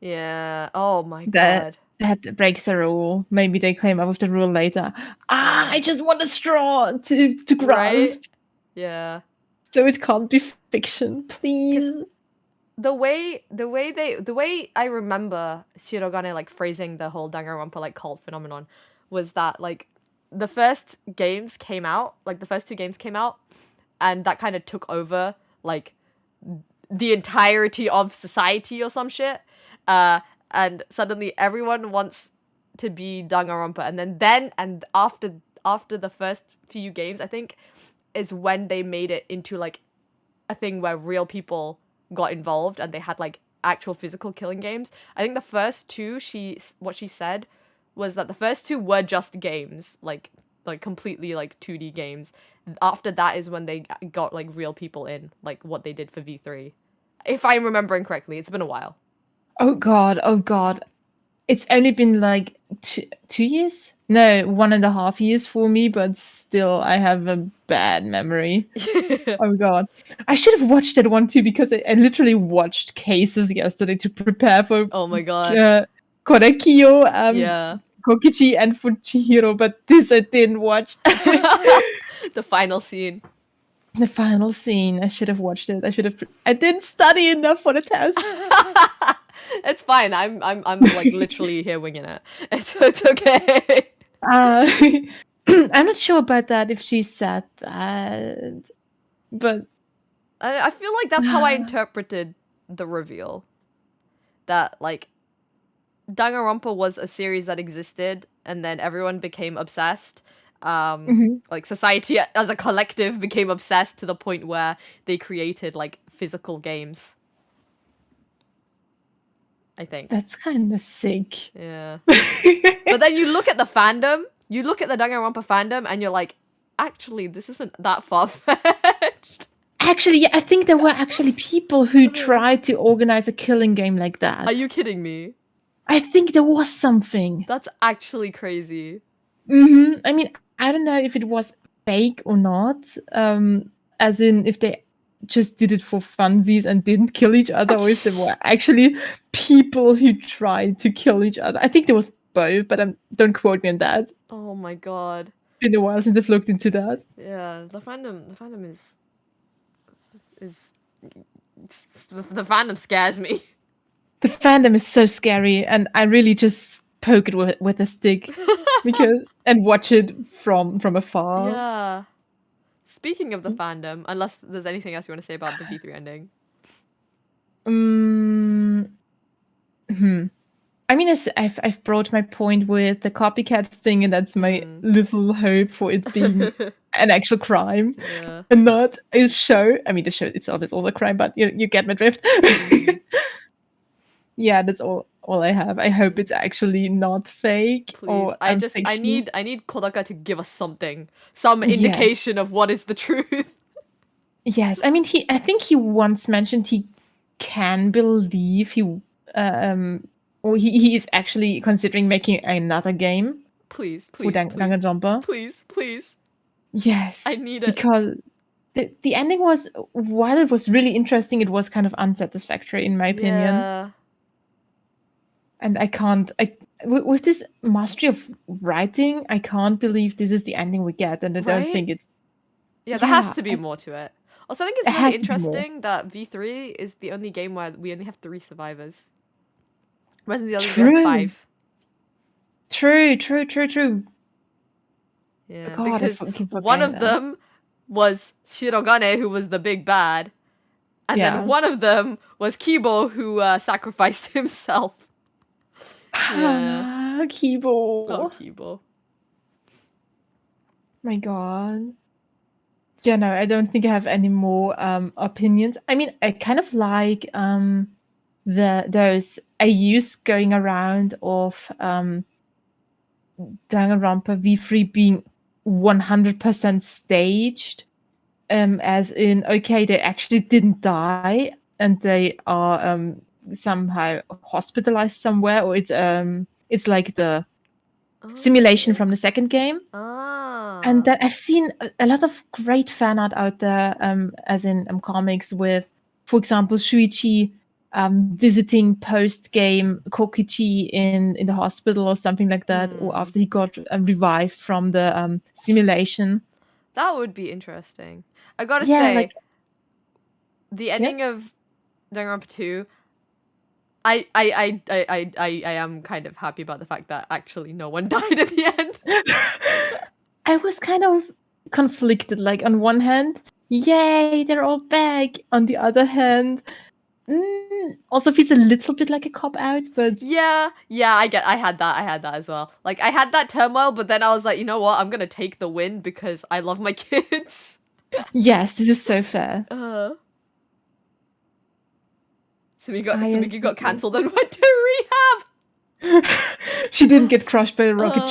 S1: Yeah. Oh my god.
S2: That breaks the rule. Maybe they came up with the rule later. I just want a straw to grasp.
S1: Right? Yeah.
S2: So it can't be fiction, please.
S1: The way I remember Shirogane, like, phrasing the whole Danganronpa, like, cult phenomenon was that, like, the first 2 games came out, and that kind of took over, like, the entirety of society or some shit. And suddenly everyone wants to be Danganronpa, and after the first few games, I think, is when they made it into, like, a thing where real people got involved and they had, like, actual physical killing games. I think the first 2, what she said was that the first 2 were just games, like completely, like, 2D games. After that is when they got, like, real people in, like, what they did for V3. If I'm remembering correctly, it's been a while.
S2: Oh god. It's only been, like, 2 years? No, 1.5 years for me, but still, I have a bad memory. Oh god. I should have watched that one too, because I literally watched cases yesterday to prepare for
S1: Oh my god.
S2: Korekiyo,
S1: Yeah.
S2: Kokichi, and Fuchihiro, but this I didn't watch.
S1: The final scene.
S2: The final scene. I should have watched it. I didn't study enough for the test.
S1: It's fine. I'm like literally here winging it. It's okay.
S2: I'm not sure about that, if she said that, but
S1: I feel like that's how I interpreted the reveal. That like Danganronpa was a series that existed, and then everyone became obsessed. Like society as a collective became obsessed to the point where they created like physical games. I think
S2: that's kind of sick.
S1: Yeah. But then you look at the fandom, you look at the Danganronpa fandom, and you're like, actually, this isn't that far-fetched.
S2: Actually, yeah, I think there were actually people who tried to organize a killing game like that.
S1: Are you kidding me?
S2: I think there was something.
S1: That's actually crazy.
S2: I mean, I don't know if it was fake or not. As in, if they just did it for funsies and didn't kill each other, or if there were actually people who tried to kill each other. I think there was both, but don't quote me on that.
S1: Oh my god.
S2: Been a while since I've looked into that.
S1: Yeah, the fandom is the fandom scares me.
S2: The fandom is so scary, and I really just poke it with a stick and watch it from afar.
S1: Yeah. Speaking of the fandom, unless there's anything else you want to say about the V3 ending.
S2: I mean, I've brought my point with the copycat thing, and that's my little hope for it being an actual crime, and not a show. I mean, the show itself is also a crime, but you get my drift. Yeah, that's all I have. I hope it's actually not fake.
S1: Please,
S2: or
S1: I need Kodaka to give us something, some indication of what is the truth.
S2: Yes, I mean, I think he once mentioned he can believe or he is actually considering making another game.
S1: Please,
S2: for Danganronpa.
S1: Please.
S2: Yes,
S1: I need it,
S2: because the ending was, while it was really interesting, it was kind of unsatisfactory in my opinion.
S1: Yeah.
S2: And with this mastery of writing, I can't believe this is the ending we get, and I don't think it's.
S1: Yeah, there has to be more to it. Also, I think it's really interesting that V3 is the only game where we only have 3 survivors. Whereas in the others we have 5.
S2: True.
S1: Yeah,
S2: God,
S1: because one of them was Shirogane, who was the big bad, and then one of them was Kibo, who sacrificed himself.
S2: Yeah, Kibo.
S1: Oh, Kibo.
S2: My god. Yeah, no, I don't think I have any more opinions. I mean, I kind of like those AUs going around of Danganronpa V3 being 100% staged, as in, okay, they actually didn't die and they are somehow hospitalized somewhere, or it's like the simulation from the second game. And that I've seen a lot of great fan art out there, as in comics with, for example, Shuichi visiting post-game Kokichi in the hospital or something like that, or after he got revived from the simulation.
S1: That would be interesting. I gotta say,
S2: like,
S1: the ending of Danganronpa 2, I am kind of happy about the fact that actually no one died at the end.
S2: I was kind of conflicted. Like, on one hand, yay, they're all back. On the other hand, also feels a little bit like a cop out, but
S1: yeah, I had that as well. Like, I had that turmoil, but then I was like, you know what? I'm gonna take the win because I love my kids.
S2: Yes, this is so fair.
S1: Sumiki got cancelled and went to rehab.
S2: She didn't get crushed by a rocket.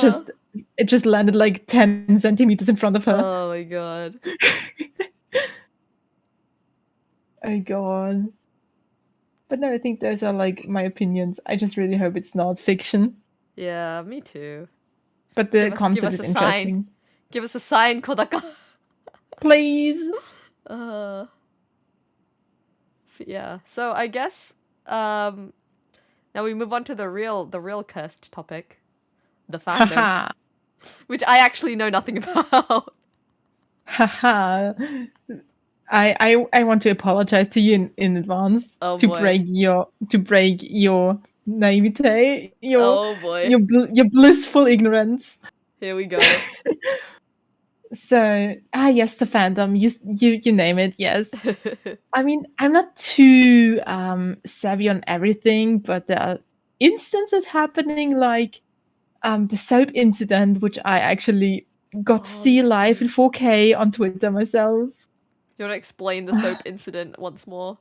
S2: It just landed like 10 centimeters in front of her.
S1: Oh my god.
S2: Oh god. But no, I think those are like my opinions. I just really hope it's not fiction.
S1: Yeah, me too.
S2: But the concept is interesting.
S1: Give us a sign, Kodaka.
S2: Please.
S1: Yeah. So I guess now we move on to the real cursed topic, the fandom, which I actually know nothing about.
S2: Haha. I want to apologize to you in advance to break your naivete, your blissful ignorance.
S1: Here we go.
S2: So yes, the fandom, you name it. Yes. I mean, I'm not too savvy on everything, but there are instances happening like the soap incident, which I actually got to see live in 4K on Twitter myself.
S1: You want to explain the soap incident once more?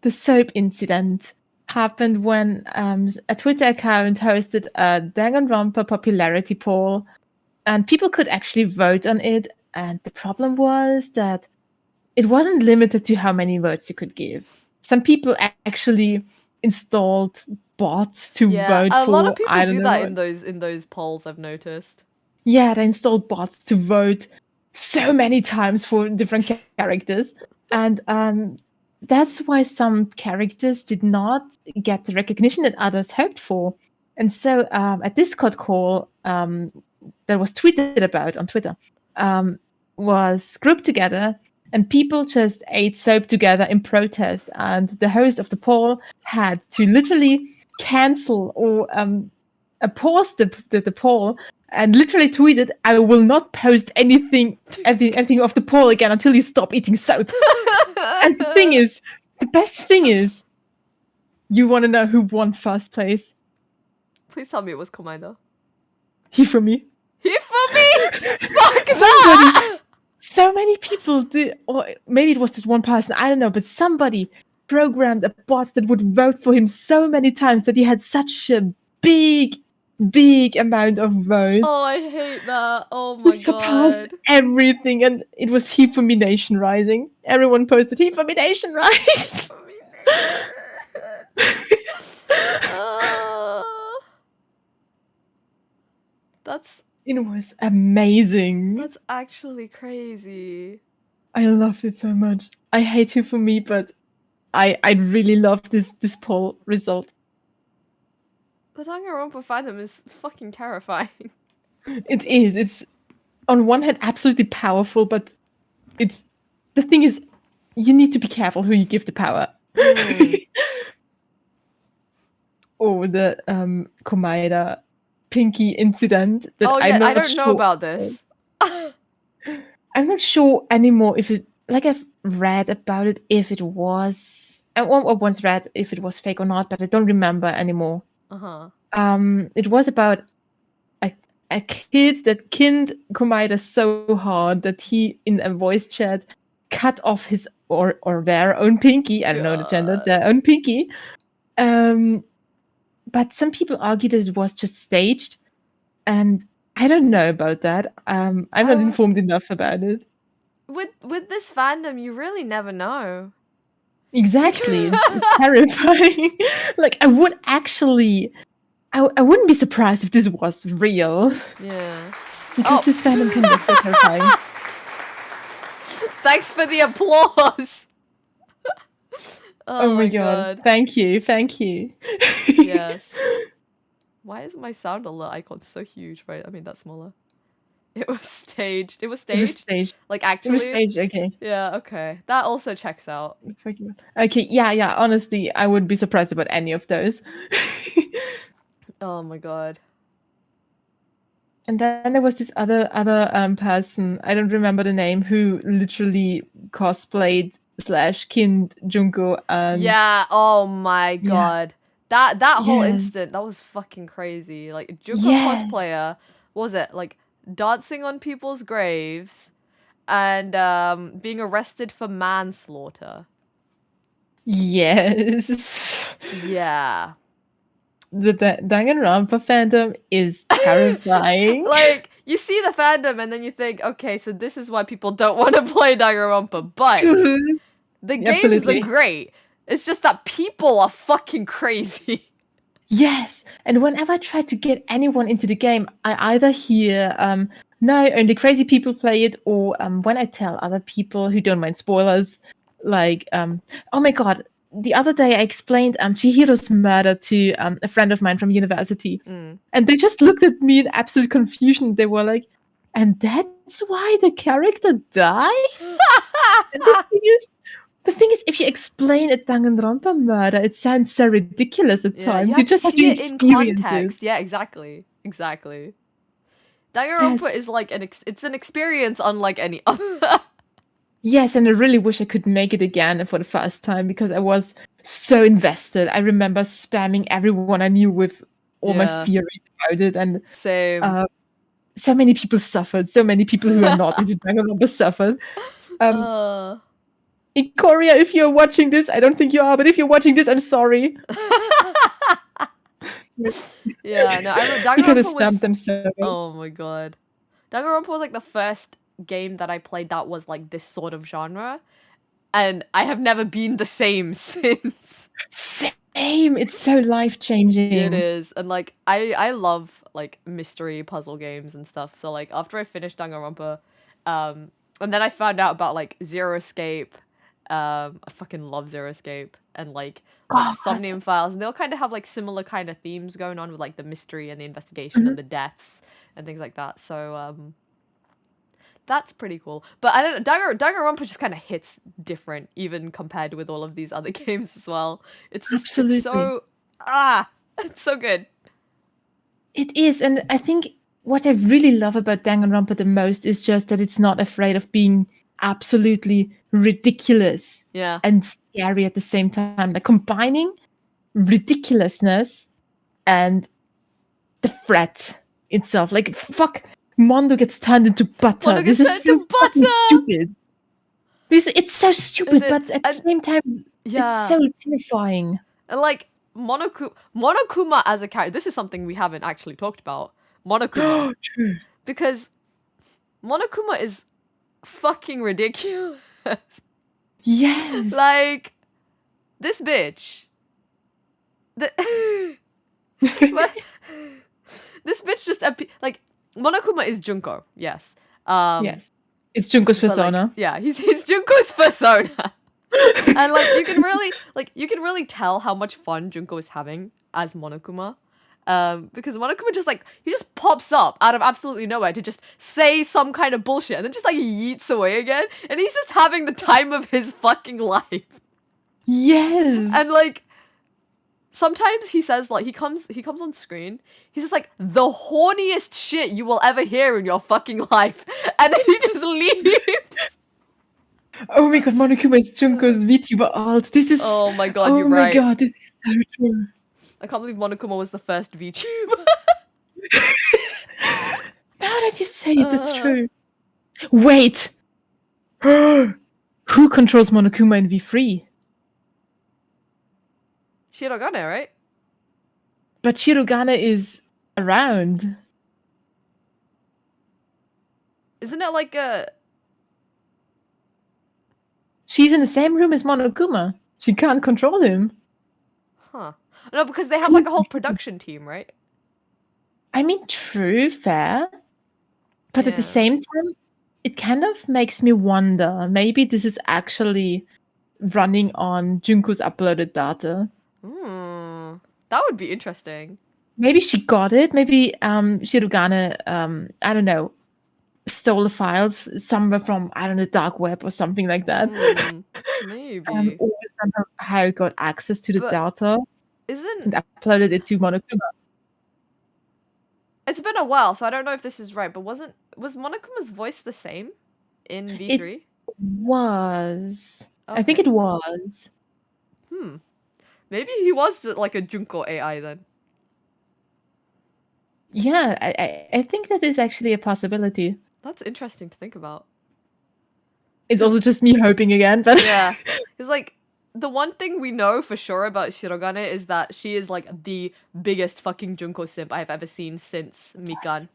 S2: The soap incident happened when a Twitter account hosted a Danganronpa popularity poll, and people could actually vote on it. And the problem was that it wasn't limited to how many votes you could give. Some people actually installed bots to vote for.
S1: A lot of people do that in those polls, I've noticed.
S2: Yeah, they installed bots to vote so many times for different characters. And that's why some characters did not get the recognition that others hoped for. And so a Discord call that was tweeted about on Twitter was grouped together, and people just ate soap together in protest. And the host of the poll had to literally cancel or pause the poll and literally tweeted, "I will not post anything of the poll again until you stop eating soap." And the best thing is, you want to know who won first place?
S1: Please tell me it was Komaeda.
S2: Hifumi.
S1: Fuck that!
S2: So many people did, or maybe it was just one person, I don't know, but somebody programmed a bot that would vote for him so many times that he had such a big amount of votes.
S1: Oh, I hate that. Oh my god.
S2: Surpassed everything, and it was Hifumi Nation Rising. Everyone posted Hifumi Nation Rise. It was amazing.
S1: That's actually crazy.
S2: I loved it so much. I hate Hifumi, but I really loved this poll result.
S1: The Danganronpa fandom is fucking terrifying.
S2: It is. It's on one hand absolutely powerful, but the thing is, you need to be careful who you give the power. Or the Komaeda Pinky incident that
S1: I don't know about this.
S2: I'm not sure anymore if it, like, I've read about it, if it was, I once read if it was fake or not, but I don't remember anymore. It was about a kid that kinned Komaeda so hard that he, in a voice chat, cut off his or their own pinky. I don't know the gender, their own pinky. But some people argue that it was just staged, and I don't know about that. I'm not informed enough about it.
S1: With this fandom, you really never know.
S2: Exactly, it's terrifying. Like, I would actually, I wouldn't be surprised if this was real.
S1: Yeah,
S2: because this fandom can get so terrifying.
S1: Thanks for the applause.
S2: Oh my god. Thank you.
S1: Yes. Why is my sound alert icon so huge? Right, I mean that's smaller. It was staged. Like, actually.
S2: It was staged, okay.
S1: Yeah, okay. That also checks out.
S2: Okay, yeah. Honestly, I wouldn't be surprised about any of those.
S1: Oh my god.
S2: And then there was this other person, I don't remember the name, who literally cosplayed / kinned Junko, and
S1: yeah, oh my god. That whole instant, that was fucking crazy. Like, Junko cosplayer, what was it, like, dancing on people's graves and being arrested for manslaughter.
S2: Yes.
S1: Yeah.
S2: The Danganronpa fandom is terrifying.
S1: Like, you see the fandom and then you think, okay, so this is why people don't want to play Danganronpa, but the games are great. It's just that people are fucking crazy.
S2: Yes, and whenever I try to get anyone into the game, I either hear no, only crazy people play it, or when I tell other people who don't mind spoilers, like oh my god, the other day I explained Chihiro's murder to a friend of mine from university, and they just looked at me in absolute confusion. They were like, "And that's why the character dies?" And the thing is, if you explain a Danganronpa murder, it sounds so ridiculous at times. You just have to experience it.
S1: Yeah, exactly. Danganronpa is like it's an experience unlike any other.
S2: Yes, and I really wish I could make it again for the first time because I was so invested. I remember spamming everyone I knew with all my theories about it, and
S1: same.
S2: So many people suffered. So many people who are not into Danganronpa suffered. In Korea, if you're watching this, I don't think you are, but if you're watching this, I'm sorry.
S1: Yeah, no, I remember Danganronpa
S2: because it stamped them so.
S1: Oh my god, Danganronpa was like the first game that I played that was like this sort of genre, and I have never been the same since.
S2: Same, it's so life-changing.
S1: It is, and like I love like mystery puzzle games and stuff. So like after I finished Danganronpa, and then I found out about like Zero Escape. I fucking love Zero Escape and like Somnium Files, and they all kind of have like similar kind of themes going on with like the mystery and the investigation and the deaths and things like that. So that's pretty cool. But I don't know, Danganronpa just kind of hits different, even compared with all of these other games as well. It's just it's so it's so good.
S2: It is, and I think what I really love about Danganronpa the most is just that it's not afraid of being absolutely ridiculous and scary at the same time. Like combining ridiculousness and the threat itself. Like fuck, Mondo gets turned into butter. This is so fucking stupid. It's so stupid, but at the same time, it's so terrifying.
S1: And like Monokuma as a character, this is something we haven't actually talked about. Monokuma.
S2: True.
S1: Because Monokuma is fucking ridiculous.
S2: Yes.
S1: Like, this bitch. This bitch just like Monokuma is Junko, yes.
S2: Yes. It's Junko's persona.
S1: Like, he's Junko's persona. And like you can really tell how much fun Junko is having as Monokuma. Because Monokuma just like he just pops up out of absolutely nowhere to just say some kind of bullshit and then just like yeets away again, and he's just having the time of his fucking life.
S2: Yes.
S1: And like sometimes he says like he comes on screen, he's just like the horniest shit you will ever hear in your fucking life, and then he just leaves.
S2: Oh my god, Monokuma is Junko's VTuber alt. This is
S1: oh my god, you're right.
S2: Oh my god, this is so true.
S1: I can't believe Monokuma was the first VTuber.
S2: Now that you say it, that's true. Wait! Who controls Monokuma in V3?
S1: Shirogane, right?
S2: But Shirogane is around.
S1: Isn't it like a...
S2: She's in the same room as Monokuma. She can't control him.
S1: Huh. No, because they have like a whole production team, right?
S2: I mean, true, fair. But at the same time, it kind of makes me wonder, maybe this is actually running on Junko's uploaded data.
S1: That would be interesting.
S2: Maybe she got it. Maybe Shirogane, I don't know, stole the files somewhere from, I don't know, dark web or something like that.
S1: Maybe.
S2: Or somehow got access to the data.
S1: And
S2: uploaded it to Monokuma.
S1: It's been a while, so I don't know if this is right, but was Monokuma's voice the same in V3?
S2: It was.
S1: Okay.
S2: I think it was.
S1: Maybe he was like a Junko AI then.
S2: Yeah, I think that is actually a possibility.
S1: That's interesting to think about.
S2: It's also just me hoping again, but
S1: yeah, because like the one thing we know for sure about Shirogane is that she is like the biggest fucking Junko simp I've ever seen since Mikan.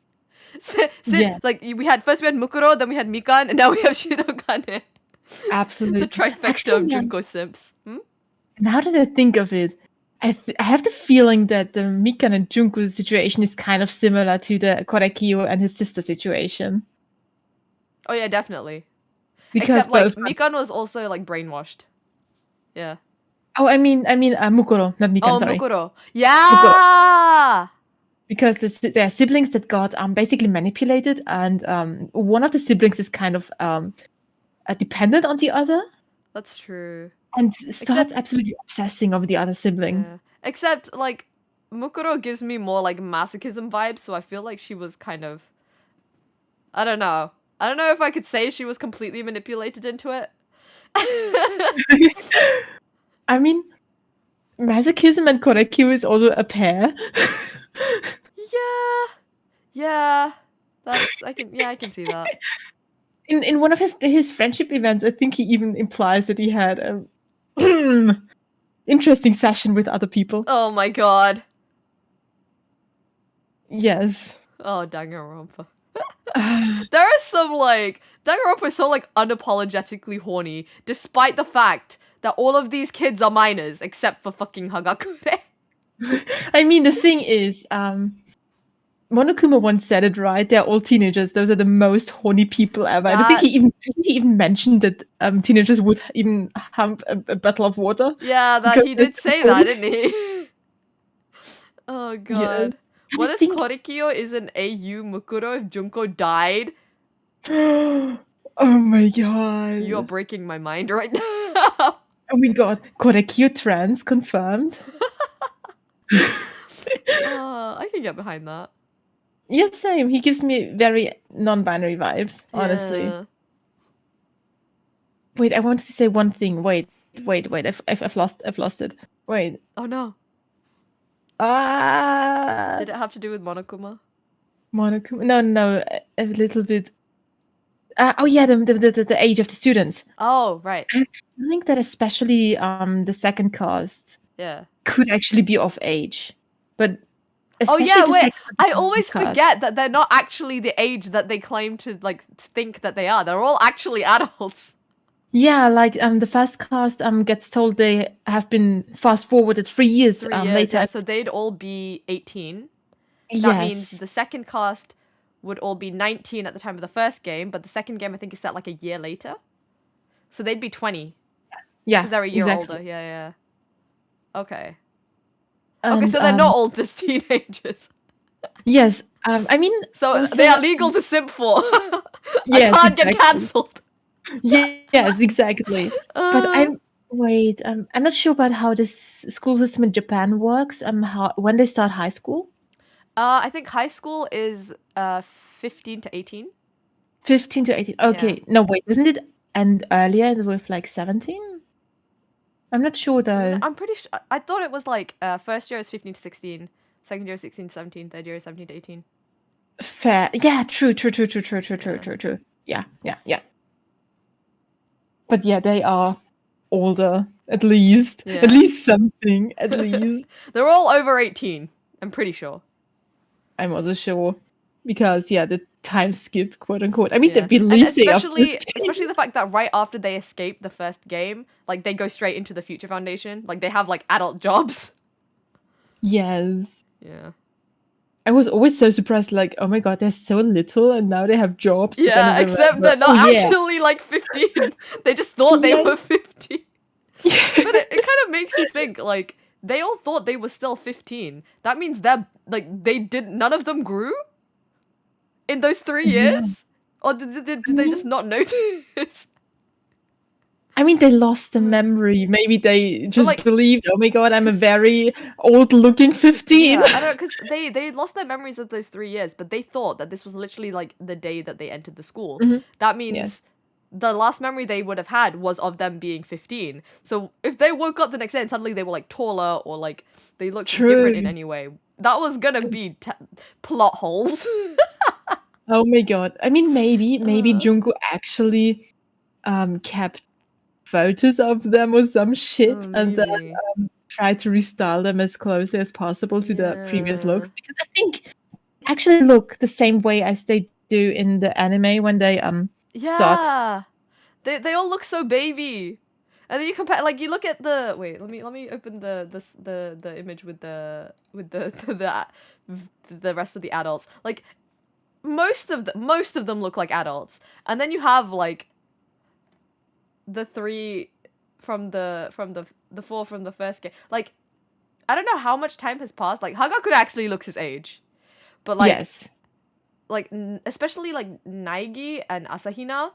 S1: Like we had Mukuro, then we had Mikan, and now we have Shirogane.
S2: Absolutely.
S1: The trifecta of Junko simps.
S2: Now that I think of it, I have the feeling that the Mikan and Junko situation is kind of similar to the Korekio and his sister situation.
S1: Oh yeah, definitely.
S2: Because
S1: Except like
S2: both.
S1: Mikan was also like brainwashed. Yeah.
S2: Oh, I mean, Mukuro, not Mikan.
S1: Oh,
S2: Sorry,
S1: Mukuro.
S2: Mukuro.
S1: Yeah.
S2: Because there are siblings that got basically manipulated, and one of the siblings is kind of dependent on the other.
S1: That's true.
S2: And starts absolutely obsessing over the other sibling.
S1: Yeah. Except like Mukuro gives me more like masochism vibes, so I feel like she was kind of, I don't know. I don't know if I could say she was completely manipulated into it.
S2: I mean, masochism and Korekyu is also a pair.
S1: Yeah. I can see that.
S2: In one of his friendship events, I think he even implies that he had a interesting session with other people.
S1: Oh my god.
S2: Yes.
S1: Oh, Danganronpa. There are some like Danganronpa is so like unapologetically horny, despite the fact that all of these kids are minors except for fucking Hagakure.
S2: I mean, the thing is, Monokuma once said it right. They're all teenagers. Those are the most horny people ever. I don't think he even mentioned that teenagers would even hump a bottle of water.
S1: Yeah, that he did say that, didn't he? Oh god.
S2: Yes.
S1: What if Korikyo is an AU Mukuro if Junko died?
S2: Oh my god.
S1: You're breaking my mind right now.
S2: Oh my god. Korekyo trans confirmed.
S1: I can get behind that.
S2: Yeah, same. He gives me very non-binary vibes, honestly.
S1: Yeah.
S2: Wait, I wanted to say one thing. Wait. I've lost it. Wait.
S1: Oh no. Did it have to do with Monokuma?
S2: Monokuma? No, a little bit. Oh yeah, the age of the students.
S1: Oh right.
S2: I think that especially the second cast.
S1: Yeah.
S2: Could actually be of age, but.
S1: Oh yeah, wait. I always forget that they're not actually the age that they claim to like think that they are. They're all actually adults.
S2: Yeah, like the first cast gets told they have been fast forwarded 3 years, later.
S1: Yeah, so they'd all be 18.
S2: Yes.
S1: That means the second cast would all be 19 at the time of the first game, but the second game I think is set like a year later. So they'd be 20.
S2: Yeah.
S1: Because they're a year
S2: exactly.
S1: older. Yeah. Okay. Okay, so they're not all just teenagers.
S2: Yes. I mean...
S1: So
S2: also,
S1: they are legal to simp for.
S2: Yes,
S1: I can't get cancelled.
S2: Yes, exactly. But I'm not sure about how this school system in Japan works. When they start high school?
S1: I think high school is 15 to 18.
S2: 15 to 18. Okay. Yeah. No, wait. Doesn't it end earlier with like 17? I'm not sure though.
S1: I'm pretty sure. I thought it was like first year is 15 to 16, second year is 16 to 17, third year is 17 to 18.
S2: Fair. Yeah, true. Yeah. But yeah, they are older, at least. Yeah. At least something, at least.
S1: They're all over 18, I'm pretty sure.
S2: I'm also sure. Because, yeah, the time skip, quote unquote. I mean, they believe they are 15.
S1: Especially the fact that right after they escape the first game, like, they go straight into the Future Foundation. Like, they have, like, adult jobs.
S2: Yes.
S1: Yeah.
S2: I was always so surprised, like, oh my god, they're so little and now they have jobs.
S1: Yeah, except they're not actually, like, 15. They just thought they were 15. Yeah. But it kind of makes you think, like, they all thought they were still 15. That means they're, like, none of them grew? In those 3 years? Or did they just not notice?
S2: I mean, they lost the memory. Maybe they just believed, oh my god, I'm a very old-looking 15.
S1: Yeah, I don't know, because they lost their memories of those 3 years, but they thought that this was literally, like, the day that they entered the school. Mm-hmm. That means the last memory they would have had was of them being 15. So if they woke up the next day and suddenly they were, like, taller or, like, they looked different in any way, that was gonna be plot holes.
S2: Oh my god. I mean, maybe Junko actually kept photos of them or some shit and then tried to restyle them as closely as possible to the previous looks. Because I think actually look the same way as they do in the anime when they start.
S1: They all look so baby. And then you compare, like, you look at the wait. Let me open the image with the the rest of the adults. Like, most of them look like adults, and then you have like the three from the four from the first game. Like, I don't know how much time has passed. Like, Hagakure actually looks his age, but like,
S2: yes,
S1: like especially like Naegi and Asahina,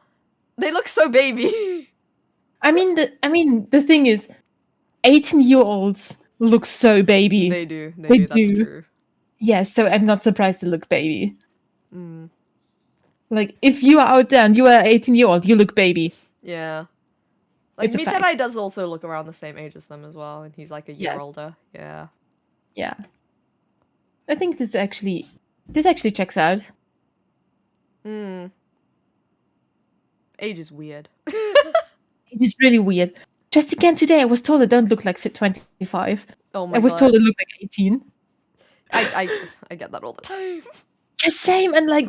S1: they look so baby.
S2: I mean the thing is, 18-year-olds look so baby.
S1: They do. That's true.
S2: Yes, so I'm not surprised they look baby.
S1: Mm.
S2: Like, if you are out there and you are 18-year-old, you look baby.
S1: Yeah. Like, Mitarai does also look around the same age as them as well, and he's like a year older. Yeah.
S2: Yeah. I think this actually checks out.
S1: Hmm. Age is weird.
S2: It is really weird. Just again today, I was told I don't look like 25.
S1: Oh my god.
S2: I was told I look like 18.
S1: I get that all the time.
S2: Yeah, same. And like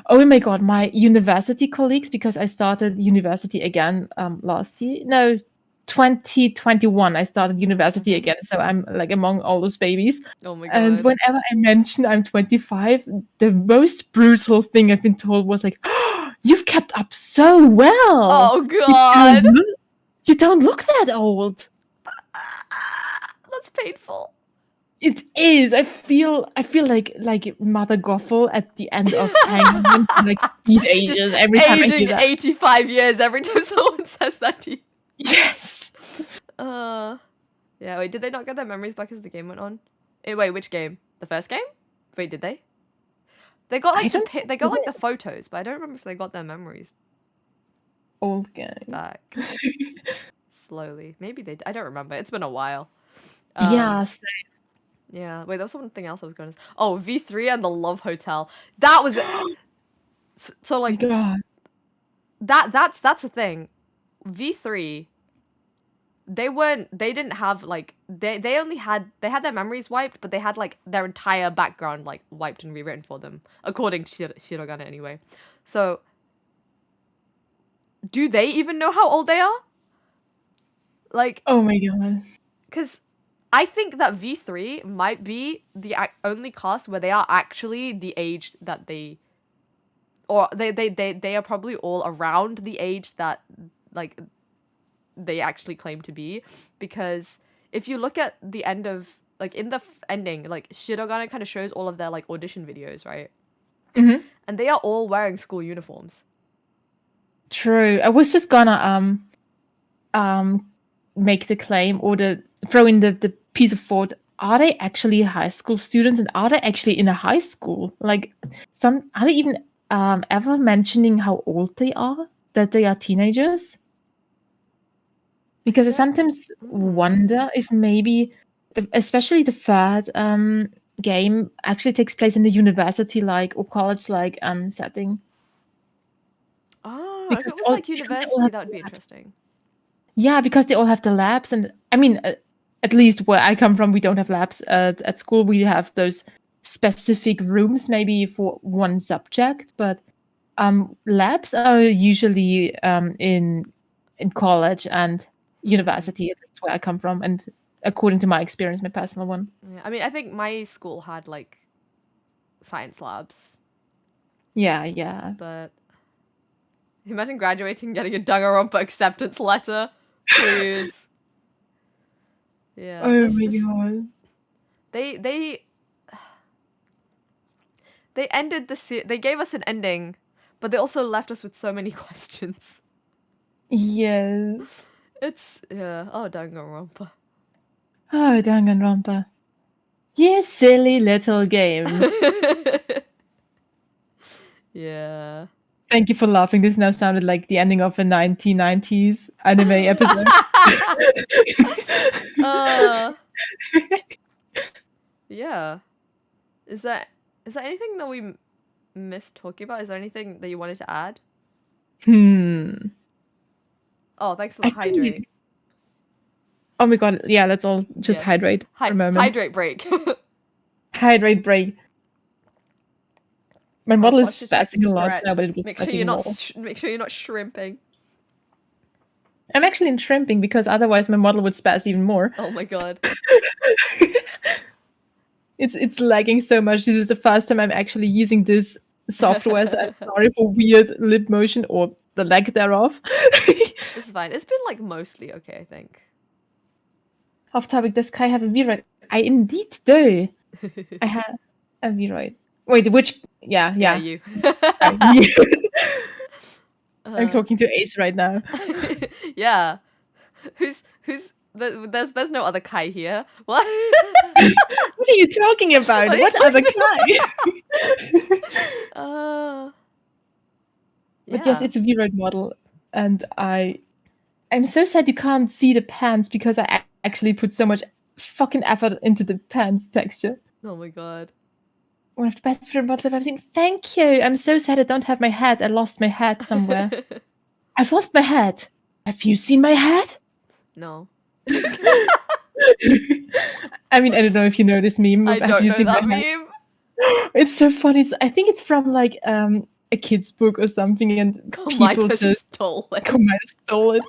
S2: oh my god, my university colleagues, because I started university again last year. No, 2021 I started university again, so I'm like among all those babies.
S1: Oh my god.
S2: And whenever I mention I'm 25, the most brutal thing I've been told was like, oh, you've kept up so well.
S1: Oh god.
S2: You don't look that old.
S1: That's painful.
S2: It is. I feel like Mother Gothel at the end of Hangman, like speed ages every time I hear that.
S1: 85 years every time someone says that to you.
S2: Yes.
S1: Yeah. Wait, did they not get their memories back as the game went on? Wait, which game? The first game? Wait, did they? They got like the photos, but I don't remember if they got their memories.
S2: Old game
S1: back. Slowly. Maybe they. I don't remember. It's been a while.
S2: Yeah. Same.
S1: Yeah. Wait, there was something else I was going to say. Oh, V3 and the Love Hotel. That was so like that's the thing. V3, they didn't have like they had their memories wiped, but they had like their entire background like wiped and rewritten for them, according to Shirogane anyway. So do they even know how old they are? Like,
S2: oh my god.
S1: Because I think that V3 might be the only cast where they are actually the age that they are probably all around the age that like they actually claim to be, because if you look at the end of like in the ending, like Shirogane kind of shows all of their like audition videos, right?
S2: Mm-hmm.
S1: And they are all wearing school uniforms.
S2: True. I was just gonna make the claim or throw in the piece of thought. Are they actually high school students, and are they actually in a high school? Like, are they even ever mentioning how old they are? That they are teenagers? Because I sometimes wonder if maybe, especially the third game, actually takes place in the university like or college like setting.
S1: Oh, if it was like university, that would be interesting.
S2: Yeah, because they all have the labs, and I mean, at least where I come from, we don't have labs at school. We have those specific rooms, maybe for one subject, but labs are usually in college and university. That's where I come from, and according to my experience, my personal one.
S1: Yeah, I mean, I think my school had like science labs.
S2: Yeah.
S1: But imagine graduating, getting a Danganronpa acceptance letter, please. Yeah.
S2: Oh my god.
S1: They ended they gave us an ending, but they also left us with so many questions.
S2: Yes.
S1: It's oh, Danganronpa.
S2: Oh, Danganronpa. You silly little game.
S1: Yeah.
S2: Thank you for laughing. This now sounded like the ending of a 1990s anime episode.
S1: Yeah. Is there anything that we missed talking about? Is there anything that you wanted to add? Oh, thanks for the hydrate.
S2: Oh my god, yeah, let's all just hydrate for a moment.
S1: Hydrate break.
S2: Hydrate break. My model is spazzing a lot now, but it was
S1: make sure you're not shrimping.
S2: I'm actually in shrimping because otherwise my model would spaz even more.
S1: Oh my god.
S2: It's lagging so much. This is the first time I'm actually using this software, so I'm sorry for weird lip motion or the lag thereof.
S1: This is fine. It's been like mostly okay, I think.
S2: Off topic, does Kai have a V-Roid? I indeed do. I have a V-Roid. Wait, which? Yeah.
S1: You.
S2: I'm talking to Ace right now.
S1: Yeah. Who's there's no other Kai here. What?
S2: What are you talking about? What other Kai? But yes, it's a V-Roid model, and I'm so sad you can't see the pants because I actually put so much fucking effort into the pants texture.
S1: Oh my god.
S2: One of the best V-Roid models I've ever seen. Thank you. I'm so sad I don't have my hat. I lost my hat somewhere. I've lost my hat. Have you seen my hat?
S1: No.
S2: I mean, I don't know if you know this meme.
S1: I don't know that meme.
S2: It's so funny. I think it's from like a kid's book or something, and people just
S1: stole it.
S2: Komaeda stole it.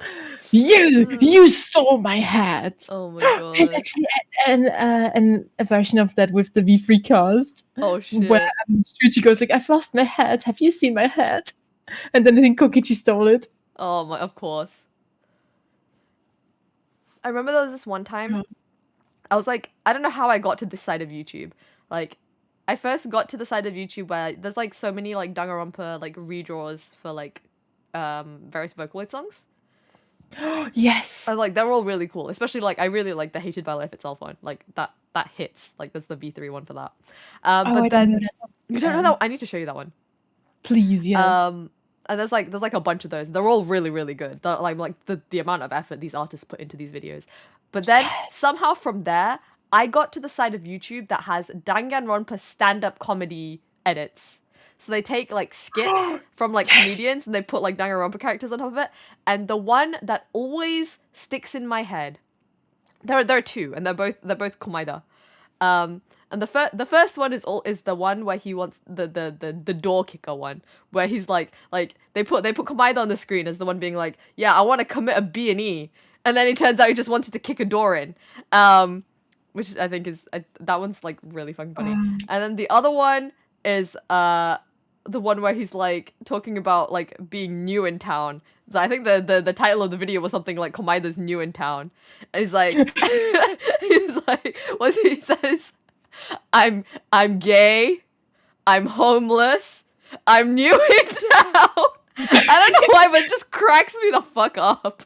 S2: You stole my hat.
S1: Oh my god.
S2: There's actually a version of that with the V3 cast.
S1: Oh shit.
S2: Where Shuji goes like, I've lost my hat. Have you seen my hat? And then I think Kokichi stole it.
S1: Oh my, of course. I remember there was this one time, I was like, I don't know how I got to this side of YouTube. Like, I first got to the side of YouTube where there's like so many like Danganronpa like redraws for like various Vocaloid songs.
S2: Yes.
S1: And like they're all really cool. Especially like I really like the Hated by Life itself one. Like that hits. Like there's the V3 one for that. But then you don't know that. I need to show you that one.
S2: Please, yes.
S1: And there's like a bunch of those. They're all really, really good. They're like the amount of effort these artists put into these videos. But then somehow from there, I got to the side of YouTube that has Danganronpa stand-up comedy edits. So they take like skits from like comedians and they put like Danganronpa characters on top of it. And the one that always sticks in my head, there are two, and they're both Komaeda. And the first one is the one where he wants the door kicker one, where he's like they put Komaeda on the screen as the one being like, yeah, I want to commit a B&E, and then it turns out he just wanted to kick a door in, which I think is that one's like really fucking funny. And then the other one is the one where he's like talking about like being new in town. So I think the title of the video was something like Komaeda's new in town. And he's like what he says, I'm gay, I'm homeless, I'm new in town. I don't know why, but it just cracks me the fuck up.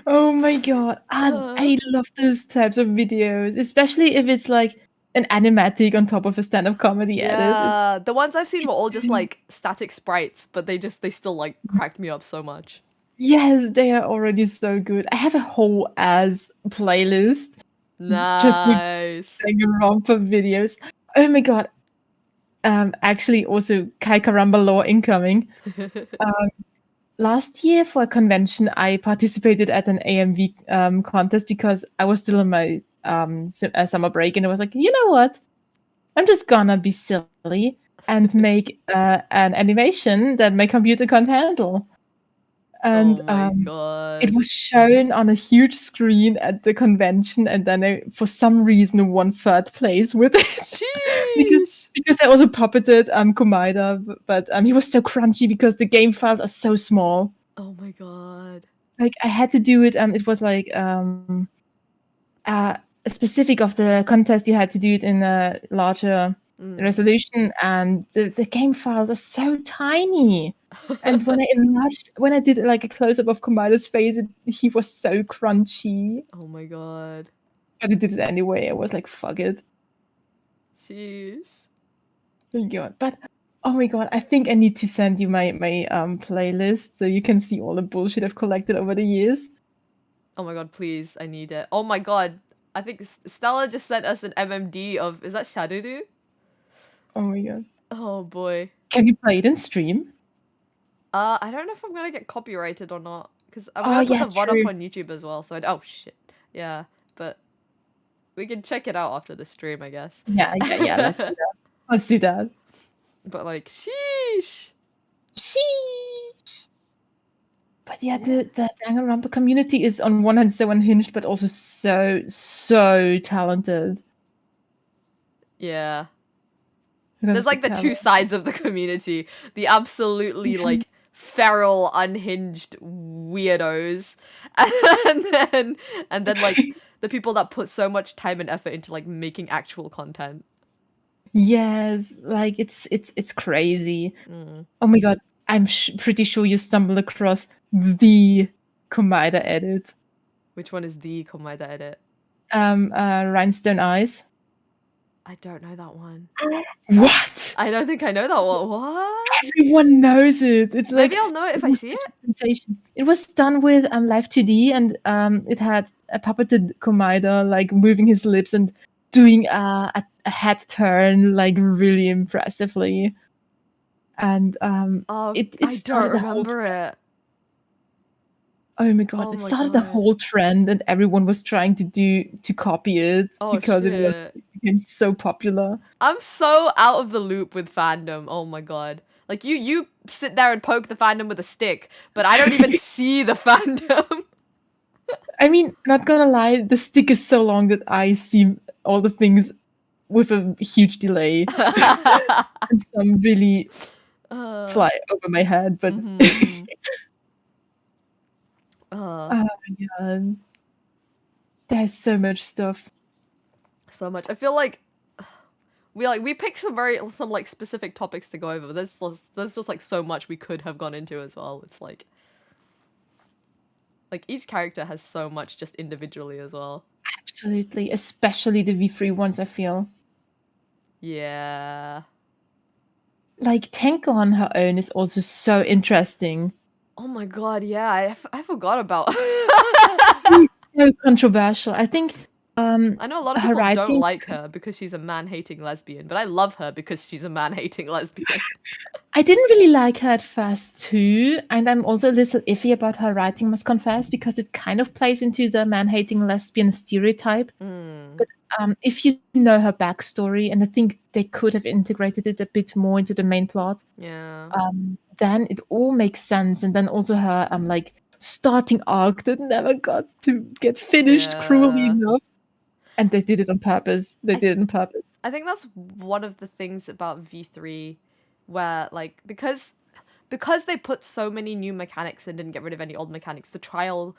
S2: Oh my god. I love those types of videos, especially if it's like an animatic on top of a stand-up comedy edit.
S1: The ones I've seen were all just like static sprites, but they still like cracked me up so much.
S2: Yes, they are already so good. I have a whole ass playlist.
S1: Nice.
S2: Just with Danganronpa videos. Oh my god. Actually also Kai Karamba Law incoming. Last year for a convention, I participated at an AMV contest because I was still on my summer break, and I was like, you know what? I'm just gonna be silly and make an animation that my computer can't handle. And it was shown on a huge screen at the convention, and then I, for some reason, won third place with it. because I also puppeted Komaeda, but he was so crunchy because the game files are so small.
S1: Oh my god!
S2: Like I had to do it. It was like a specific of the contest. You had to do it in a larger resolution, and the game files are so tiny. And when I did like a close-up of Komaeda's face, he was so crunchy.
S1: Oh my god.
S2: But I did it anyway. I was like, fuck it.
S1: Sheesh.
S2: Thank God. But oh my god, I think I need to send you my playlist so you can see all the bullshit I've collected over the years.
S1: Oh my god, please. I need it. Oh my god. I think Stella just sent us an MMD of, is that Shadowdo?
S2: Oh my god.
S1: Oh boy.
S2: Can you play it in stream?
S1: I don't know if I'm gonna get copyrighted or not, because I'm gonna put the VOD up on YouTube as well. So oh shit, yeah. But we can check it out after the stream, I guess.
S2: Yeah. Let's do that. Let's do that.
S1: But like, sheesh.
S2: But yeah, the Danganronpa community is on one hand so unhinged, but also so talented.
S1: Yeah.
S2: Because
S1: There's like the two sides of the community. The absolutely like feral, unhinged weirdos. And then like the people that put so much time and effort into like making actual content.
S2: Yes, like it's crazy. Oh my god, I'm pretty sure you stumbled across the Komaeda edit.
S1: Which one is the Komaeda edit?
S2: Rhinestone Eyes.
S1: I don't know that one.
S2: What?
S1: I don't think I know that one. What?
S2: Everyone knows it. It's like
S1: Maybe I'll know it if I see it.
S2: Sensation. It was done with Live 2D, and it had a puppeted Komaeda like moving his lips and doing a head turn like really impressively. And it
S1: I don't
S2: started
S1: remember it.
S2: Oh my god,
S1: Oh
S2: it
S1: my
S2: started a
S1: god.
S2: whole trend and everyone was trying to copy it
S1: Oh,
S2: because
S1: shit.
S2: it became so popular.
S1: I'm so out of the loop with fandom. Oh my god. Like you sit there and poke the fandom with a stick, but I don't even see the fandom.
S2: I mean, not gonna lie, the stick is so long that I see all the things with a huge delay. And some really fly over my head, but oh my god. There's so much stuff.
S1: So much. I feel like we picked some like specific topics to go over. But there's just like so much we could have gone into as well. It's like each character has so much just individually as well.
S2: Absolutely, especially the V3 ones, I feel.
S1: Yeah.
S2: Like Tenko on her own is also so interesting.
S1: Oh my god, yeah, I forgot about.
S2: She's so controversial. I think
S1: I know a lot of people don't like her because she's a man-hating lesbian, but I love her because she's a man-hating lesbian.
S2: I didn't really like her at first too, and I'm also a little iffy about her writing, must confess, because it kind of plays into the man-hating lesbian stereotype. But if you know her backstory, and I think they could have integrated it a bit more into the main plot, then it all makes sense. And then also her like starting arc that never got to get finished cruelly enough. And they did it on purpose. They did it on purpose.
S1: I think that's one of the things about V3 where like because they put so many new mechanics and didn't get rid of any old mechanics, the trials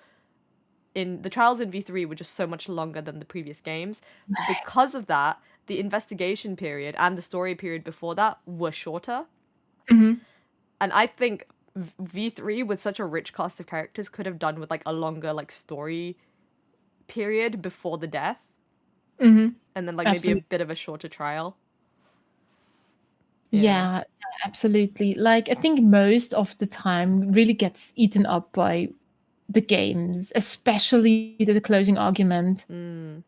S1: in V3 were just so much longer than the previous games. Because of that, the investigation period and the story period before that were shorter. And I think V3 with such a rich cast of characters could have done with like a longer like story period before the death. And then like maybe a bit of a shorter trial.
S2: Yeah, absolutely. Like I think most of the time really gets eaten up by the games, especially the closing argument. I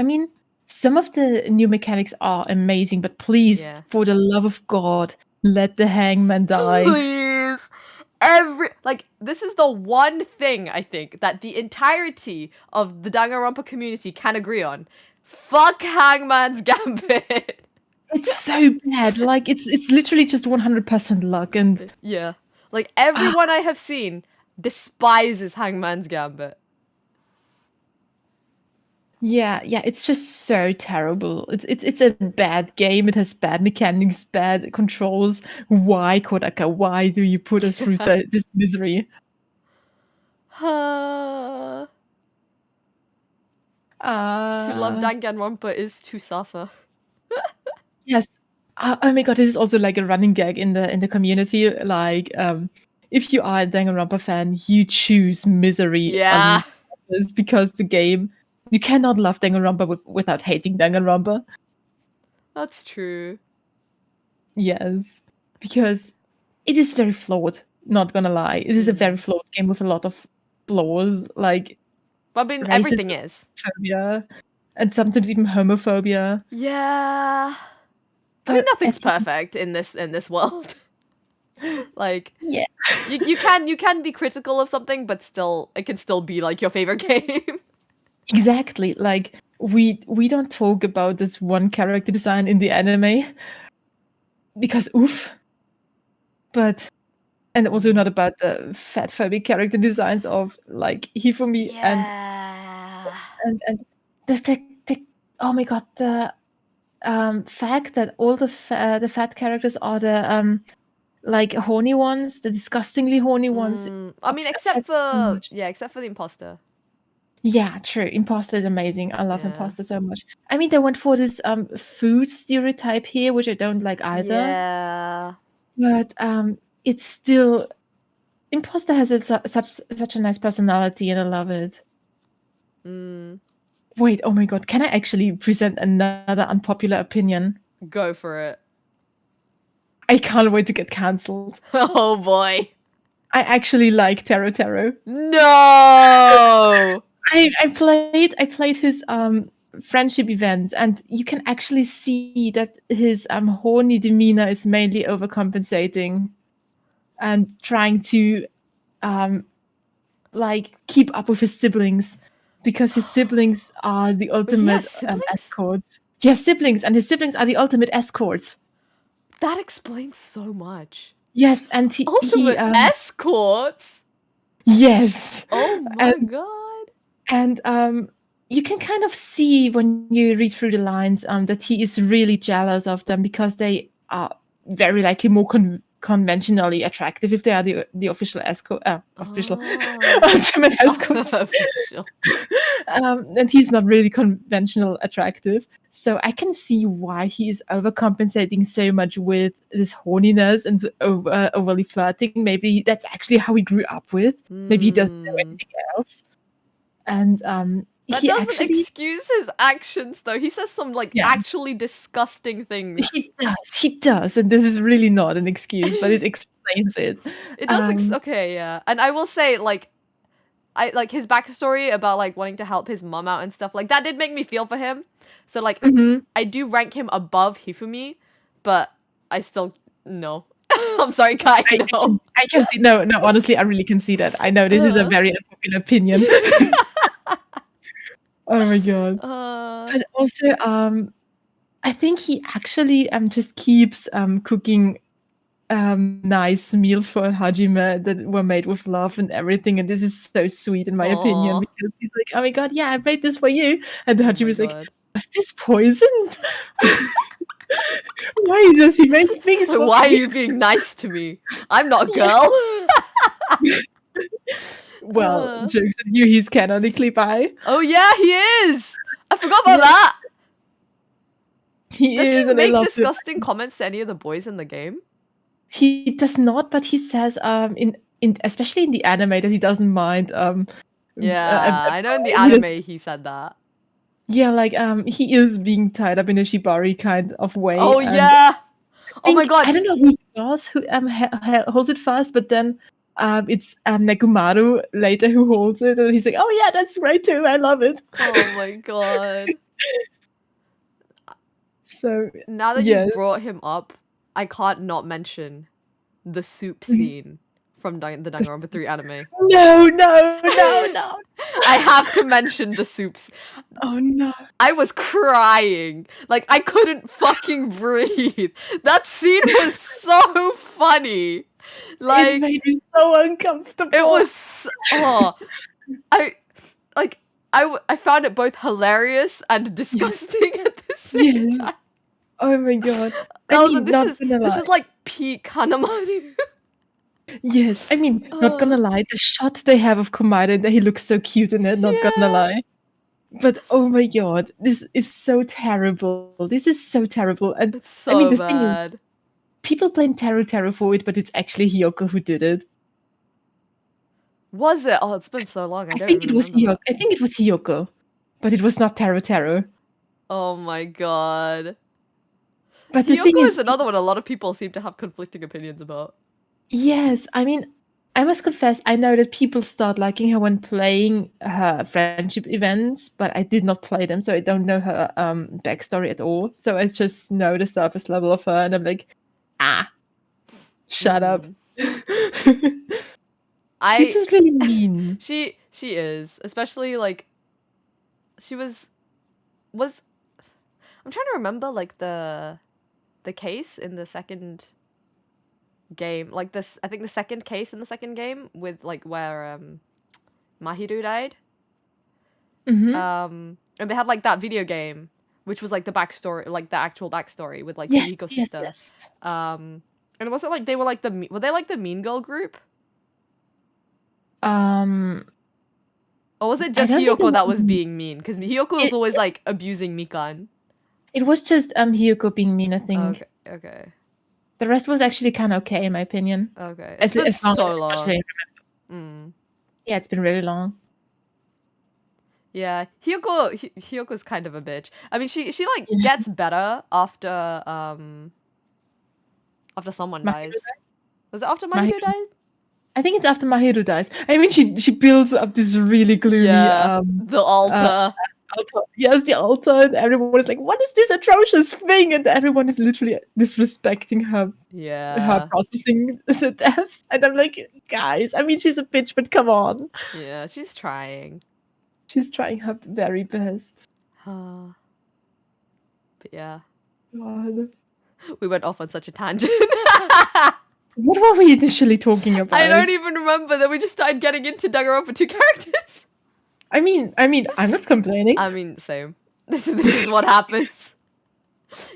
S2: mean, some of the new mechanics are amazing, but please, for the love of God, let the hangman die.
S1: Please. This is the one thing I think that the entirety of the Danganronpa community can agree on. Fuck Hangman's Gambit.
S2: It's so bad. Like it's literally just 100% luck, and
S1: yeah, like everyone I have seen despises Hangman's Gambit.
S2: Yeah, it's just so terrible. It's a bad game. It has bad mechanics, bad controls. Why, Kodaka? Why do you put us through this misery?
S1: To love Danganronpa is to suffer.
S2: Yes. Oh my god, this is also like a running gag in the community. Like, if you are a Danganronpa fan, you choose misery.
S1: Yeah.
S2: Because the game. You cannot love Danganronpa without hating Danganronpa.
S1: That's true.
S2: Yes. Because it is very flawed, not gonna lie. It is a very flawed game with a lot of flaws, like
S1: I mean, everything is.
S2: Phobia, and sometimes even homophobia.
S1: Yeah. I mean, nothing's perfect in this world. Like,
S2: yeah.
S1: you can be critical of something, but still, it can still be like your favorite game.
S2: Exactly. Like we don't talk about this one character design in the anime because oof. But and also not about the fat phobic character designs of like Hifumi and the oh my god, the fact that all the fat characters are the like horny ones, the disgustingly horny ones.
S1: I mean, except for the imposter.
S2: Yeah, true. Imposter is amazing. I love
S1: Yeah.
S2: Imposter so much. I mean, they went for this food stereotype here, which I don't like either.
S1: Yeah.
S2: But it's still Imposter has such a nice personality, and I love it. Wait, oh my god, can I actually present another unpopular opinion?
S1: Go for it.
S2: I can't wait to get cancelled.
S1: Oh boy.
S2: I actually like Taro.
S1: No.
S2: I played his friendship event, and you can actually see that his horny demeanor is mainly overcompensating and trying to like keep up with his siblings, because his siblings are the ultimate escorts. He has siblings, and his siblings are the ultimate escorts.
S1: That explains so much.
S2: Yes, and
S1: ultimate escorts.
S2: Yes.
S1: Oh my god.
S2: And you can kind of see when you read through the lines that he is really jealous of them, because they are very likely more conventionally attractive if they are the official escort, ultimate escorts. And he's not really conventional attractive. So I can see why he is overcompensating so much with this horniness and overly flirting. Maybe that's actually how he grew up with. Maybe he doesn't know anything else. And
S1: that doesn't excuse his actions, though. He says some actually disgusting things.
S2: He does, and this is really not an excuse, but it explains it.
S1: It does. Okay, yeah, and I will say, I like his backstory about wanting to help his mom out and stuff. That did make me feel for him. So I do rank him above Hifumi, but I still no. I'm sorry, Kai. No.
S2: I can see. No. Honestly, I really can see that. I know this is a very unpopular opinion. Oh my god. But also, I think he actually just keeps cooking nice meals for Hajime that were made with love and everything, and this is so sweet in my opinion, because he's like, oh my god, yeah, I made this for you, and the Hajime is like, was this poisoned? Why does he make things
S1: so why are you being nice to me? I'm not a girl.
S2: Well, jokes on you, he's canonically bi.
S1: Oh yeah, he is. I forgot about that.
S2: Does he
S1: make disgusting comments to any of the boys in the game?
S2: He does not, but he says in especially in the anime that he doesn't mind.
S1: Yeah, I know in the anime he said that.
S2: Yeah, he is being tied up in a shibari kind of way.
S1: Oh yeah. Oh my god.
S2: I don't know who it was who holds it first, but then it's Nekomaru later who holds it, and he's like, oh yeah, that's great too, I love it.
S1: Oh my god.
S2: So
S1: now that you brought him up, I can't not mention the soup scene from the Danganronpa 3 anime.
S2: No.
S1: I have to mention the soups.
S2: Oh no.
S1: I was crying. I couldn't fucking breathe. That scene was so funny.
S2: It made me so uncomfortable.
S1: It was I found it both hilarious and disgusting at the same time.
S2: Oh my god.
S1: This is like peak Hanamaru.
S2: Yes, I mean, not gonna lie, the shot they have of Komaeda, that he looks so cute in it, not gonna lie. But oh my god, this is so terrible. This is so terrible. And
S1: it's so the thing is,
S2: people blame Taro for it, but it's actually Hiyoko who did it.
S1: Was it? Oh, it's been so long.
S2: I think it was Hiyoko. I think it was Hiyoko, but it was not Taro.
S1: Oh my god.
S2: But
S1: Hiyoko
S2: the thing is
S1: another one a lot of people seem to have conflicting opinions about.
S2: Yes, I mean, I must confess, I know that people start liking her when playing her friendship events, but I did not play them, so I don't know her backstory at all. So I just know the surface level of her, and I'm like, shut up. She's just really mean.
S1: She is, especially she was. I'm trying to remember the case in the second game, like this. I think the second case in the second game with like where Mahiru died. And they had like that video game, which was like the backstory, like the actual backstory with like Hiko's sister.
S2: Yes.
S1: And it wasn't like they were like were they like the Mean Girl group? Or was it just Hiyoko that was being mean? Because Hiyoko was always like abusing Mikan.
S2: It was just Hiyoko being mean, I think.
S1: Okay.
S2: The rest was actually kind of okay, in my opinion.
S1: Okay. It's been so long.
S2: Yeah, it's been really long.
S1: Yeah, Hiyoko's kind of a bitch. I mean, she like gets better after someone dies. Was it after Mahiru died?
S2: I think it's after Mahiru dies. I mean, she builds up this really gloomy
S1: the altar.
S2: Yes, the altar, and everyone is like, "What is this atrocious thing?" And everyone is literally disrespecting her. Her processing the death, and I'm like, guys. I mean, she's a bitch, but come on.
S1: Yeah, she's trying.
S2: She's trying her very best.
S1: But yeah.
S2: God.
S1: We went off on such a tangent.
S2: What were we initially talking about?
S1: I don't even remember. Then we just started getting into Danganronpa 2 characters.
S2: I mean, I'm not complaining.
S1: I mean, same. This is what happens.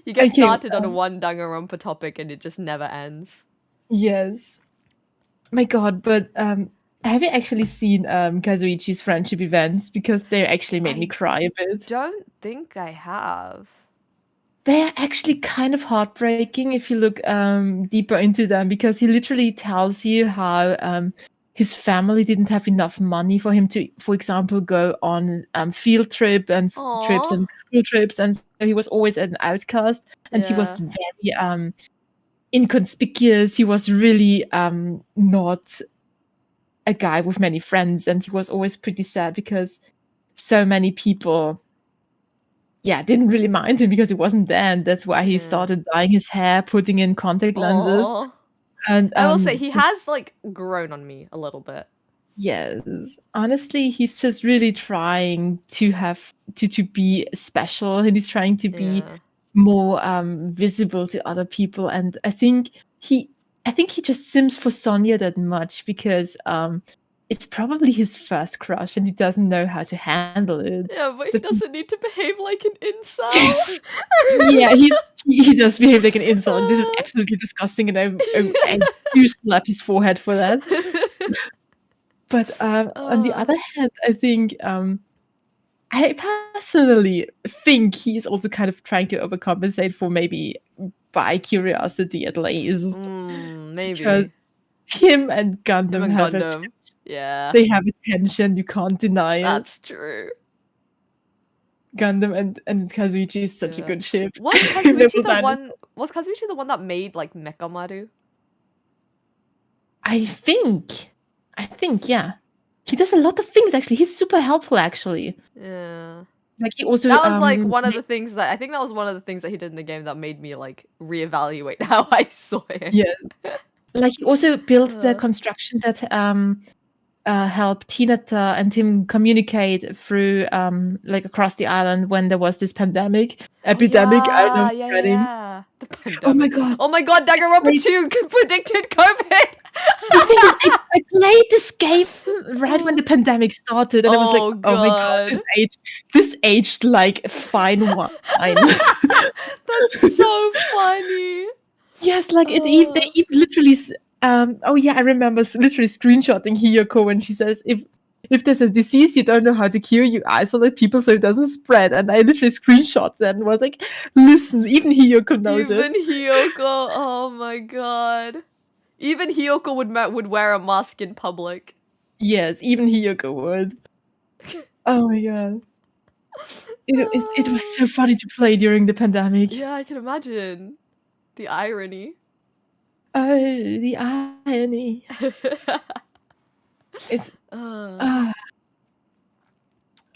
S1: You get started on one Danganronpa topic and it just never ends.
S2: Yes. My God, but have you actually seen Kazuichi's friendship events? Because they actually made me cry a bit.
S1: Don't think I have.
S2: They're actually kind of heartbreaking if you look deeper into them, because he literally tells you how his family didn't have enough money for him to, for example, go on field trips and school trips, and so he was always an outcast, and he was very inconspicuous. He was really not a guy with many friends, and he was always pretty sad because so many people didn't really mind him because he wasn't there, and that's why he started dyeing his hair, putting in contact lenses. And
S1: I will say he has like grown on me a little bit.
S2: Yes, honestly, he's just really trying to have to be special, and he's trying to be more visible to other people. And I think he just sims for Sonia that much because it's probably his first crush, and he doesn't know how to handle it.
S1: Yeah, but he doesn't need to behave like an incel.
S2: Yes. Yeah, he does behave like an incel, and this is absolutely disgusting, and I do slap his forehead for that. But on the other hand, I think I personally think he's also kind of trying to overcompensate for maybe bi curiosity at least.
S1: Maybe.
S2: Because him and Gundam have attention.
S1: Yeah.
S2: They have attention, you can't deny it.
S1: That's true.
S2: Gundam and Kazuichi is such a good ship.
S1: Was Kazuichi the one that made like Mekamaru?
S2: I think, yeah. He does a lot of things actually. He's super helpful actually.
S1: Yeah.
S2: Like he also
S1: that was like one of the things that I think that was one of the things that he did in the game that made me like reevaluate how I saw him.
S2: Yeah. Like he also built the construction that helped Hinata and him communicate through like across the island when there was this epidemic. I don't know, spreading.
S1: Yeah. The pandemic. Oh my god, Danganronpa 2 predicted COVID.
S2: The thing is, I played this game right when the pandemic started, and I was like, "Oh my god, this aged like fine wine."
S1: That's so funny.
S2: Yes, like they even literally. I remember literally screenshotting Hiyoko when she says, "If there's a disease you don't know how to cure, you isolate people so it doesn't spread." And I literally screenshot that and was like, "Listen, even Hiyoko knows it."
S1: Even Hiyoko, oh my god. Even Hiyoko would wear a mask in public.
S2: Yes, even Hiyoko would. Oh my god. It was so funny to play during the pandemic.
S1: Yeah, I can imagine. The irony.
S2: Oh, the irony. It's oh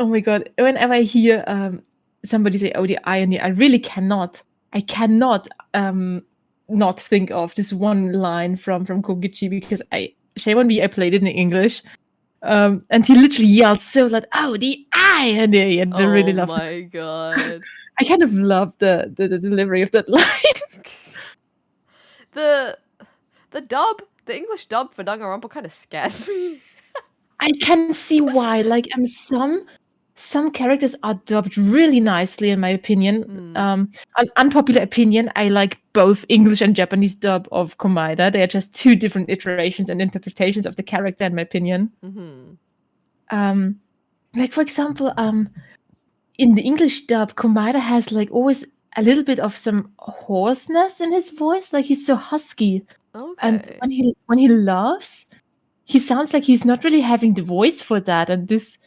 S2: my god. Whenever I hear somebody say, "Oh, the irony," I really cannot not think of this one line from Kogichi, because shame on me, I played it in English. And he literally yelled so loud, "Oh, the irony!" And I really loved it.
S1: Oh my god.
S2: I kind of love the delivery of that line.
S1: The English dub for Danganronpa kind of scares me.
S2: I can see why. Like, some characters are dubbed really nicely, in my opinion. An unpopular opinion, I like both English and Japanese dub of Komaeda. They are just two different iterations and interpretations of the character, in my opinion. Like, for example, in the English dub, Komaeda has like always a little bit of some hoarseness in his voice. Like, he's so husky. And when he laughs, he sounds like he's not really having the voice for that. And this,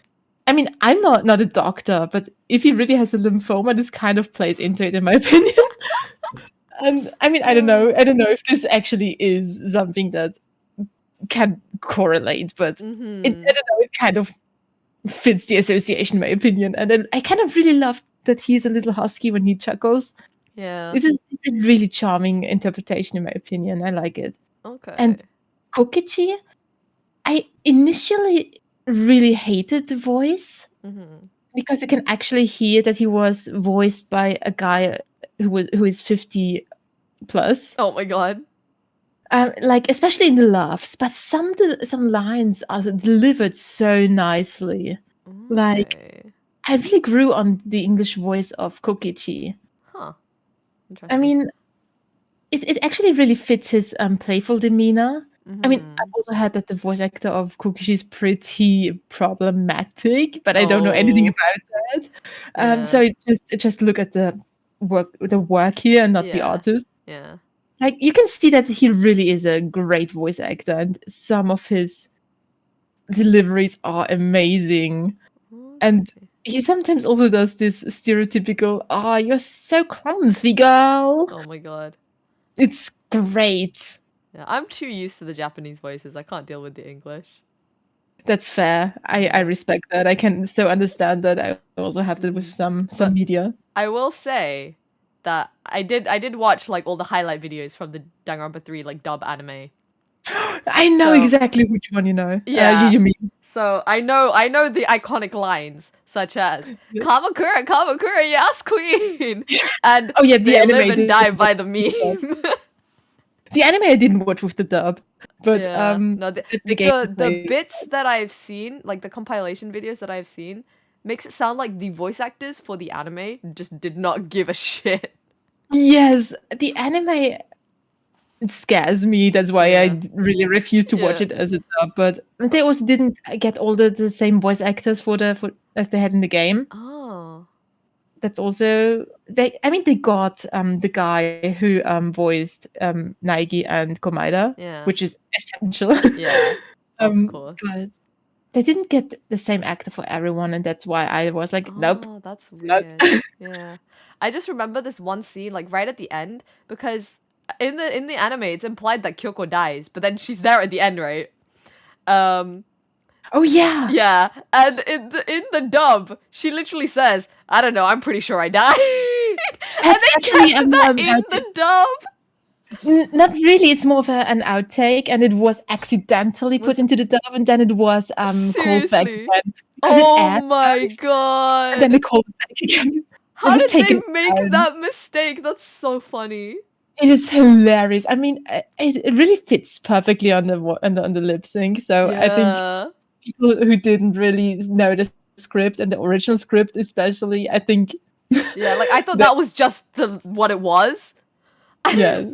S2: I mean, I'm not a doctor, but if he really has a lymphoma, this kind of plays into it, in my opinion. And I mean, I don't know if this actually is something that can correlate, but I don't know, it kind of fits the association, in my opinion. And then I kind of really love that he's a little husky when he chuckles.
S1: Yeah.
S2: It's a really charming interpretation, in my opinion. I like it.
S1: Okay.
S2: And Kokichi, I initially really hated the voice because you can actually hear that he was voiced by a guy who is 50 plus.
S1: Oh my god.
S2: Like, especially in the laughs, but some lines are delivered so nicely. Like, I really grew on the English voice of Kokichi.
S1: Huh. Interesting.
S2: I mean, it actually really fits his playful demeanor. I mean, I've also heard that the voice actor of Kokichi is pretty problematic, but I don't know anything about that. So just look at the work here and not the artist.
S1: Yeah.
S2: Like, you can see that he really is a great voice actor, and some of his deliveries are amazing. And he sometimes also does this stereotypical, you're so clumsy, girl.
S1: Oh my god.
S2: It's great.
S1: Yeah, I'm too used to the Japanese voices. I can't deal with the English.
S2: That's fair. I respect that. I can so understand that. I also have that with some media.
S1: I will say that I did watch like all the highlight videos from the Danganronpa 3 like dub anime.
S2: I know exactly which one you know.
S1: Yeah.
S2: You mean.
S1: So I know the iconic lines such as Kamakura, yes, queen, and
S2: the anime
S1: live and die by the meme.
S2: The anime I didn't watch with the dub, but
S1: no, the bits that I've seen, like the compilation videos that I've seen, makes it sound like the voice actors for the anime just did not give a shit.
S2: Yes, the anime, it scares me. That's why I really refuse to watch it as a dub. But they also didn't get all the same voice actors as they had in the game.
S1: Oh.
S2: That's also they got the guy who voiced Naegi and Komaeda, which is essential.
S1: Yeah, of course.
S2: But they didn't get the same actor for everyone, and that's why I was like, nope.
S1: Oh, that's weird. Nope. Yeah, I just remember this one scene, like right at the end, because in the anime it's implied that Kyoko dies, but then she's there at the end, right?
S2: Oh yeah.
S1: Yeah, and in the dub, she literally says, "I don't know, I'm pretty sure I died." And they
S2: actually
S1: kept that in the dub.
S2: Not really. It's more of an outtake, and it was accidentally put into the dub, and then it was called back again.
S1: Oh my god!
S2: And then they called it back again.
S1: How did they make that mistake? That's so funny.
S2: It is hilarious. I mean, it really fits perfectly on the lip sync. So I think people who didn't really know the script and the original script, especially, I think.
S1: Yeah, like I thought that was just what it was.
S2: Yeah.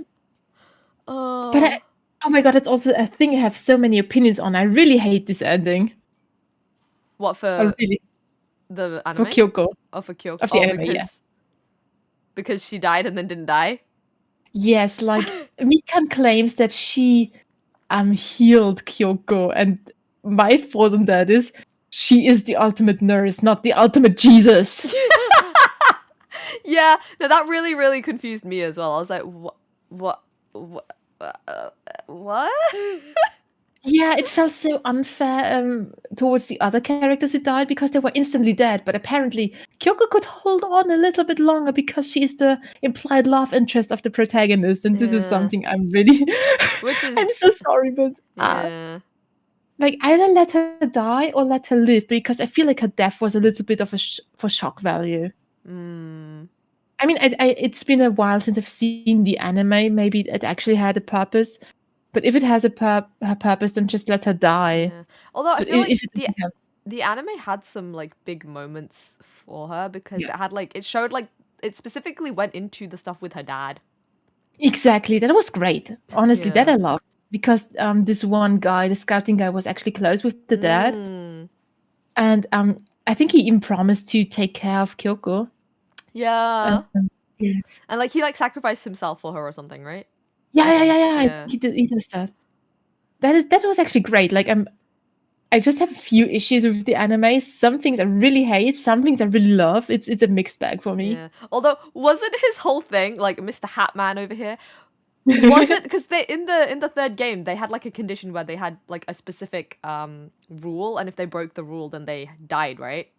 S2: But oh my god, it's also a thing I have so many opinions on. I really hate this ending.
S1: What for?
S2: Really?
S1: The anime?
S2: For Kyoko.
S1: Oh, for Kyoko.
S2: Of the anime,
S1: because she died and then didn't die?
S2: Yes, like Mikan claims that she healed Kyoko, and my thought on that is she is the ultimate nurse, not the ultimate Jesus.
S1: Yeah, no, that really, really confused me as well. I was like, what?
S2: Yeah, it felt so unfair towards the other characters who died because they were instantly dead. But apparently, Kyoko could hold on a little bit longer because she's the implied love interest of the protagonist, and this is something I'm really. I'm so sorry, but like either let her die or let her live, because I feel like her death was a little bit of for shock value. I mean, it's been a while since I've seen the anime. Maybe it actually had a purpose. But if it has a purpose, then just let her die.
S1: Yeah. Although I
S2: But
S1: feel like
S2: if it doesn't have,
S1: the anime had some like big moments for her because
S2: yeah.
S1: it had like it showed like it specifically went into the stuff with her dad.
S2: Exactly, that was great. Honestly, that
S1: Yeah.
S2: I loved because this one guy, the scouting guy, was actually close with the dad, and I think he even promised to take care of Kyoko.
S1: Yeah.
S2: Yes.
S1: And like he like sacrificed himself for her or something, right?
S2: Yeah.
S1: Yeah.
S2: He does that. That was actually great. Like I just have a few issues with the anime. Some things I really hate, some things I really love. It's a mixed bag for me.
S1: Yeah. Although wasn't his whole thing like Mr. Hatman over here? Was it because they in the third game they had like a condition where they had like a specific rule, and if they broke the rule then they died, right?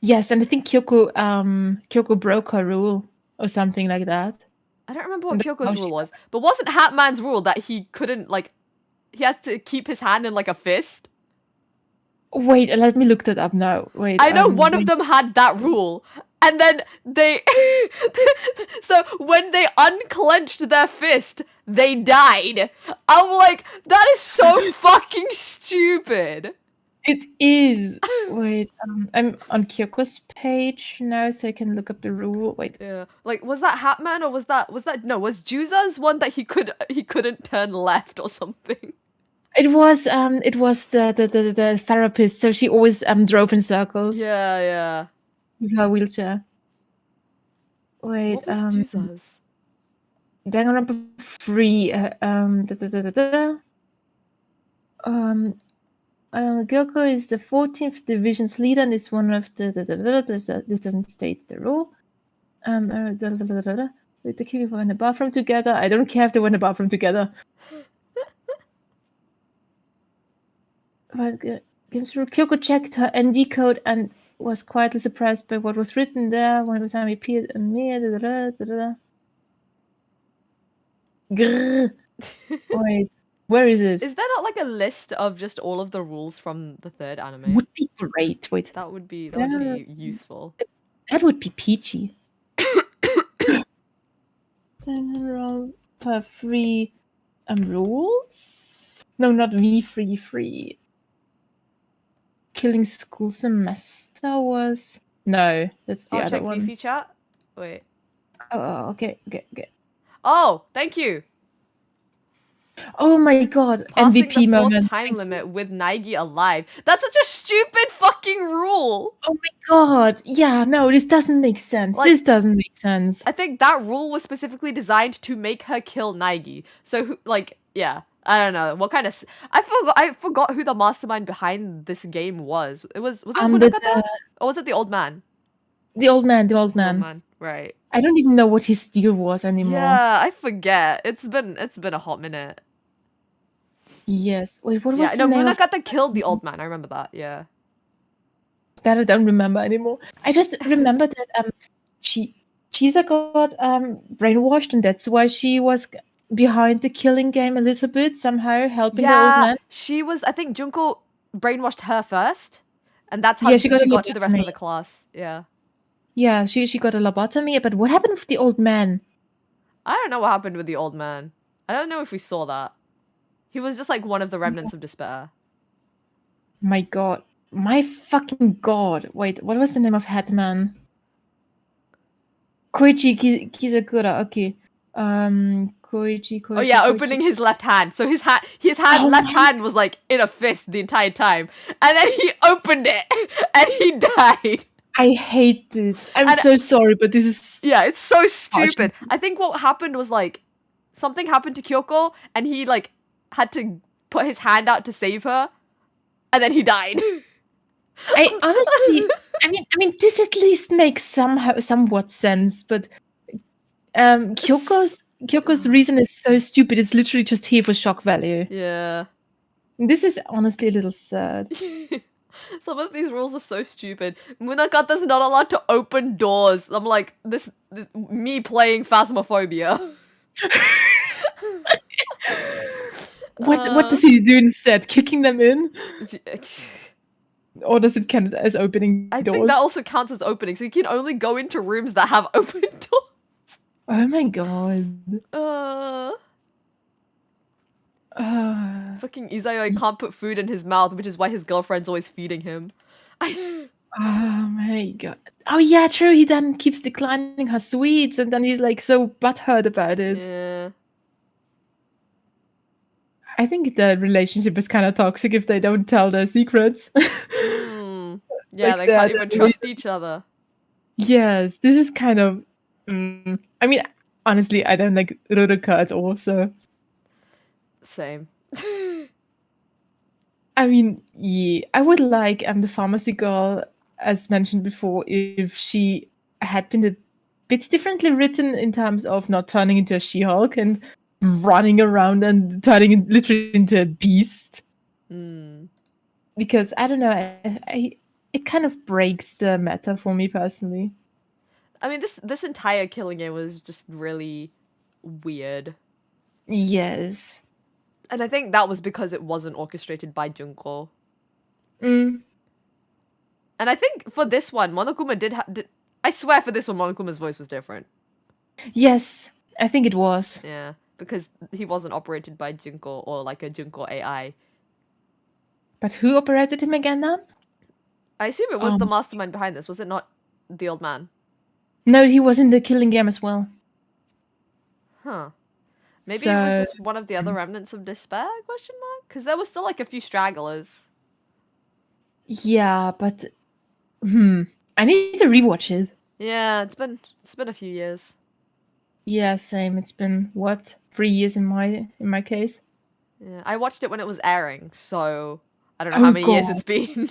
S2: Yes, and I think Kyoko broke her rule or something like that.
S1: I don't remember what
S2: And that's
S1: Kyoko's
S2: how
S1: rule
S2: she
S1: was, but wasn't Hatman's rule that he couldn't like he had to keep his hand in like a fist?
S2: Wait, let me look that up now. Wait,
S1: I know one of them had that rule. And then they so when they unclenched their fist, they died. I'm like, that is so fucking stupid.
S2: it is. Wait, I'm on Kyoko's page now, so I can look up the rule. Wait.
S1: Yeah. Like, was that Hatman or was that no, was Juza's one that he couldn't turn left or something?
S2: It was the therapist, so she always drove in circles.
S1: Yeah.
S2: With her wheelchair. Wait,
S1: What was Juza's?
S2: Danganronpa 3. Gyoko is the 14th division's leader and is one of the this doesn't state the rule. The Kyoko were in the bathroom together. I don't care if they were in the bathroom together. But Kyoko checked her ND code and was quietly surprised by what was written there when Usami appeared and me. Grrr. Wait, where is it?
S1: Is there not like a list of just all of the rules from the third anime?
S2: Would be great. Wait,
S1: That would be useful.
S2: that would be peachy. Per free rules? No, not free. Killing school semester was no. That's the
S1: I'll
S2: other
S1: check
S2: one.
S1: VC chat. Wait.
S2: Oh, okay.
S1: Oh, thank you.
S2: Oh my god,
S1: Passing
S2: MVP
S1: the fourth
S2: moment.
S1: time limit with Naegi alive. That's such a stupid fucking rule.
S2: Oh my god. Yeah, no, this doesn't make sense.
S1: Like,
S2: this doesn't make sense.
S1: I think that rule was specifically designed to make her kill Naegi. So, like, yeah. I don't know. What kind of... I forgot who the mastermind behind this game was. Was it Munakata? Or was it the old man?
S2: The old man.
S1: The old man. Right.
S2: I don't even know what his deal was anymore.
S1: Yeah, I forget. It's been a hot minute.
S2: Yes. Wait, what was the name?
S1: Munakata killed the old man. I remember that. Yeah.
S2: That I don't remember anymore. I just remember that Chisa got brainwashed, and that's why she was behind the killing game a little bit, somehow helping the old man.
S1: She was. I think Junko brainwashed her first, and that's how she got to the rest of the class. Yeah.
S2: Yeah, she got a lobotomy, but what happened with the old man?
S1: I don't know what happened with the old man. I don't know if we saw that. He was just like one of the remnants of despair.
S2: My god. My fucking god. Wait, what was the name of Hetman? Koichi Kizakura, okay. Koichi.
S1: Oh yeah, opening his left hand. So his left hand was like in a fist the entire time. And then he opened it and he died.
S2: I hate this. I'm so sorry, but this is...
S1: Yeah, it's so stupid. I think what happened was like something happened to Kyoko and he like had to put his hand out to save her and then he died.
S2: I honestly, I mean, this at least makes somewhat sense, but Kyoko's reason is so stupid. It's literally just here for shock value.
S1: Yeah.
S2: This is honestly a little sad.
S1: Some of these rules are so stupid. Munakata's not allowed to open doors. I'm like, this me playing Phasmophobia.
S2: What does he do instead? Kicking them in? Or does it count as opening doors?
S1: I think that also counts as opening, so you can only go into rooms that have open doors.
S2: Oh my god.
S1: Fucking Izayoi can't put food in his mouth, which is why his girlfriend's always feeding him.
S2: Oh my god. Oh yeah, true. He then keeps declining her sweets, and then he's like so butthurt about it.
S1: Yeah.
S2: I think the relationship is kind of toxic if they don't tell their secrets.
S1: Yeah,
S2: Like
S1: they can't even trust each other.
S2: Yes, this is kind of. I mean, honestly, I don't like Ruruka at all. So.
S1: Same.
S2: I mean, yeah, I would like the pharmacy girl, as mentioned before, if she had been a bit differently written in terms of not turning into a She-Hulk and running around and turning literally into a beast. Because I don't know, it kind of breaks the meta for me personally.
S1: I mean, this entire killing it was just really weird.
S2: Yes.
S1: And I think that was because it wasn't orchestrated by Junko.
S2: Mm.
S1: And I think for this one, Monokuma did I swear for this one, Monokuma's voice was different.
S2: Yes, I think it was.
S1: Yeah, because he wasn't operated by Junko or like a Junko AI.
S2: But who operated him again then?
S1: I assume it was the mastermind behind this. Was it not the old man?
S2: No, he was in the killing game as well.
S1: Huh. Maybe it was just one of the other remnants of despair, question mark? Because there was still like a few stragglers.
S2: Yeah, but I need to rewatch it.
S1: Yeah, it's been a few years.
S2: Yeah, same. It's been what, 3 years in my case.
S1: Yeah, I watched it when it was airing, so I don't know how many years it's been.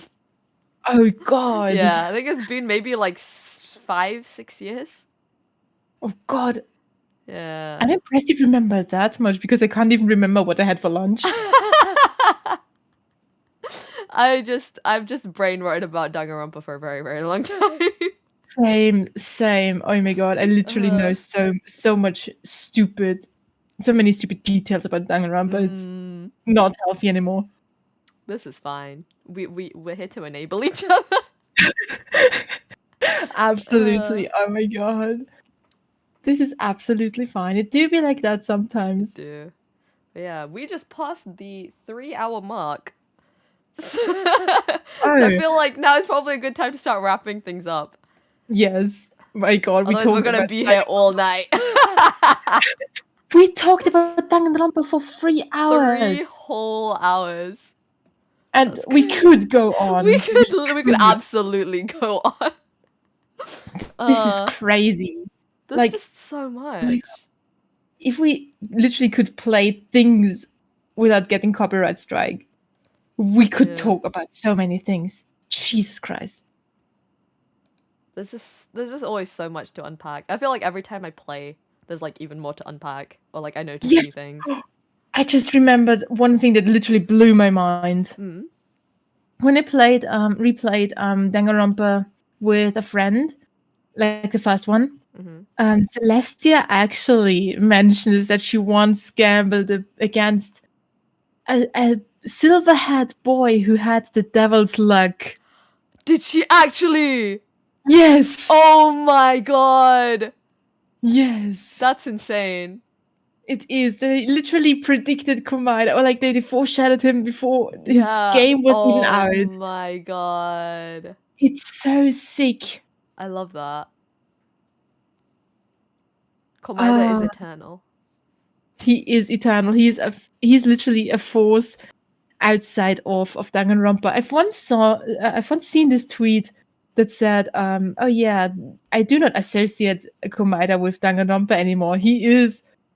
S2: Oh god.
S1: Yeah, I think it's been maybe like 5, 6 years.
S2: Oh god.
S1: Yeah.
S2: I'm impressed you remember that much because I can't even remember what I had for lunch.
S1: I've just brainwrote about Danganronpa for a very, very long time.
S2: Same. Oh my god, I literally know so much so many stupid details about Danganronpa. It's not healthy anymore.
S1: This is fine. We're here to enable each other.
S2: Absolutely. Oh my god. This is absolutely fine. It do be like that sometimes.
S1: But yeah, we just passed the 3-hour mark. So I feel like now is probably a good time to start wrapping things up.
S2: Yes. My god,
S1: we're gonna be here all night.
S2: We talked about Danganronpa for 3 hours.
S1: 3 whole hours.
S2: And we could go on.
S1: We could absolutely go on.
S2: This is crazy.
S1: There's just so much.
S2: If we literally could play things without getting copyright strike, we could talk about so many things. Jesus Christ.
S1: There's just always so much to unpack. I feel like every time I play, there's like even more to unpack, or like I notice new things.
S2: I just remembered one thing that literally blew my mind. When I replayed Danganronpa with a friend, like the first one, Celestia actually mentions that she once gambled against a silver-haired boy who had the devil's luck.
S1: Did she actually?
S2: Yes!
S1: Oh my god!
S2: Yes!
S1: That's insane.
S2: It is. They literally predicted Komaeda, or like they foreshadowed him before his game was even out.
S1: Oh my god.
S2: It's so sick.
S1: I love that. Komaeda is eternal.
S2: He is eternal. He's literally a force outside of Danganronpa. I've once seen this tweet that said, "Oh yeah, I do not associate Komaeda with Danganronpa anymore.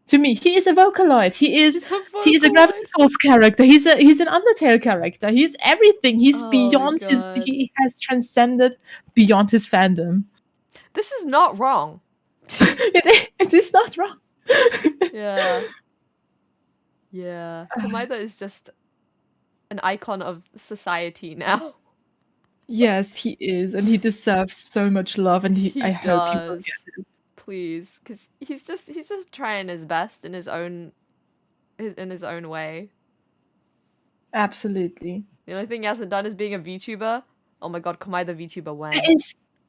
S2: To me, he is a Vocaloid. He is a Gravity Falls character. He's an Undertale character. He's everything. He's beyond he has transcended beyond his fandom."
S1: This is not wrong.
S2: It is not wrong.
S1: Yeah. Komaeda is just an icon of society now.
S2: Yes, he is, and he deserves so much love, and I hope he will get it.
S1: Please, because he's just trying his best in his own way.
S2: Absolutely.
S1: The only thing he hasn't done is being a VTuber. Oh my god, Komaeda VTuber when?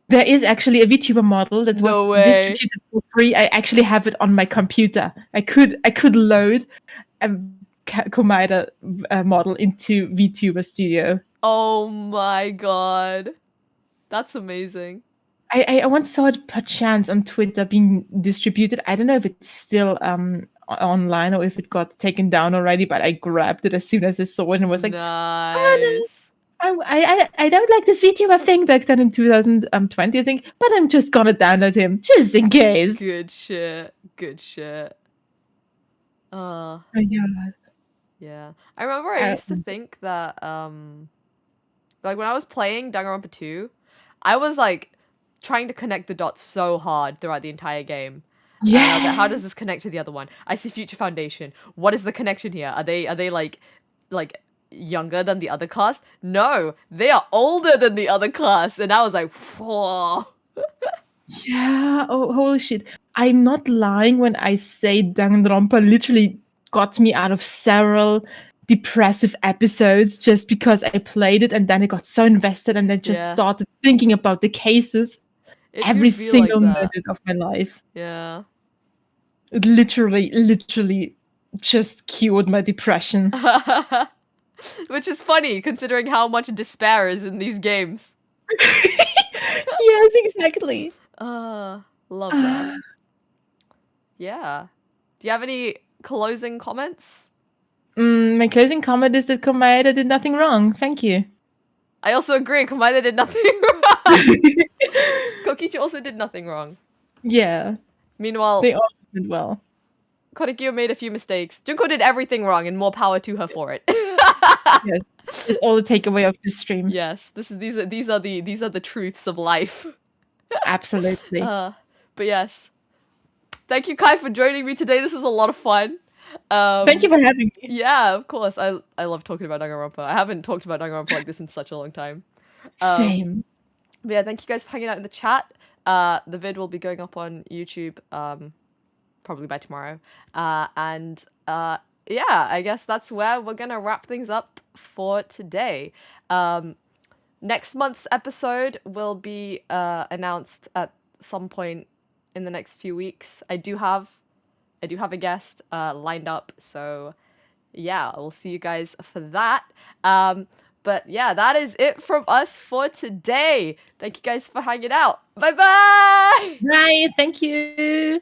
S2: There is actually a VTuber model that was distributed for free. I actually have it on my computer. I could load a Komaeda model into VTuber Studio.
S1: Oh my god. That's amazing.
S2: I once saw it perchance on Twitter being distributed. I don't know if it's still online or if it got taken down already, but I grabbed it as soon as I saw it and was like, oh no, I don't like this VTuber thing back then in 2020, I think, but I'm just gonna download him just in case.
S1: Good shit. Good shit.
S2: Oh yeah.
S1: Yeah. I remember I used to think that like when I was playing Danganronpa 2, I was like trying to connect the dots so hard throughout the entire game.
S2: Yeah.
S1: And I was like, how does this connect to the other one? I see Future Foundation. What is the connection here? Are they like younger than the other class? No, they are older than the other class. And I was like, whoa.
S2: Yeah. Oh, holy shit. I'm not lying when I say Danganronpa literally got me out of several depressive episodes just because I played it and then I got so invested and then just started thinking about the cases every single minute of my life.
S1: Yeah.
S2: It literally just cured my depression.
S1: Which is funny considering how much despair is in these games.
S2: Yes, exactly.
S1: Love that. Yeah. Do you have any closing comments?
S2: My closing comment is that Komaeda did nothing wrong. Thank you.
S1: I also agree. Komaeda did nothing wrong. Kokichi also did nothing wrong.
S2: Yeah.
S1: Meanwhile,
S2: they all did well.
S1: Korikyo made a few mistakes. Junko did everything wrong, and more power to her for it.
S2: Yes, it's all the takeaway of this stream.
S1: Yes, these are the truths of life.
S2: Absolutely.
S1: But yes, thank you, Kai, for joining me today. This was a lot of fun.
S2: Thank you for having me.
S1: Yeah, of course. I love talking about Danganronpa. I haven't talked about Danganronpa like this in such a long time.
S2: Same.
S1: But yeah, thank you guys for hanging out in the chat. The vid will be going up on YouTube probably by tomorrow. Yeah, I guess that's where we're gonna wrap things up for today. Next month's episode will be announced at some point in the next few weeks. I do have a guest lined up, so yeah, we'll see you guys for that. But yeah, that is it from us for today. Thank you guys for hanging out. Bye-bye!
S2: Bye, thank you!